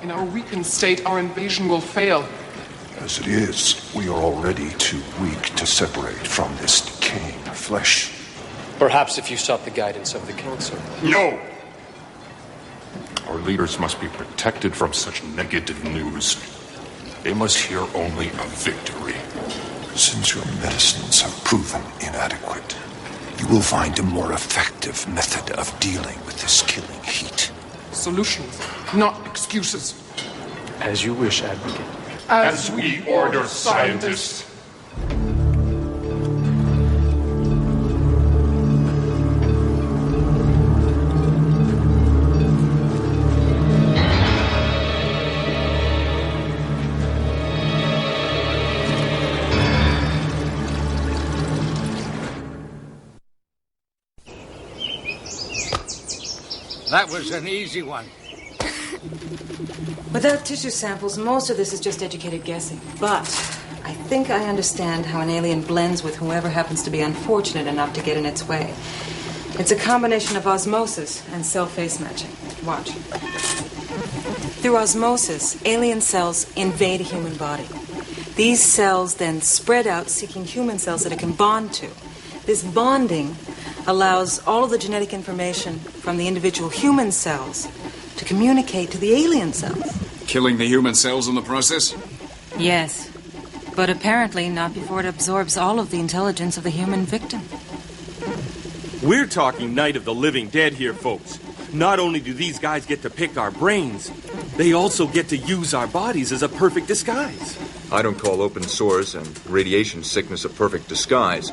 In our weakened state, our invasion will fail. As it is, we are already too weak to separate from this decaying flesh. Perhaps if you sought the guidance of the Council. No! Our leaders must be protected from such negative news. They must hear only of victory. Since your medicines have proven inadequate, you will find a more effective method of dealing with this killing heat. Solutions, not excuses. As you wish, Advocate. As we order, scientists. That was an easy one. Without tissue samples, most of this is just educated guessing. But I think I understand how an alien blends with whoever happens to be unfortunate enough to get in its way. It's a combination of osmosis and cell face matching. Watch. Through osmosis, alien cells invade a human body. These cells then spread out seeking human cells that it can bond to. This bonding allows all of the genetic information from the individual human cells to communicate to the alien cells. Killing the human cells in the process? Yes, but apparently not before it absorbs all of the intelligence of the human victim. We're talking Night of the Living Dead here, folks. Not only do these guys get to pick our brains, they also get to use our bodies as a perfect disguise. I don't call open sores and radiation sickness a perfect disguise.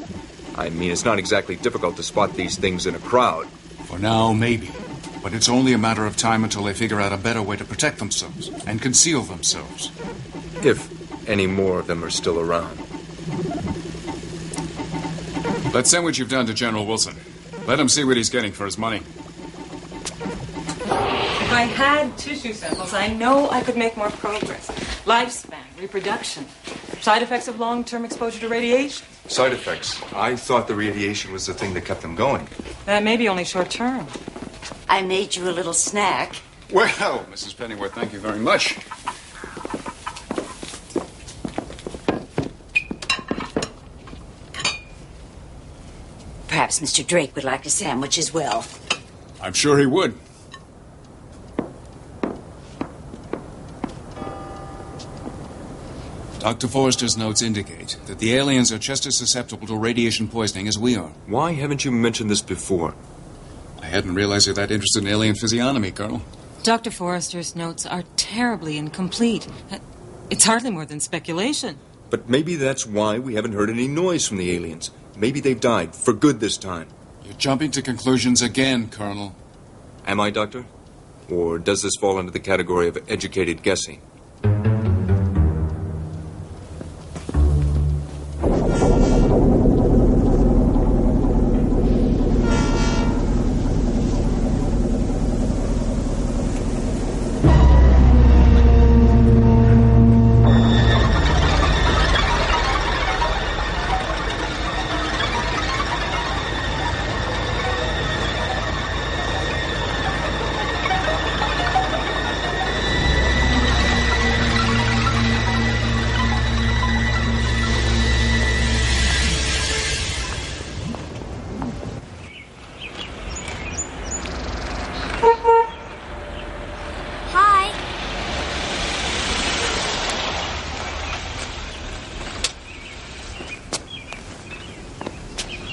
I mean, it's not exactly difficult to spot these things in a crowd. For now, maybe. But it's only a matter of time until they figure out a better way to protect themselves and conceal themselves. If any more of them are still around. Let's send what you've done to General Wilson. Let him see what he's getting for his money. If I had tissue samples, I know I could make more progress. Lifespan, reproduction, side effects of long-term exposure to radiation. Side effects? I thought the radiation was the thing that kept them going. That may be only short-term. I made you a little snack. Well, Mrs. Pennyworth, thank you very much. Perhaps Mr. Drake would like a sandwich as well. I'm sure he would. Dr. Forrester's notes indicate that the aliens are just as susceptible to radiation poisoning as we are. Why haven't you mentioned this before? I hadn't realized you're that interested in alien physiognomy, Colonel. Dr. Forrester's notes are terribly incomplete. It's hardly more than speculation. But maybe that's why we haven't heard any noise from the aliens. Maybe they've died, for good this time. You're jumping to conclusions again, Colonel. Am I, Doctor? Or does this fall under the category of educated guessing?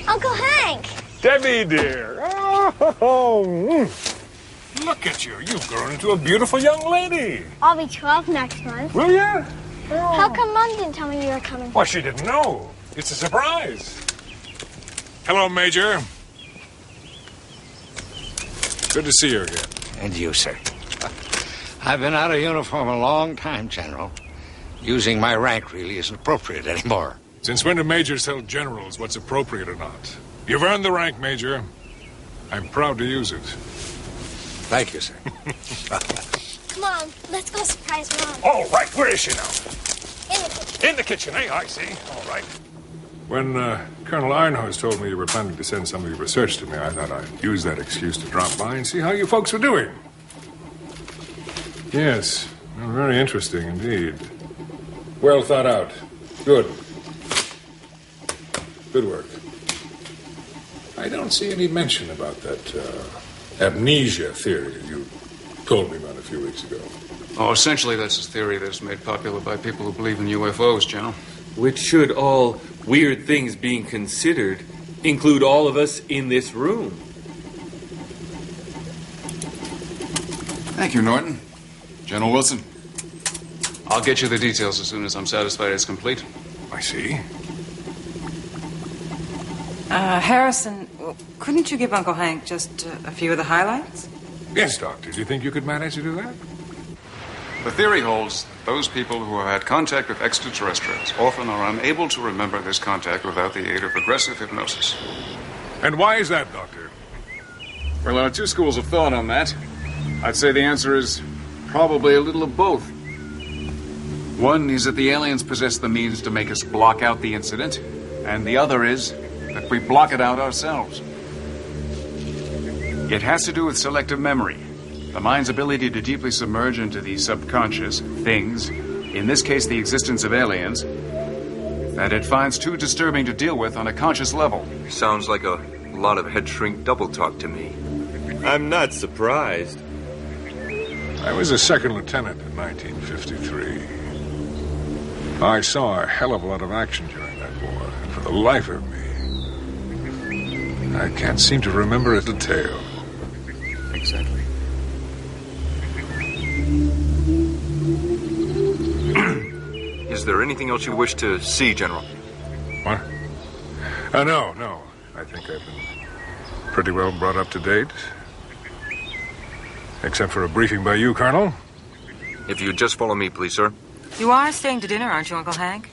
Uncle Hank! Debbie, dear. Oh, look at you. You've grown into a beautiful young lady. I'll be 12 next month. Will you? How come Mom didn't tell me you were coming? Well, she didn't know. It's a surprise. Hello, Major. Good to see you again. And you, sir. I've been out of uniform a long time, General. Using my rank really isn't appropriate anymore. Since when do majors tell generals what's appropriate or not? You've earned the rank, Major. I'm proud to use it. Thank you, sir. Come on, let's go surprise Mom. All right, where is she now? In the kitchen. In the kitchen, eh? I see. All right. When Colonel Ironhorse told me you were planning to send some of your research to me, I thought I'd use that excuse to drop by and see how you folks were doing. Yes, well, very interesting indeed. Well thought out. Good. Good work. I don't see any mention about that amnesia theory you told me about a few weeks ago. Oh, essentially that's a theory that's made popular by people who believe in UFOs, General. Which should all weird things being considered include all of us in this room. Thank you, Norton. General Wilson. I'll get you the details as soon as I'm satisfied it's complete. I see. Harrison, couldn't you give Uncle Hank just a few of the highlights? Yes, Doctor. Do you think you could manage to do that? The theory holds that those people who have had contact with extraterrestrials often are unable to remember this contact without the aid of regressive hypnosis. And why is that, Doctor? Well, there are two schools of thought on that. I'd say the answer is probably a little of both. One is that the aliens possess the means to make us block out the incident, and the other is that we block it out ourselves. It has to do with selective memory, the mind's ability to deeply submerge into the subconscious things, in this case the existence of aliens, that it finds too disturbing to deal with on a conscious level. Sounds like a lot of head shrink double talk to me. I'm not surprised. I was a second lieutenant in 1953. I saw a hell of a lot of action during that war, and for the life of me, I can't seem to remember a detail. Exactly. Is there anything else you wish to see, General? What? No. I think I've been pretty well brought up to date. Except for a briefing by you, Colonel. If you'd just follow me, please, sir. You are staying to dinner, aren't you, Uncle Hank?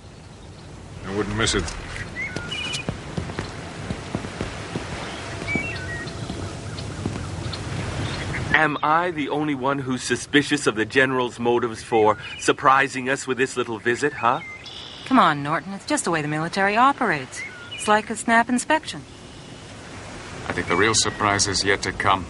I wouldn't miss it. Am I the only one who's suspicious of the General's motives for surprising us with this little visit, huh? Come on, Norton. It's just the way the military operates. It's like a snap inspection. I think the real surprise is yet to come.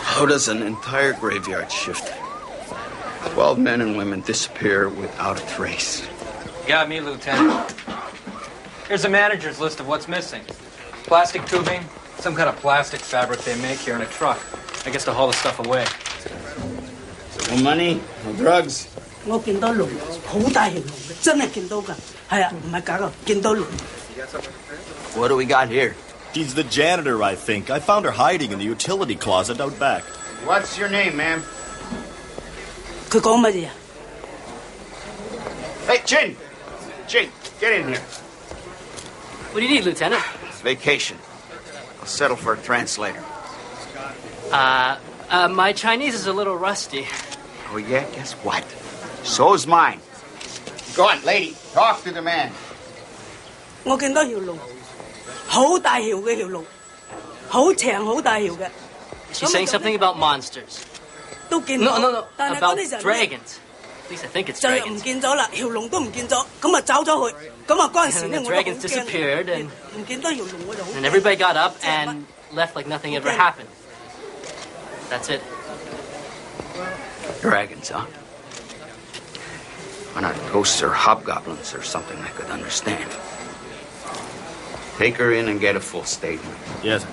How does an entire graveyard shift? 12 men and women disappear without a trace. Got me, Lieutenant. Here's a manager's list of what's missing. Plastic tubing, some kind of plastic fabric they make here in a truck. I guess to haul the stuff away. No money, no drugs. 我見到龍，好大條龍嘅，真係見到㗎。係啊，唔係假㗎，見到龍。What do we got here? He's the janitor, I think. I found her hiding in the utility closet out back. What's your name, ma'am? 佢講乜嘢啊？ Hey, Chin! Chin, get in here. What do you need, Lieutenant? It's vacation. I'll settle for a translator. My Chinese is a little rusty. Oh, yeah? Guess what? So's mine. Go on, lady. Talk to the man. 我見到條龍，好大條嘅條龍，好長好大條嘅。 She's saying something about monsters. 都見到。No. 但係 About 嗰啲就 dragons. At least I think it's 就 dragons. 唔見咗啦，條龍都唔見咗，咁啊走咗去，咁啊嗰陣時咧 And 我 the 都好 dragons 驚， disappeared, and 唔見到條龍我就好驚。 everybody got up and left like nothing ever happened. That's it. Dragons, huh? Why not ghosts or hobgoblins or something I could understand? Take her in and get a full statement. Yes.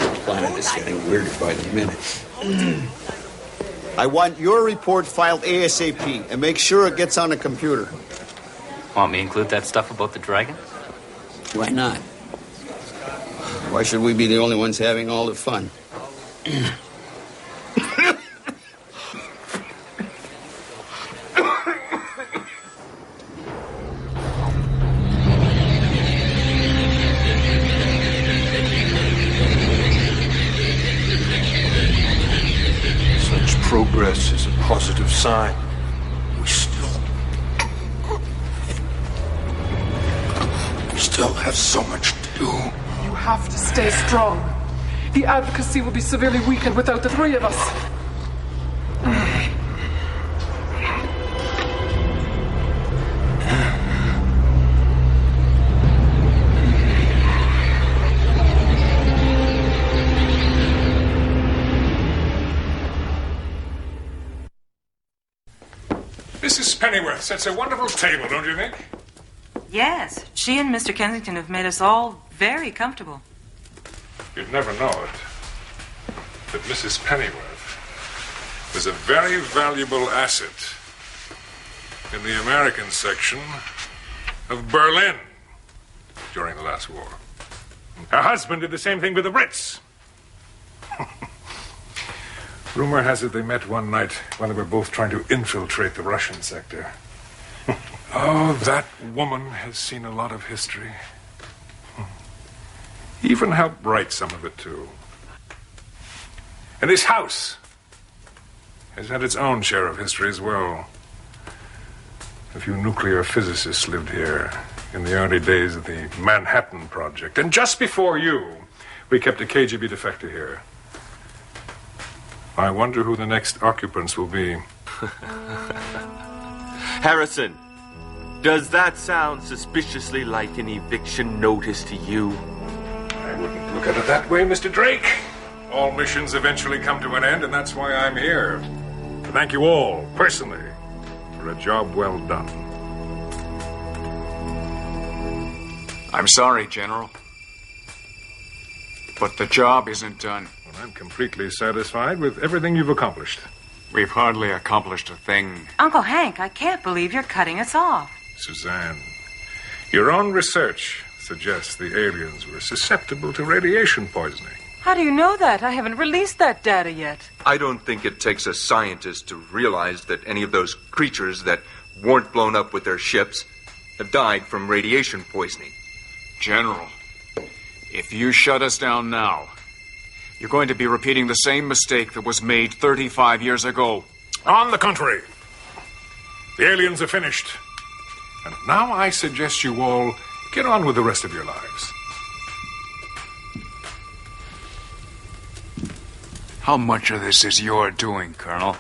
The planet is getting weirder by the minute. I want your report filed ASAP, and make sure it gets on the computer. Want me to include that stuff about the dragon? Why not? Why should we be the only ones having all the fun? Such progress is a positive sign. We still have so much to do. You have to stay strong. The advocacy will be severely weakened without the three of us. Mrs. Pennyworth sets a wonderful table, don't you think? Yes, she and Mr. Kensington have made us all very comfortable. You'd never know it, but Mrs. Pennyworth was a very valuable asset in the American section of Berlin during the last war. Her husband did the same thing with the Brits. Rumor has it they met one night when they were both trying to infiltrate the Russian sector. Oh, that woman has seen a lot of history. Even helped write some of it, too. And this house has had its own share of history as well. A few nuclear physicists lived here in the early days of the Manhattan Project. And just before you, we kept a KGB defector here. I wonder who the next occupants will be. Harrison, does that sound suspiciously like an eviction notice to you? I wouldn't look at it that way, Mr. Drake. All missions eventually come to an end, and that's why I'm here. To thank you all, personally, for a job well done. I'm sorry, General. But the job isn't done. Well, I'm completely satisfied with everything you've accomplished. We've hardly accomplished a thing. Uncle Hank, I can't believe you're cutting us off. Suzanne, your own research suggests the aliens were susceptible to radiation poisoning. How do you know that? I haven't released that data yet. I don't think it takes a scientist to realize that any of those creatures that weren't blown up with their ships have died from radiation poisoning. General, if you shut us down now, you're going to be repeating the same mistake that was made 35 years ago. On the contrary, the aliens are finished. And now I suggest you all get on with the rest of your lives. How much of this is your doing, Colonel?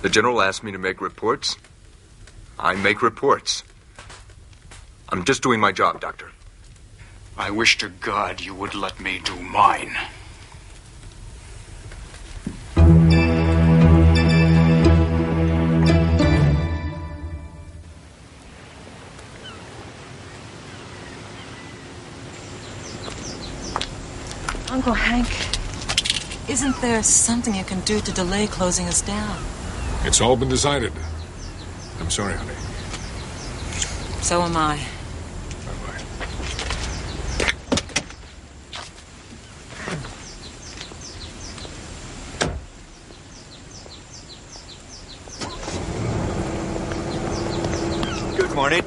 The General asked me to make reports. I make reports. I'm just doing my job, Doctor. I wish to God you would let me do mine. Uncle Hank, isn't there something you can do to delay closing us down? It's all been decided. I'm sorry, honey. So am I. Good morning.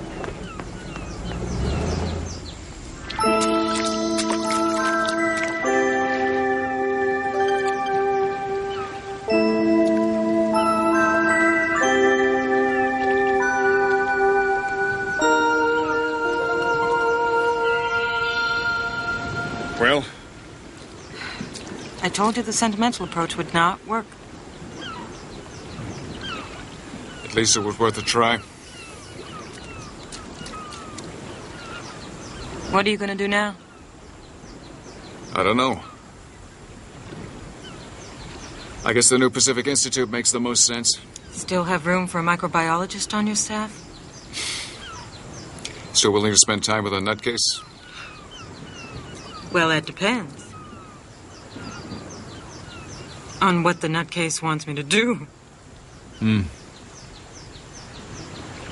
Well? I told you the sentimental approach would not work. At least it was worth a try. What are you going to do now? I don't know. I guess the new Pacific Institute makes the most sense. Still have room for a microbiologist on your staff? Still willing to spend time with a nutcase? Well, that depends. On what the nutcase wants me to do.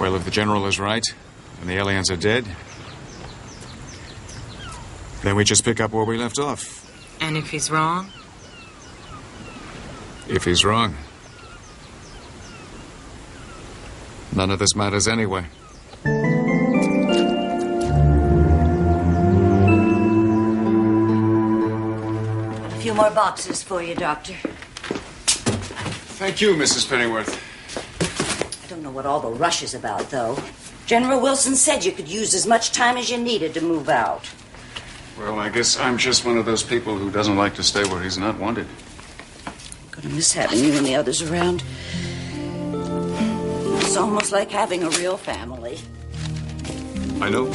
Well, if the General is right, and the aliens are dead, then we just pick up where we left off. And if he's wrong? If he's wrong. None of this matters anyway. A few more boxes for you, Doctor. Thank you, Mrs. Pennyworth. I don't know what all the rush is about, though. General Wilson said you could use as much time as you needed to move out. Well, I guess I'm just one of those people who doesn't like to stay where he's not wanted. Gonna miss having you and the others around. It's almost like having a real family. I know.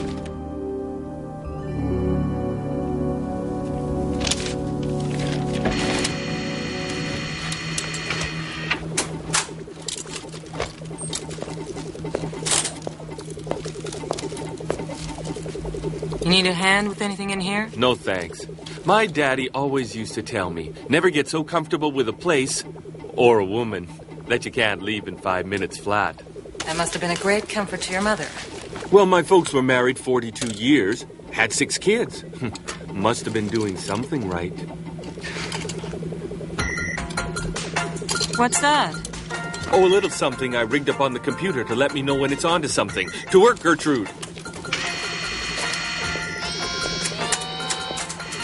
You need a hand with anything in here? No, thanks. My daddy always used to tell me, never get so comfortable with a place or a woman that you can't leave in 5 minutes flat. That must have been a great comfort to your mother. Well, my folks were married 42 years, had 6 kids. Must have been doing something right. What's that? Oh, a little something I rigged up on the computer to let me know when it's on to something. To work, Gertrude.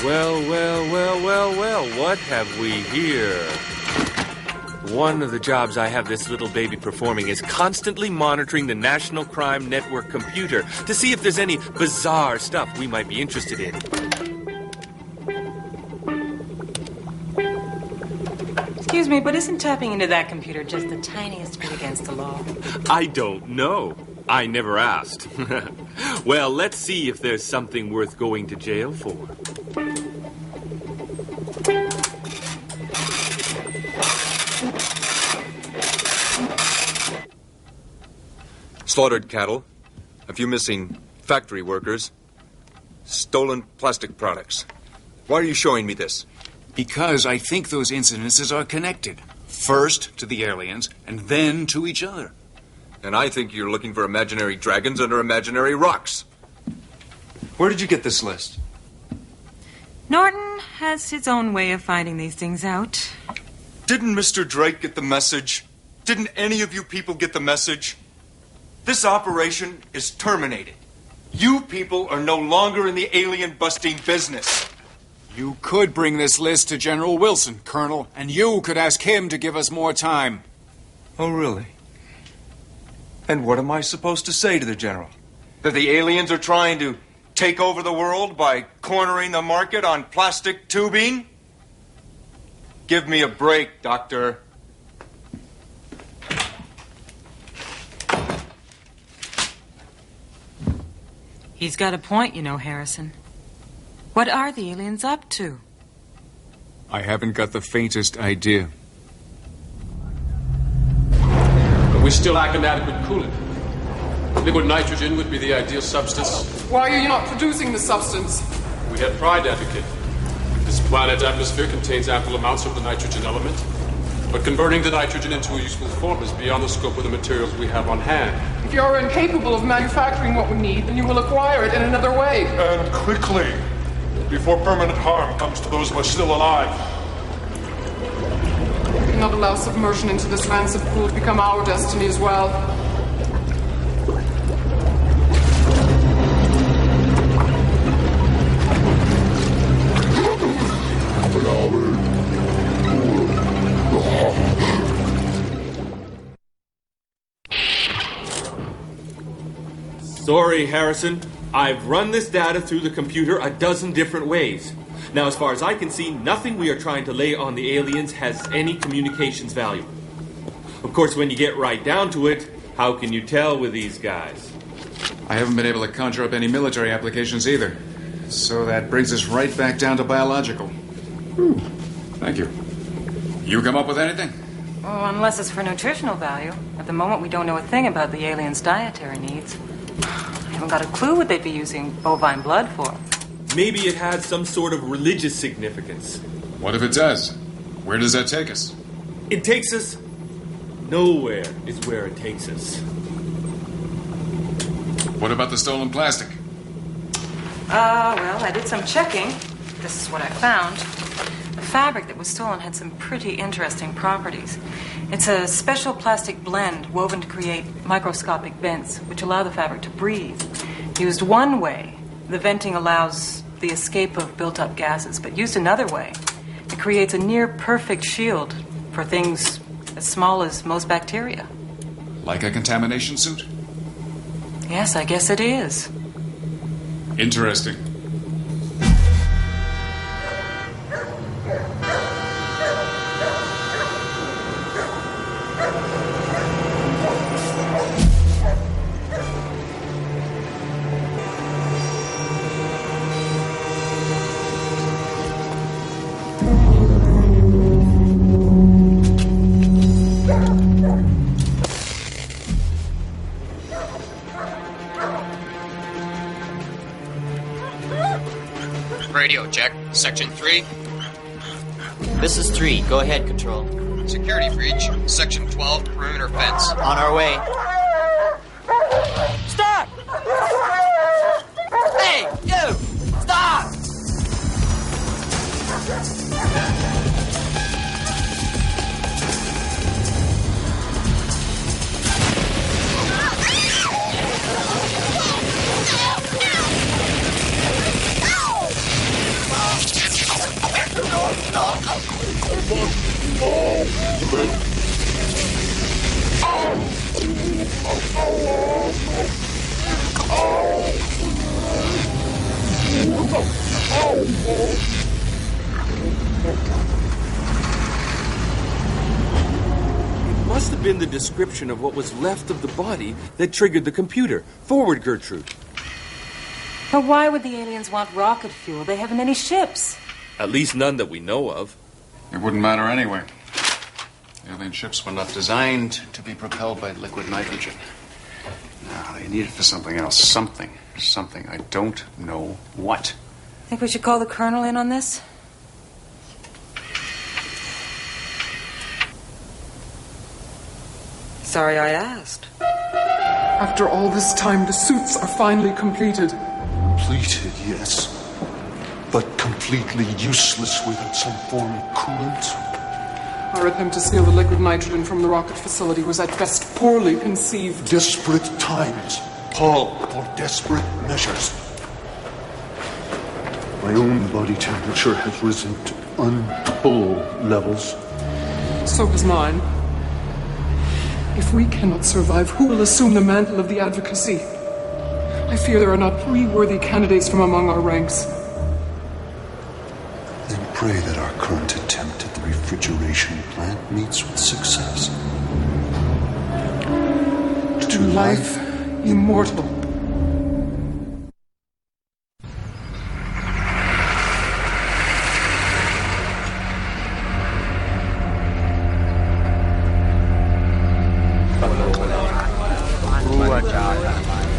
Well, what have we here? One of the jobs I have this little baby performing is constantly monitoring the National Crime Network computer to see if there's any bizarre stuff we might be interested in. Excuse me, but isn't tapping into that computer just the tiniest bit against the law? I don't know. I never asked. Well, let's see if there's something worth going to jail for. Slaughtered cattle, a few missing factory workers, stolen plastic products. Why are you showing me this? Because I think those incidences are connected. First to the aliens, and then to each other. And I think you're looking for imaginary dragons under imaginary rocks. Where did you get this list? Norton has his own way of finding these things out. Didn't Mr. Drake get the message? Didn't any of you people get the message? This operation is terminated. You people are no longer in the alien-busting business. You could bring this list to General Wilson, Colonel, and you could ask him to give us more time. Oh, really? And what am I supposed to say to the General? That the aliens are trying to take over the world by cornering the market on plastic tubing? Give me a break, Doctor. He's got a point, you know, Harrison. What are the aliens up to? I haven't got the faintest idea. But we still lack an adequate coolant. Liquid nitrogen would be the ideal substance. Why are you not producing the substance? We had pride advocate. This planet's atmosphere contains ample amounts of the nitrogen element. But converting the nitrogen into a useful form is beyond the scope of the materials we have on hand. If you're incapable of manufacturing what we need, then you will acquire it in another way. And quickly, before permanent harm comes to those of us still alive. We cannot allow submersion into this rancid pool to become our destiny as well. Sorry, Harrison. I've run this data through the computer a dozen different ways. Now, as far as I can see, nothing we are trying to lay on the aliens has any communications value. Of course, when you get right down to it, how can you tell with these guys? I haven't been able to conjure up any military applications either. So that brings us right back down to biological. Thank you. You come up with anything? Oh, unless it's for nutritional value. At the moment, we don't know a thing about the aliens' dietary needs. I haven't got a clue what they'd be using bovine blood for. Maybe it had some sort of religious significance. What if it does? Where does that take us? It takes us nowhere is where it takes us. What about the stolen plastic? Well, I did some checking. This is what I found. The fabric that was stolen had some pretty interesting properties. It's a special plastic blend woven to create microscopic vents, which allow the fabric to breathe. Used one way, the venting allows the escape of built-up gases, but used another way, it creates a near-perfect shield for things as small as most bacteria. Like a contamination suit? Yes, I guess it is. Interesting. Radio check. Section 3. This is 3. Go ahead, Control. Security breach. Section 12, perimeter fence. On our way. Stop! Hey, you! Stop! It must have been the description of what was left of the body that triggered the computer. Forward, Gertrude. But why would the aliens want rocket fuel? They haven't any ships. At least none that we know of. It wouldn't matter anyway. Alien ships were not designed to be propelled by liquid nitrogen. No, they need it for something else. Something. I don't know what. Think we should call the Colonel in on this? Sorry I asked. After all this time, the suits are finally completed. Completed, yes. But completely useless without some form of coolant. Our attempt to steal the liquid nitrogen from the rocket facility was at best poorly conceived. Desperate times call for desperate measures. My own body temperature has risen to untolerable levels. So has mine. If we cannot survive, who will assume the mantle of the advocacy? I fear there are not 3 worthy candidates from among our ranks. Then pray that our current attempt at the refrigeration plant meets with success. To life immortal.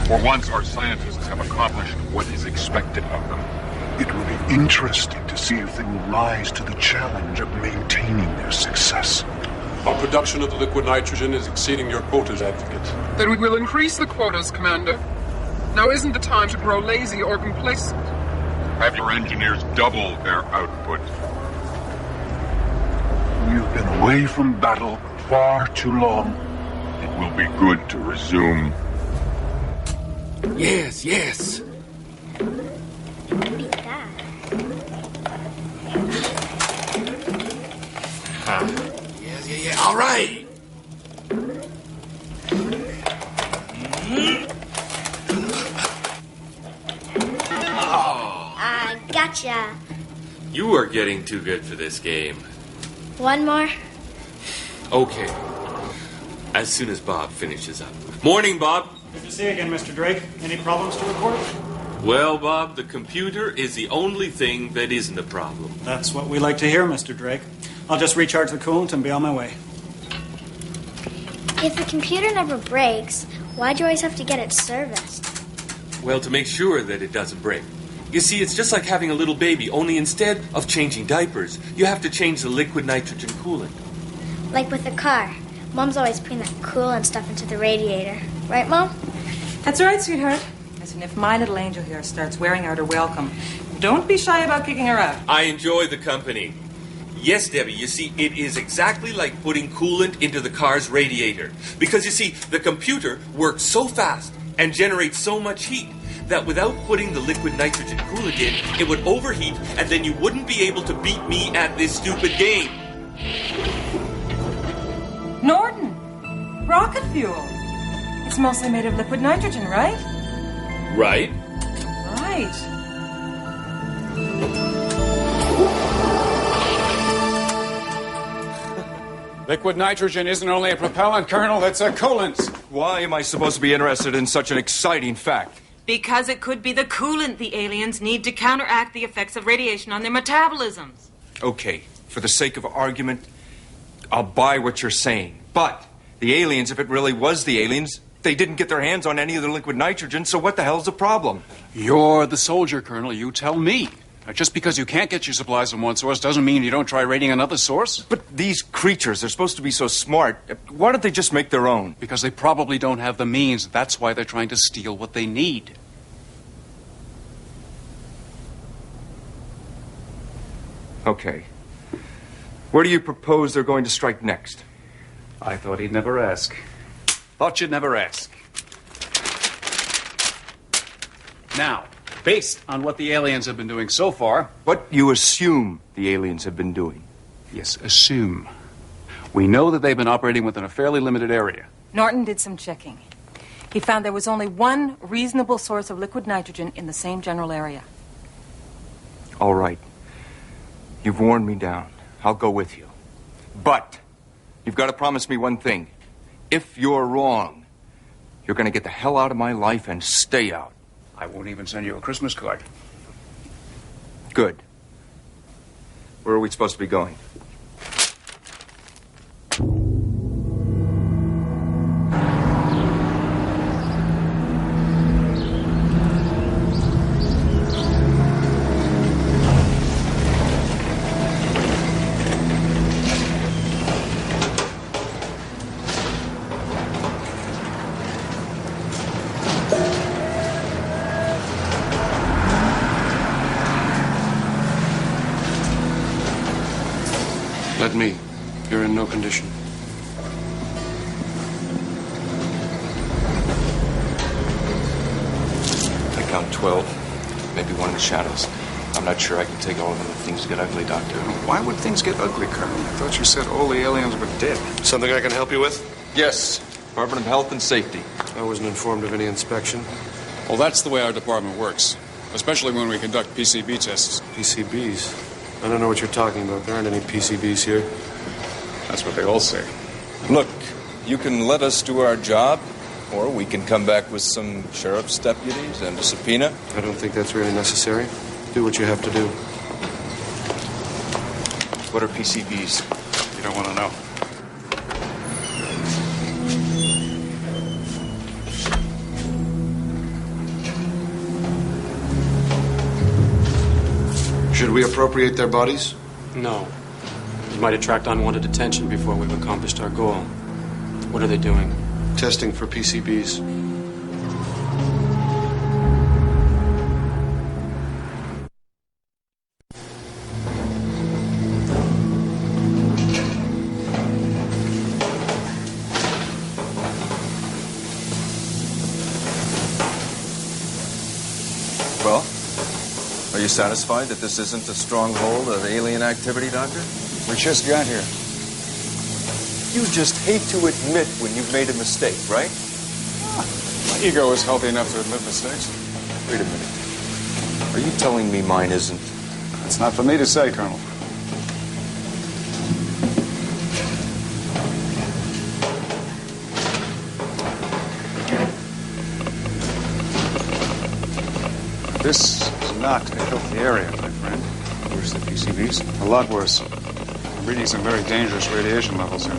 For once, our scientists have accomplished what is expected of them. It will be interesting to see if they will rise to the challenge of maintaining their success. Our production of the liquid nitrogen is exceeding your quotas, Advocate. Then we will increase the quotas, Commander. Now isn't the time to grow lazy or complacent. Have your engineers double their output. You've been away from battle far too long. It will be good to resume. Yes. Yeah. All right. Gotcha. You are getting too good for this game. One more? Okay. As soon as Bob finishes up. Morning, Bob. Good to see you again, Mr. Drake. Any problems to report? Well, Bob, the computer is the only thing that isn't a problem. That's what we like to hear, Mr. Drake. I'll just recharge the coolant and be on my way. If the computer never breaks, why'd you always have to get it serviced? Well, to make sure that it doesn't break. You see, it's just like having a little baby, only instead of changing diapers, you have to change the liquid nitrogen coolant. Like with the car. Mom's always putting that coolant stuff into the radiator. Right, Mom? That's right, sweetheart. Listen, if my little angel here starts wearing out her welcome, don't be shy about kicking her out. I enjoy the company. Yes, Debbie, you see, it is exactly like putting coolant into the car's radiator. Because, you see, the computer works so fast and generates so much heat that without putting the liquid nitrogen coolant in, it would overheat, and then you wouldn't be able to beat me at this stupid game. Norton, rocket fuel. It's mostly made of liquid nitrogen, right? Right. Right. Liquid nitrogen isn't only a propellant, Colonel, it's a coolant. Why am I supposed to be interested in such an exciting fact? Because it could be the coolant the aliens need to counteract the effects of radiation on their metabolisms. Okay, for the sake of argument, I'll buy what you're saying. But the aliens, if it really was the aliens, they didn't get their hands on any of the liquid nitrogen, so what the hell's the problem? You're the soldier, Colonel. You tell me. Just because you can't get your supplies from one source doesn't mean you don't try raiding another source. But these creatures, they're supposed to be so smart. Why don't they just make their own? Because they probably don't have the means. That's why they're trying to steal what they need. Okay. Where do you propose they're going to strike next? I thought he'd never ask. Thought you'd never ask. Now, based on what the aliens have been doing so far... What you assume the aliens have been doing? Yes, assume. We know that they've been operating within a fairly limited area. Norton did some checking. He found there was only one reasonable source of liquid nitrogen in the same general area. All right. You've worn me down. I'll go with you. But you've got to promise me one thing. If you're wrong, you're going to get the hell out of my life and stay out. I won't even send you a Christmas card. Good. Where are we supposed to be going? Let me. You're in no condition. I count 12. Maybe one in the shadows. I'm not sure I can take all of them if things get ugly, Doctor. Why would things get ugly, Colonel? I thought you said all the aliens were dead. Something I can help you with? Yes. Department of Health and Safety. I wasn't informed of any inspection. Well, that's the way our department works. Especially when we conduct PCB tests. PCBs? I don't know what you're talking about. There aren't any PCBs here. That's what they all say. Look, you can let us do our job, or we can come back with some sheriff's deputies and a subpoena. I don't think that's really necessary. Do what you have to do. What are PCBs? You don't want to know. Should we appropriate their bodies? No. It might attract unwanted attention before we've accomplished our goal. What are they doing? Testing for PCBs. Well, are you satisfied that this isn't a stronghold of alien activity, Doctor? We just got here. You just hate to admit when you've made a mistake, right? My ego is healthy enough to admit mistakes. Wait a minute. Are you telling me mine isn't? It's not for me to say, Colonel. This is not a healthy area, my friend. Where's the PCBs? A lot worse. I'm reading some very dangerous radiation levels here.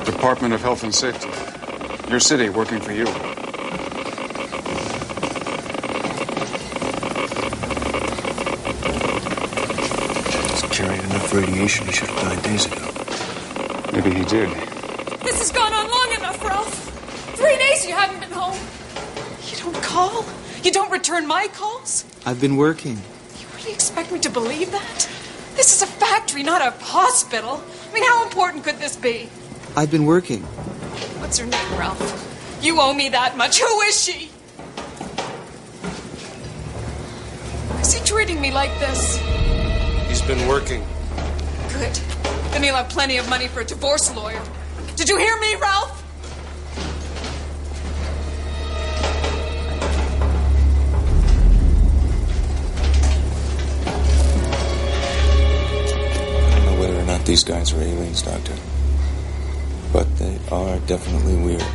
Department of Health and Safety. Your city working for you. He's carrying enough radiation, he should have died days ago. Maybe he did. This has gone on long enough, Ralph. 3 days you haven't been home. You don't call? You don't return my calls? I've been working. You really expect me to believe that? This is a factory, not a hospital. I mean, how important could this be? I've been working. What's her name, Ralph? You owe me that much. Who is she? Why is he treating me like this? He's been working. Good. Then he'll have plenty of money for a divorce lawyer. Did you hear me, Ralph? I don't know whether or not these guys are aliens, Doctor. But they are definitely weird.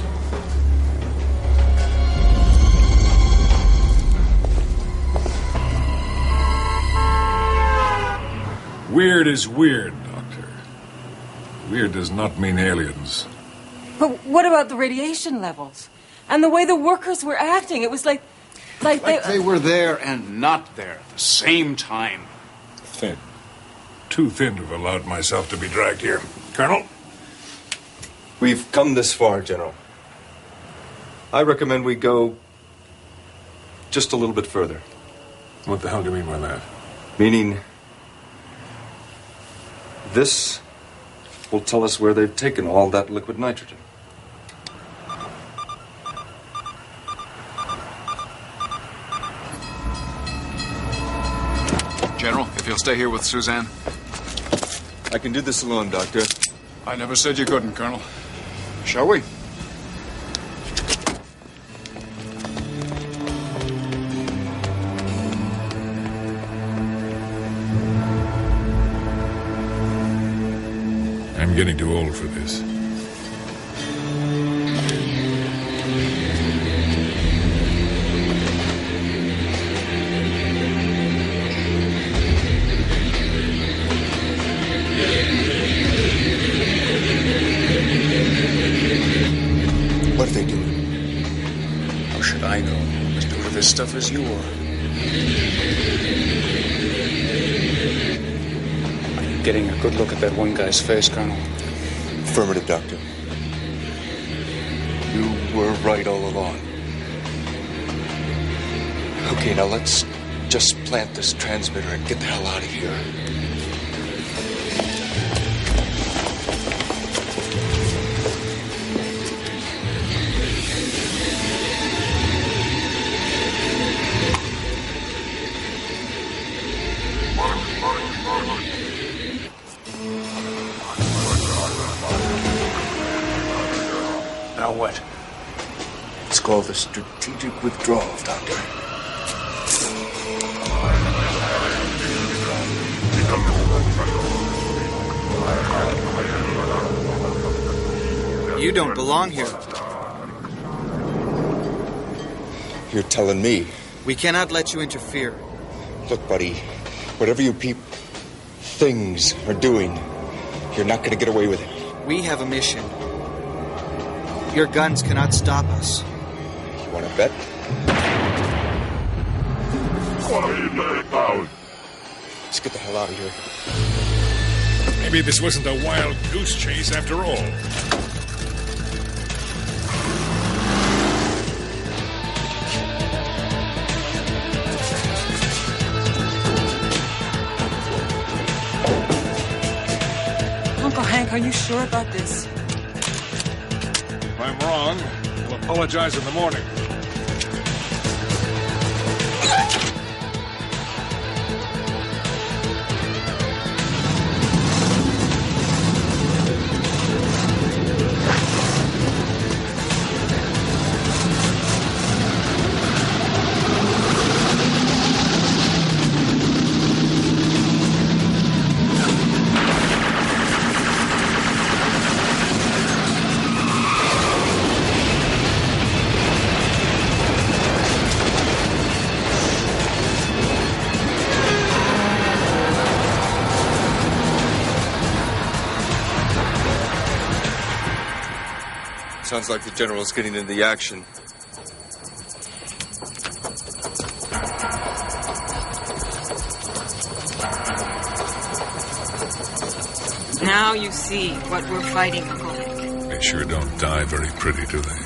Weird is weird, Doctor. Weird does not mean aliens. But what about the radiation levels? And the way the workers were acting? It was like they were there and not there at the same time. Thin. Too thin to have allowed myself to be dragged here. Colonel? We've come this far, General. I recommend we go just a little bit further. What the hell do you mean by that? Meaning, this will tell us where they've taken all that liquid nitrogen. General, if you'll stay here with Suzanne. I can do this alone, Doctor. I never said you couldn't, Colonel. Shall we? I'm getting too old for this. What are they doing? How should I know? I'm as new to this stuff as you are. Are you getting a good look at that one guy's face, Colonel? Affirmative, Doctor. You were right all along. Okay, now let's just plant this transmitter and get the hell out of here. Now what? It's called the strategic withdrawal, Doctor. You don't belong here. You're telling me. We cannot let you interfere. Look, buddy, whatever you things are doing, you're not going to get away with it. We have a mission. Your guns cannot stop us. You want to bet? Let's get the hell out of here. Maybe this wasn't a wild goose chase after all. Uncle Hank, are you sure about this? If I'm wrong, we'll apologize in the morning. Sounds like the General's getting into the action. Now you see what we're fighting for. They sure don't die very pretty, do they?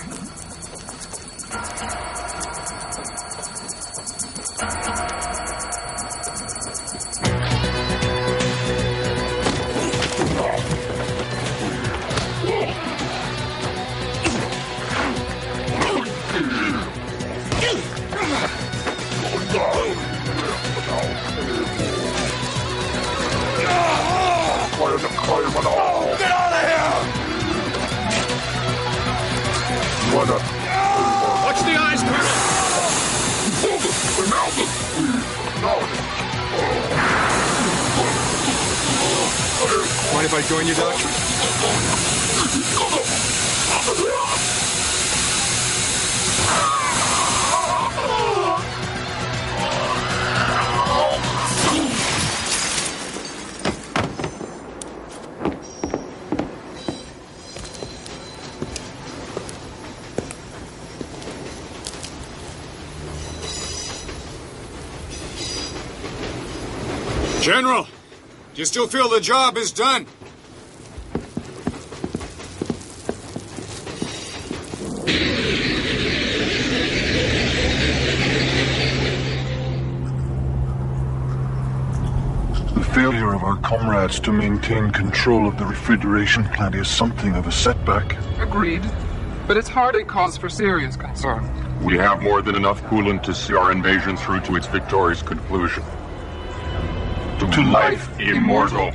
Get out of here! Watch the eyes, Colonel! Mind if I join you, Doctor? General, do you still feel the job is done? The failure of our comrades to maintain control of the refrigeration plant is something of a setback. Agreed. But it's hardly cause for serious concern. We have more than enough coolant to see our invasion through to its victorious conclusion. To life immortal.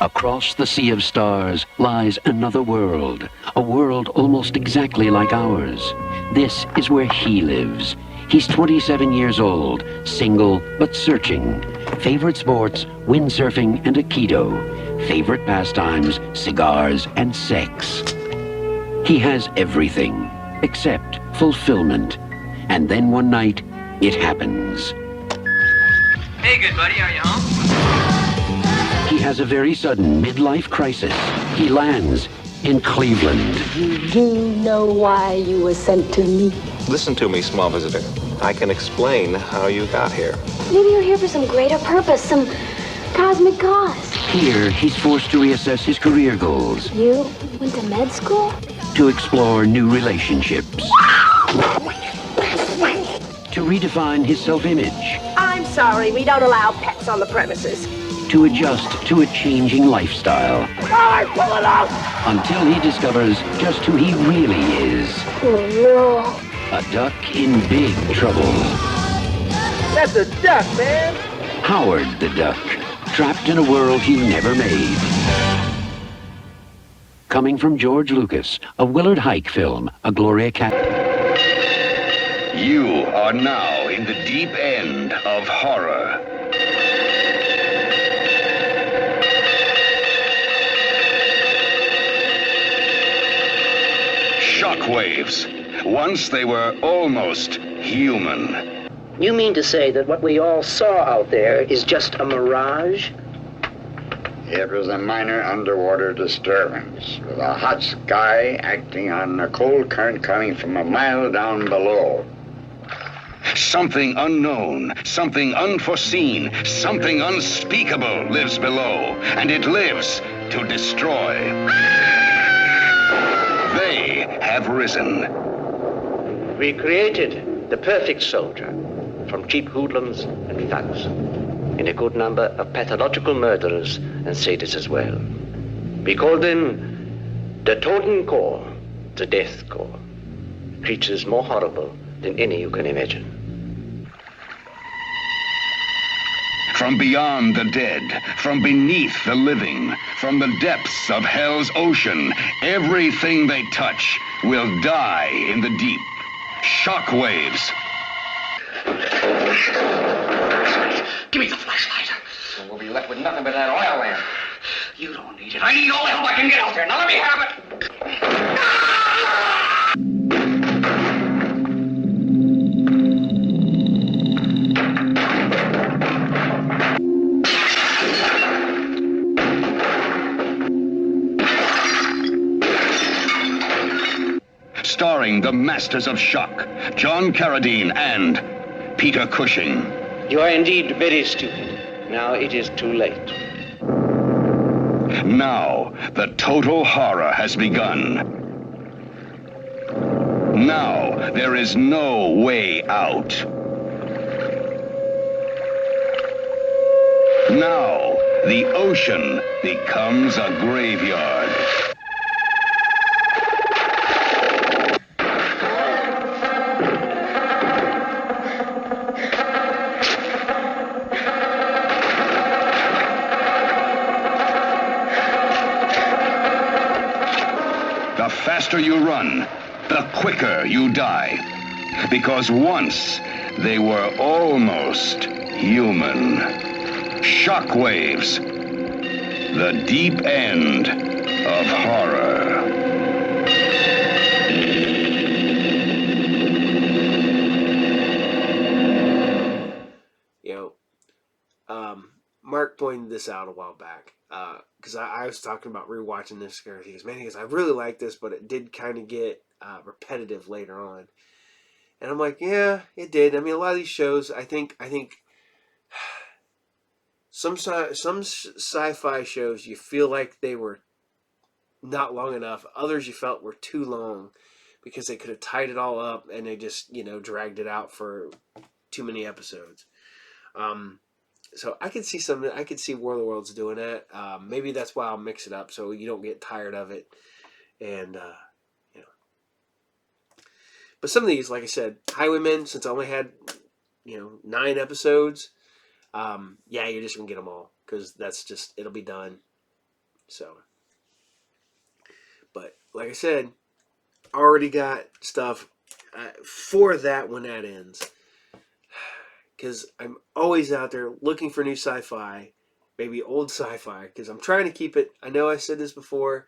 Across the sea of stars lies another world, a world almost exactly like ours. This is where he lives. He's 27 years old, single but searching. Favorite sports, windsurfing and Aikido. Favorite pastimes, cigars and sex. He has everything, except fulfillment. And then one night, it happens. Hey, good buddy, are you home? He has a very sudden midlife crisis. He lands in Cleveland. You do know why you were sent to me? Listen to me, small visitor. I can explain how you got here. Maybe you're here for some greater purpose, some cosmic cause. Here, he's forced to reassess his career goals. You went to med school? To explore new relationships. To redefine his self-image. I'm sorry, we don't allow pets on the premises. To adjust to a changing lifestyle. Oh, pull it out! Until he discovers just who he really is. Oh, no. A duck in big trouble. That's a duck, man. Howard the Duck, trapped in a world he never made. Coming from George Lucas, a Willard Hike film, a Gloria You are now in the deep end of horror. Shockwaves. Once they were almost human. You mean to say that what we all saw out there is just a mirage? It was a minor underwater disturbance, with a hot sky acting on a cold current coming from a mile down below. Something unknown, something unforeseen, something unspeakable lives below, and it lives to destroy. They have risen. We created the perfect soldier from cheap hoodlums and thugs. and a good number of pathological murderers and sadists as well. We call them the Toten Corps, the Death Corps. Creatures more horrible than any you can imagine. From beyond the dead, from beneath the living, from the depths of hell's ocean, everything they touch will die in the deep. Shockwaves. Give me the flashlight. And we'll be left with nothing but that oil lamp. You don't need it. I need all the help I can get out there. Now let me have it. Starring the Masters of Shock, John Carradine and Peter Cushing. You are indeed very stupid. Now it is too late. Now, the total horror has begun. Now, there is no way out. Now, the ocean becomes a graveyard. The faster you run, the quicker you die. Because once they were almost human. Shockwaves. The deep end of horror. Mark pointed this out a while back. Because I was talking about rewatching this, and he goes, man, he goes, I really like this, but it did kind of get repetitive later on. And I'm like, yeah, it did. I mean, a lot of these shows, I think some sci-fi shows you feel like they were not long enough. Others you felt were too long because they could have tied it all up and they just, dragged it out for too many episodes. So I could see I could see War of the Worlds doing that. Maybe that's why I'll mix it up so you don't get tired of it. And, But some of these, like I said, Highwayman, since I only had, 9 episodes, you're just going to get them all. Because that's just, it'll be done. So. But, like I said, already got stuff for that when that ends. Because I'm always out there looking for new sci-fi, maybe old sci-fi, because I'm trying to keep it, I know I said this before,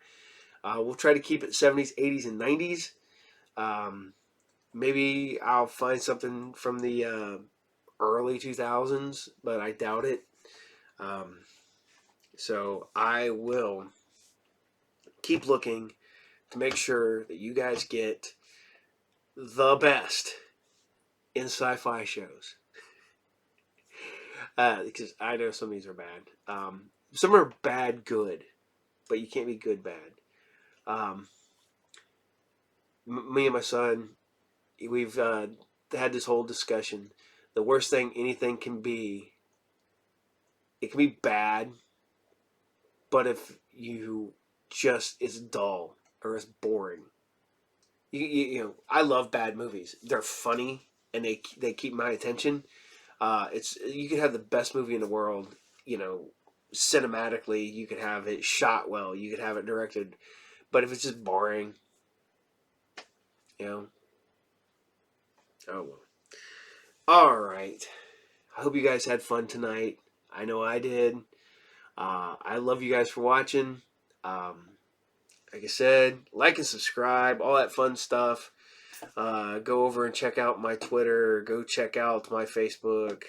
we'll try to keep it 70s, 80s, and 90s. Maybe I'll find something from the early 2000s, but I doubt it. So I will keep looking to make sure that you guys get the best in sci-fi shows. Because I know some of these are bad. Some are bad good, but you can't be good bad. Me and my son, we've had this whole discussion. The worst thing anything can be, it can be bad, but if you just, it's dull or it's boring. I love bad movies. They're funny and they keep my attention. You could have the best movie in the world, cinematically, you could have it shot well, you could have it directed, but if it's just boring, oh well. Alright, I hope you guys had fun tonight. I know I did. I love you guys for watching. Like I said, like and subscribe, all that fun stuff. Go over and check out my Twitter. Go check out my Facebook,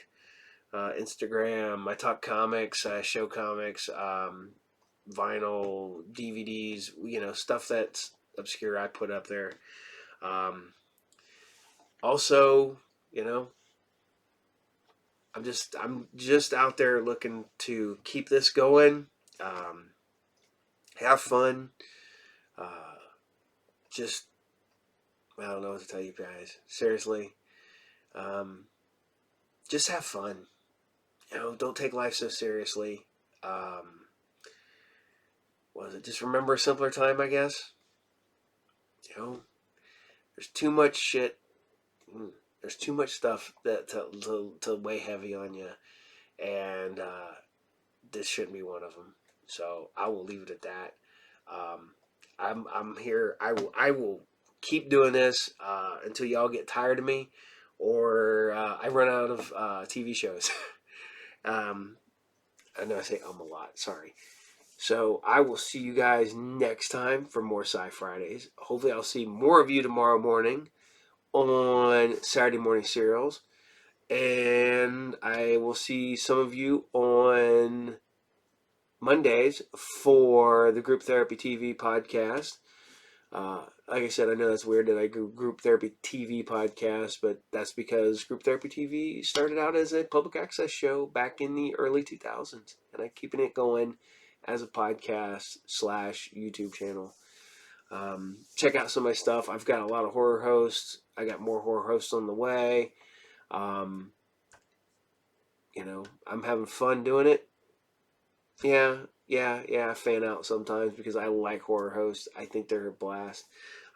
Instagram. I talk comics, show comics, vinyl, DVDs, stuff that's obscure I put up there. Also, I'm just out there looking to keep this going. Have fun. I don't know what to tell you guys. Seriously. Just have fun. don't take life so seriously. Was it just remember a simpler time, I guess? There's too much shit. There's too much stuff that to weigh heavy on you, and this shouldn't be one of them. So I will leave it at that. I'm here. I will keep doing this until y'all get tired of me, or I run out of TV shows. I know I say a lot. Sorry. So I will see you guys next time for more Sci Fridays. Hopefully I'll see more of you tomorrow morning on Saturday Morning Serials. And I will see some of you on Mondays for the Group Therapy TV podcast. Like I said, I know that's weird that I do Group Therapy TV podcast, but that's because Group Therapy TV started out as a public access show back in the early 2000s. And I'm keeping it going as a podcast / YouTube channel. Check out some of my stuff. I've got a lot of horror hosts. I got more horror hosts on the way. I'm having fun doing it. Yeah, I fan out sometimes because I like horror hosts. I think they're a blast.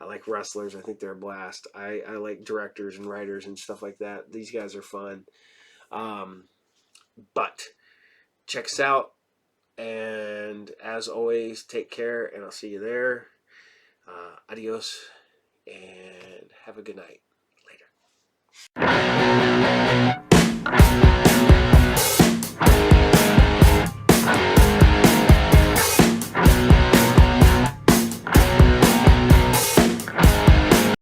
I like wrestlers. I think they're a blast. I like directors and writers and stuff like that. These guys are fun. But check us out. And as always, take care, and I'll see you there. Adios, and have a good night. Later.